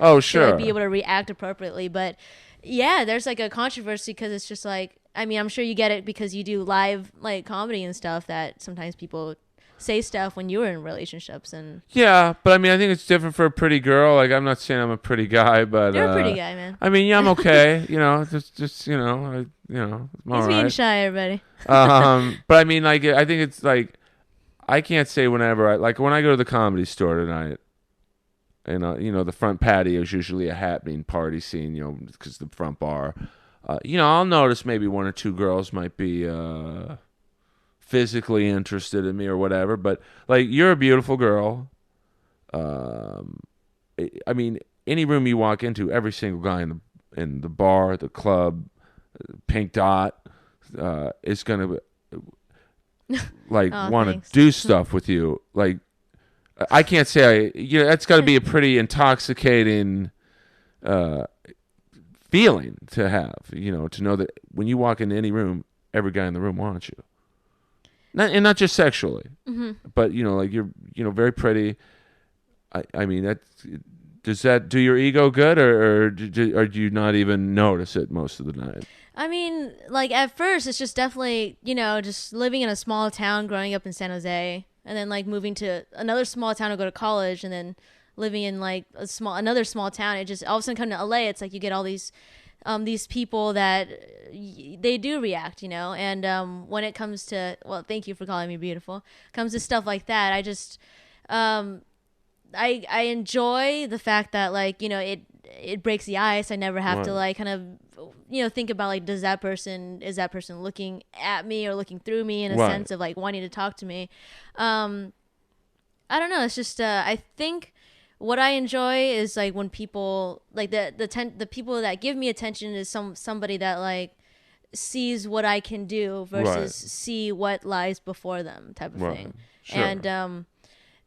[SPEAKER 1] Oh,
[SPEAKER 2] To
[SPEAKER 1] sure.
[SPEAKER 2] like, be able to react appropriately. But yeah, there's like a controversy because it's just like, I mean, I'm sure you get it because you do live like comedy and stuff, that sometimes people say stuff when you were in relationships, and
[SPEAKER 1] Yeah, but I mean, I think it's different for a pretty girl. Like, I'm not saying I'm a pretty guy, but
[SPEAKER 2] you're a pretty guy, man.
[SPEAKER 1] I mean, yeah, I'm okay. You know, just I'm all
[SPEAKER 2] He's being
[SPEAKER 1] right.
[SPEAKER 2] shy, everybody.
[SPEAKER 1] But I mean, like, I think it's like, I can't say whenever like when I go to the Comedy Store tonight, and you know, the front patio is usually a happening party scene, you know, because the front bar. You know, I'll notice maybe one or two girls might be physically interested in me or whatever, but like, you're a beautiful girl. I mean, any room you walk into, every single guy in the bar, the club, Pink Dot, is gonna like
[SPEAKER 2] Aw,
[SPEAKER 1] want to
[SPEAKER 2] thanks.
[SPEAKER 1] do stuff with you. Like, I can't say that's got to be a pretty intoxicating feeling to have, you know, to know that when you walk into any room, every guy in the room wants you. Not just sexually, but you know, like, you're, you know, very pretty. I mean, does that do your ego good, or do you not even notice it most of the night?
[SPEAKER 2] I mean, like, at first, it's just definitely, you know, just living in a small town, growing up in San Jose, and then like moving to another small town to go to college, and then living in like another small town. It just all of a sudden come to LA. It's like you get all these people that they do react, you know. And when it comes to, well, thank you for calling me beautiful. Comes to stuff like that, I just I enjoy the fact that, like, you know, it breaks the ice. I never have to like kind of, you know, think about like, is that person looking at me or looking through me in a sense of like wanting to talk to me. I don't know. It's just I think what I enjoy is like when people like the people that give me attention is somebody that like sees what I can do versus see what lies before them type of thing.
[SPEAKER 1] Sure.
[SPEAKER 2] And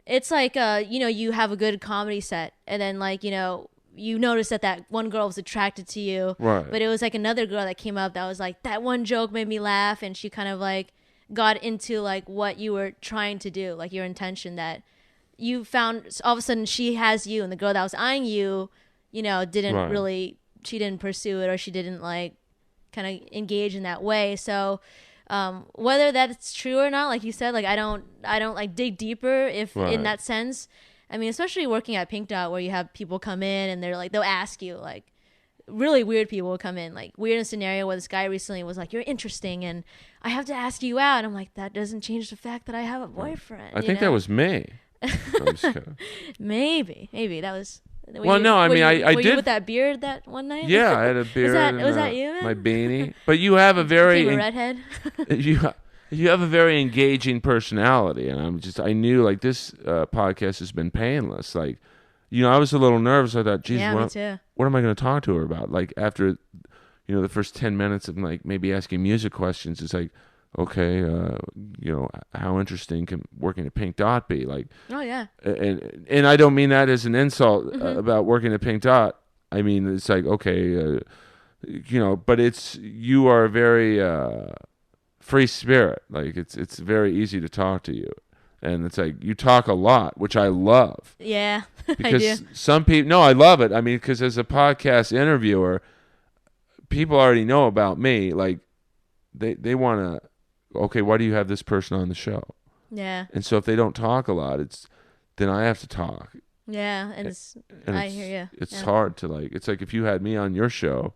[SPEAKER 2] it's like you know, you have a good comedy set, and then like, you know, you notice that one girl was attracted to you, but it was like another girl that came up that was like, that one joke made me laugh, and she kind of like got into like what you were trying to do, like your intention, that you found. All of a sudden she has you, and the girl that was eyeing you, you know, didn't really, she didn't pursue it, or she didn't like kind of engage in that way. So whether that's true or not, like you said, like I don't like dig deeper if in that sense. I mean, especially working at Pink Dot, where you have people come in and they're like, they'll ask you, like, really weird people will come in, like weird in a scenario where this guy recently was like, you're interesting and I have to ask you out. And I'm like, that doesn't change the fact that I have a boyfriend.
[SPEAKER 1] I think that was me. I'm just kidding.
[SPEAKER 2] Maybe that was.
[SPEAKER 1] Well, no, I mean, I
[SPEAKER 2] were
[SPEAKER 1] did.
[SPEAKER 2] you with that beard that one night?
[SPEAKER 1] Yeah, I had a beard.
[SPEAKER 2] Was that you, man?
[SPEAKER 1] My beanie. But you have a very
[SPEAKER 2] Became a redhead.
[SPEAKER 1] you have a very engaging personality, and I knew like this podcast has been painless. Like, you know, I was a little nervous. I thought, geez,
[SPEAKER 2] me too.
[SPEAKER 1] What am I going to talk to her about? Like, after, you know, the first 10 minutes of like maybe asking music questions, it's like, okay, you know, how interesting can working at Pink Dot be? Like,
[SPEAKER 2] oh yeah,
[SPEAKER 1] and I don't mean that as an insult about working at Pink Dot. I mean, it's like, okay, you know, but you are a very free spirit. Like, it's very easy to talk to you, and it's like you talk a lot, which I love.
[SPEAKER 2] Yeah,
[SPEAKER 1] because
[SPEAKER 2] I do.
[SPEAKER 1] some people, no, I love it. I mean, because as a podcast interviewer, people already know about me. Like, they want to. Okay, why do you have this person on the show?
[SPEAKER 2] Yeah.
[SPEAKER 1] And so if they don't talk a lot, then I have to talk.
[SPEAKER 2] Yeah, and I hear you.
[SPEAKER 1] It's hard to like. It's like if you had me on your show,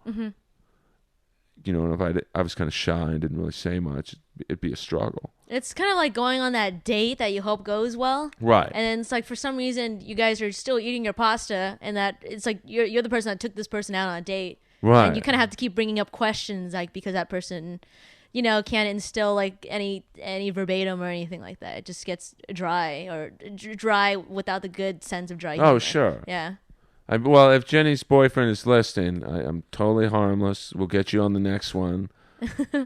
[SPEAKER 1] you know, and if I was kind of shy and didn't really say much, it'd be a struggle.
[SPEAKER 2] It's kind of like going on that date that you hope goes well,
[SPEAKER 1] right?
[SPEAKER 2] And then it's like for some reason you guys are still eating your pasta, and that it's like you're the person that took this person out on a date,
[SPEAKER 1] right?
[SPEAKER 2] And you kind of have to keep bringing up questions, like because that person, can't instill like any verbatim or anything like that. It just gets dry or dry without the good sense of dry humor.
[SPEAKER 1] Oh, sure.
[SPEAKER 2] Yeah.
[SPEAKER 1] Well, if Jenny's boyfriend is listening, I'm totally harmless. We'll get you on the next one.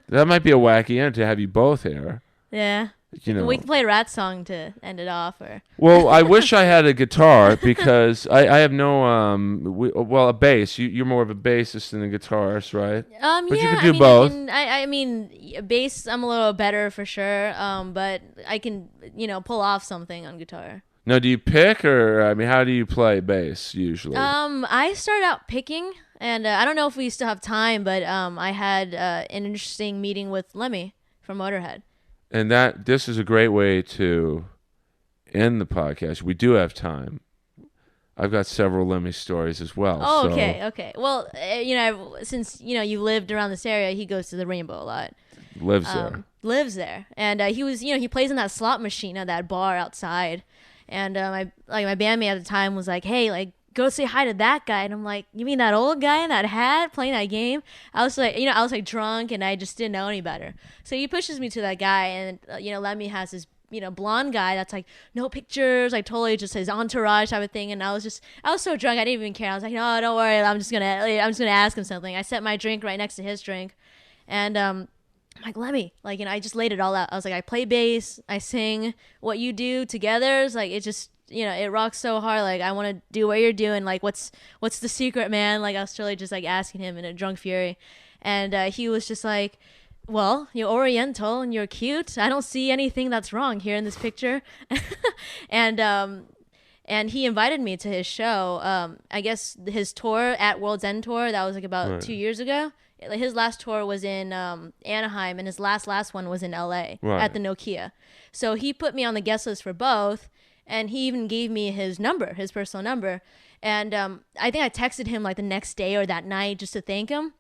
[SPEAKER 1] That might be a wacky end to have you both here.
[SPEAKER 2] Yeah. We can play a rat song to end it off, or.
[SPEAKER 1] Well, I wish I had a guitar because I have no a bass. You're more of a bassist than a guitarist, right? But
[SPEAKER 2] yeah,
[SPEAKER 1] you could do both.
[SPEAKER 2] I mean, bass. I'm a little better for sure. But I can pull off something on guitar.
[SPEAKER 1] Now, do you pick, or how do you play bass usually?
[SPEAKER 2] I started out picking, and I don't know if we still have time, but I had an interesting meeting with Lemmy from Motorhead.
[SPEAKER 1] And this is a great way to end the podcast. We do have time. I've got several Lemmy stories as well.
[SPEAKER 2] Oh,
[SPEAKER 1] so.
[SPEAKER 2] okay. Well, since you lived around this area, he goes to the Rainbow a lot.
[SPEAKER 1] Lives
[SPEAKER 2] there, and he was he plays in that slot machine at that bar outside, and my bandmate at the time was like, hey, like, go say hi to that guy. And I'm like, you mean that old guy in that hat playing that game? I was like drunk and I just didn't know any better. So he pushes me to that guy, and Lemmy has this blonde guy that's like, no pictures, like totally just his entourage type of thing. And I was so drunk I didn't even care. I was like, no, don't worry, I'm just gonna ask him something. I set my drink right next to his drink, and I'm like, Lemmy, like, I just laid it all out. I was like, I play bass, I sing, what you do together is like, it just it rocks so hard. Like, I want to do what you're doing. Like, what's the secret, man? Like, I was totally just like asking him in a drunk fury. And he was just like, well, you're Oriental and you're cute. I don't see anything that's wrong here in this picture. And he invited me to his show. I guess his tour at World's End tour, that was like about 2 years ago. His last tour was in Anaheim, and his last one was in LA at the Nokia. So he put me on the guest list for both. And he even gave me his personal number. And I think I texted him like the next day or that night just to thank him.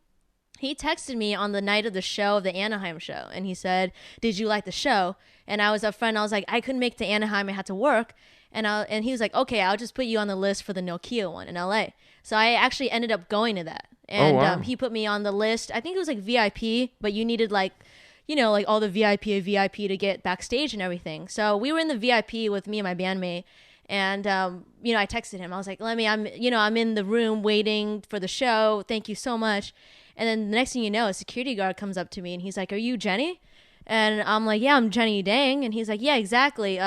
[SPEAKER 2] He texted me on the night of the show, of the Anaheim show. And he said, did you like the show? And I was upfront. I was like, I couldn't make it to Anaheim. I had to work. And he was like, okay, I'll just put you on the list for the Nokia one in LA. So I actually ended up going to that. And he put me on the list. I think it was like VIP, but you needed like like all the VIP to get backstage and everything. So we were in the VIP with me and my bandmate, and I texted him. I was like, "Lemmy, I'm in the room waiting for the show. Thank you so much." And then the next thing you know, a security guard comes up to me and he's like, "Are you Jenny?" And I'm like, "Yeah, I'm Jenny Dang." And he's like, "Yeah, exactly.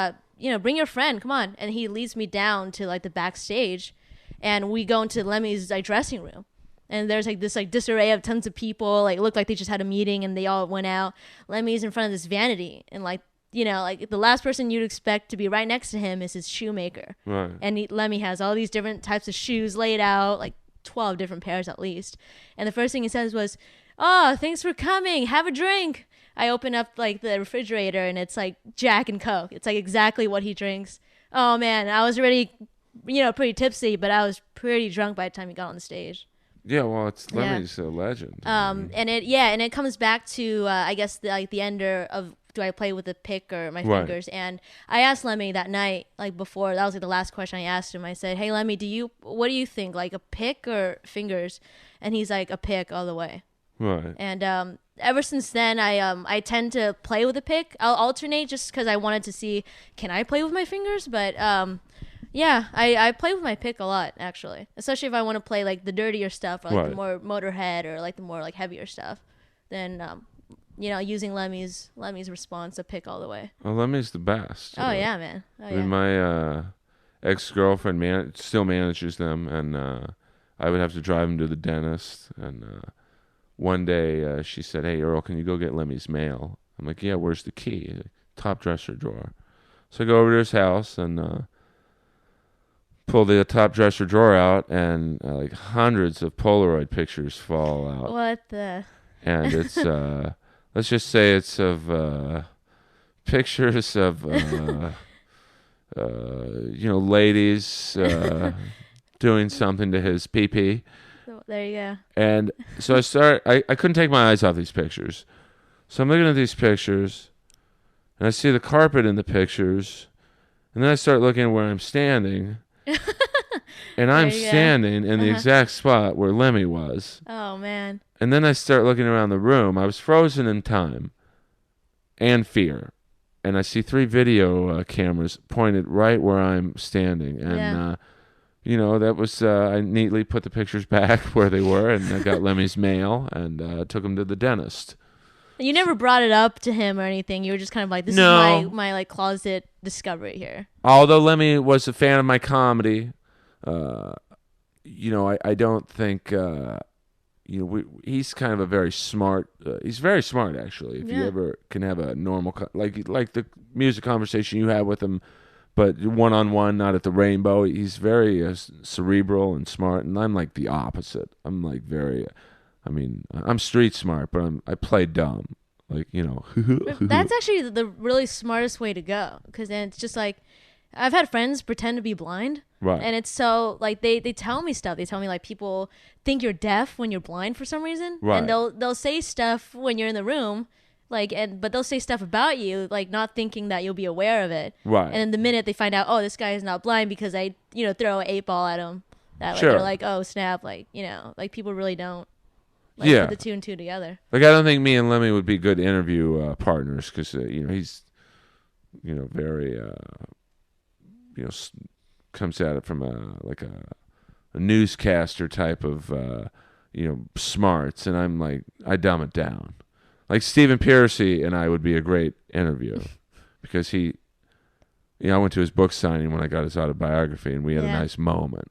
[SPEAKER 2] Bring your friend. Come on." And he leads me down to like the backstage, and we go into Lemmy's like dressing room. And there's like this like disarray of tons of people. Like, it looked like they just had a meeting and they all went out. Lemmy's in front of this vanity, and like like the last person you'd expect to be right next to him is his shoemaker.
[SPEAKER 1] Right.
[SPEAKER 2] And Lemmy has all these different types of shoes laid out, like 12 different pairs at least. And the first thing he says was, "Oh, thanks for coming. Have a drink." I open up like the refrigerator and it's like Jack and Coke. It's like exactly what he drinks. Oh man, I was already pretty tipsy, but I was pretty drunk by the time he got on the stage.
[SPEAKER 1] Yeah, well, Lemmy's a legend.
[SPEAKER 2] And it comes back to I guess the end of, do I play with a pick or my fingers? And I asked Lemmy that night, like before, that was like the last question I asked him. I said, "Hey Lemmy, what do you think, like a pick or fingers?" And he's like, "A pick all the way."
[SPEAKER 1] Right.
[SPEAKER 2] And ever since then, I tend to play with a pick. I'll alternate just because I wanted to see, can I play with my fingers? But yeah, I play with my pick a lot, actually. Especially if I want to play like the dirtier stuff, or like the more Motorhead, or like the more like heavier stuff. Then using Lemmy's response, a pick all the way.
[SPEAKER 1] Well, Lemmy's the best.
[SPEAKER 2] Oh yeah, man. Oh, yeah.
[SPEAKER 1] My ex-girlfriend still manages them, and I would have to drive him to the dentist. And one day she said, "Hey Earl, can you go get Lemmy's mail?" I'm like, "Yeah, where's the key?" "Top dresser drawer." So I go over to his house and pull the top dresser drawer out, and like hundreds of Polaroid pictures fall out.
[SPEAKER 2] What the?
[SPEAKER 1] And it's let's just say it's of pictures of ladies doing something to his pee-pee.
[SPEAKER 2] So, there you go.
[SPEAKER 1] And so I couldn't take my eyes off these pictures. So I'm looking at these pictures, and I see the carpet in the pictures, and then I start looking at where I'm standing. and
[SPEAKER 2] There
[SPEAKER 1] I'm
[SPEAKER 2] you go.
[SPEAKER 1] standing in the
[SPEAKER 2] Uh-huh.
[SPEAKER 1] exact spot where Lemmy was.
[SPEAKER 2] Oh man.
[SPEAKER 1] And then I start looking around the room. I was frozen in time and fear. And I see 3 video cameras pointed right where I'm standing. And,
[SPEAKER 2] Yeah.
[SPEAKER 1] that was, I neatly put the pictures back where they were, and I got Lemmy's mail and took him to the dentist.
[SPEAKER 2] You never brought it up to him or anything. You were just kind of like, this is
[SPEAKER 1] No.
[SPEAKER 2] my like closet discovery here.
[SPEAKER 1] Although Lemmy was a fan of my comedy, I don't think, he's kind of a very smart. He's very smart, actually. If you
[SPEAKER 2] Yeah.
[SPEAKER 1] ever can have a normal, like the music conversation you had with him, but one on one, not at the Rainbow. He's very cerebral and smart, and I'm like the opposite. I'm like very, I'm street smart, but I play dumb, like
[SPEAKER 2] That's actually the really smartest way to go, because then it's just like I've had friends pretend to be blind,
[SPEAKER 1] right,
[SPEAKER 2] and it's so like they tell me stuff. They tell me like people think you're deaf when you're blind for some reason,
[SPEAKER 1] Right.
[SPEAKER 2] and they'll say stuff when you're in the room, but they'll say stuff about you like not thinking that you'll be aware of it,
[SPEAKER 1] right.
[SPEAKER 2] and then the minute they find out, oh, this guy is not blind because I throw an 8 ball at him, that like
[SPEAKER 1] Sure.
[SPEAKER 2] they're like, oh snap, like like people really don't like
[SPEAKER 1] Yeah.
[SPEAKER 2] put the 2 and 2 together.
[SPEAKER 1] Like I don't think me and Lemmy would be good interview partners because he's very comes at it from a newscaster type of smarts, and I'm like I dumb it down. Like Stephen Piercy and I would be a great interview because I went to his book signing when I got his autobiography, and we had a
[SPEAKER 2] Yeah.
[SPEAKER 1] nice moment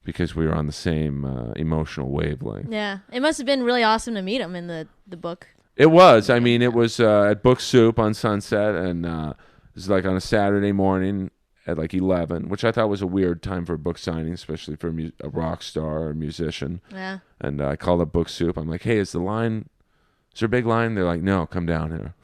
[SPEAKER 1] because we were on the same emotional wavelength.
[SPEAKER 2] Yeah, it must have been really awesome to meet him in the book.
[SPEAKER 1] It was. I mean, it was at Book Soup on Sunset, and it was like on a Saturday morning at like 11, which I thought was a weird time for a book signing, especially for a rock star or a musician.
[SPEAKER 2] Yeah.
[SPEAKER 1] And I called up Book Soup. I'm like, hey, is there a big line? They're like, no, come down here.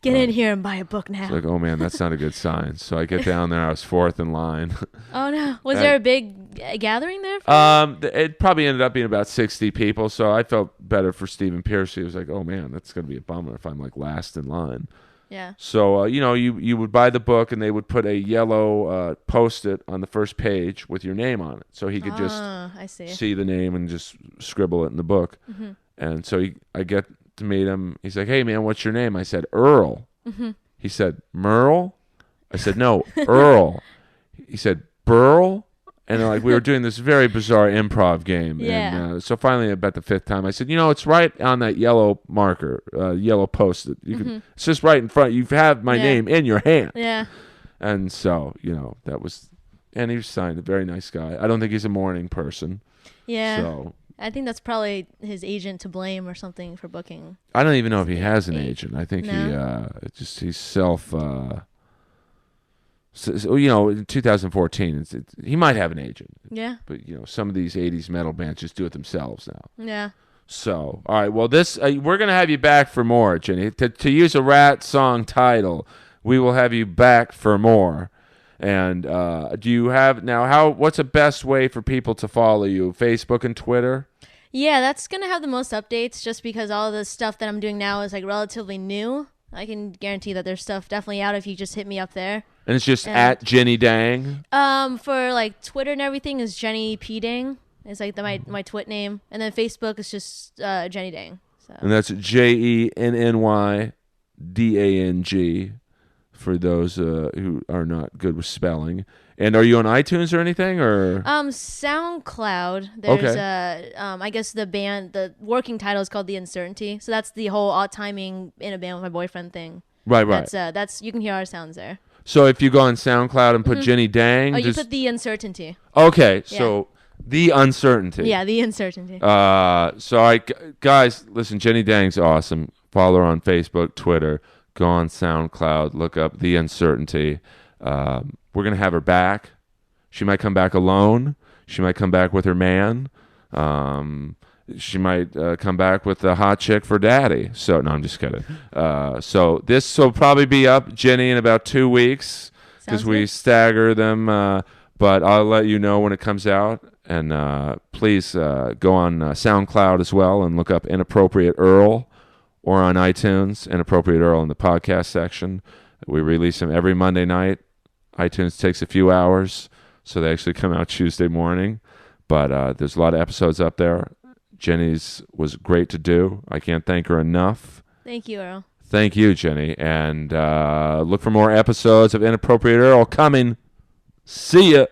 [SPEAKER 2] Get in here and buy a book now.
[SPEAKER 1] It's like, oh man, that's not a good sign. So I get down there. I was 4th in line.
[SPEAKER 2] Oh no! Was there a big gathering there? For
[SPEAKER 1] It probably ended up being about 60 people. So I felt better for Stephen Piercy. It was like, oh man, that's gonna be a bummer if I'm like last in line.
[SPEAKER 2] Yeah.
[SPEAKER 1] So you would buy the book, and they would put a yellow Post-it on the first page with your name on it, so he could just
[SPEAKER 2] I see.
[SPEAKER 1] see the name and just scribble it in the book.
[SPEAKER 2] Mm-hmm.
[SPEAKER 1] And so I get to meet him. He's like, hey man, what's your name? I said Earl.
[SPEAKER 2] Mm-hmm.
[SPEAKER 1] He said Merle. I said no, Earl. He said Burl. And like we were doing this very bizarre improv game.
[SPEAKER 2] Yeah.
[SPEAKER 1] And so finally, about the 5th time, I said, it's right on that yellow marker, yellow Post-it. It's just right in front. You have my
[SPEAKER 2] Yeah.
[SPEAKER 1] name in your hand.
[SPEAKER 2] Yeah.
[SPEAKER 1] And so, that was, and he was signed, a very nice guy. I don't think he's a morning person.
[SPEAKER 2] Yeah.
[SPEAKER 1] So
[SPEAKER 2] I think that's probably his agent to blame or something for booking.
[SPEAKER 1] I don't even know if he has an agent. I think
[SPEAKER 2] No?
[SPEAKER 1] he's self. In 2014, he might have an agent,
[SPEAKER 2] Yeah.
[SPEAKER 1] but some of these '80s metal bands just do it themselves now.
[SPEAKER 2] Yeah.
[SPEAKER 1] So, all right, well, this we're gonna have you back for more, Jenny. To use a Rat song title, we will have you back for more. And do you have now? What's the best way for people to follow you? Facebook and Twitter.
[SPEAKER 2] Yeah, that's gonna have the most updates, just because all the stuff that I'm doing now is like relatively new. I can guarantee that there's stuff definitely out if you just hit me up there.
[SPEAKER 1] And it's just at Jenny Dang.
[SPEAKER 2] For like Twitter and everything is Jenny P Dang. It's like my twit name, and then Facebook is just Jenny Dang. So.
[SPEAKER 1] And that's JENNYDANG for those who are not good with spelling. And are you on iTunes or anything, or
[SPEAKER 2] SoundCloud? There's
[SPEAKER 1] Okay.
[SPEAKER 2] I guess the working title is called The Uncertainty. So that's the whole odd timing in a band with my boyfriend thing.
[SPEAKER 1] right?
[SPEAKER 2] That's you can hear our sounds there.
[SPEAKER 1] So if you go on SoundCloud and put Jenny Dang,
[SPEAKER 2] Oh, you put The Uncertainty.
[SPEAKER 1] okay.
[SPEAKER 2] Yeah.
[SPEAKER 1] So The Uncertainty.
[SPEAKER 2] Yeah, The Uncertainty.
[SPEAKER 1] Guys, listen, Jenny Dang's awesome. Follow her on Facebook, Twitter. Go on SoundCloud. Look up The Uncertainty. We're going to have her back. She might come back alone. She might come back with her man. She might come back with a hot chick for daddy. So, no, I'm just kidding. So this will probably be up, Jenny, in about 2 weeks because
[SPEAKER 2] Sounds
[SPEAKER 1] we
[SPEAKER 2] good.
[SPEAKER 1] stagger them. But I'll let you know when it comes out. And please go on SoundCloud as well and look up Inappropriate Earl, or on iTunes, Inappropriate Earl in the podcast section. We release them every Monday night. iTunes takes a few hours, so they actually come out Tuesday morning. But there's a lot of episodes up there. Jenny's was great to do. I can't thank her enough.
[SPEAKER 2] Thank you, Earl.
[SPEAKER 1] Thank you, Jenny. And look for more episodes of Inappropriate Earl coming. See ya.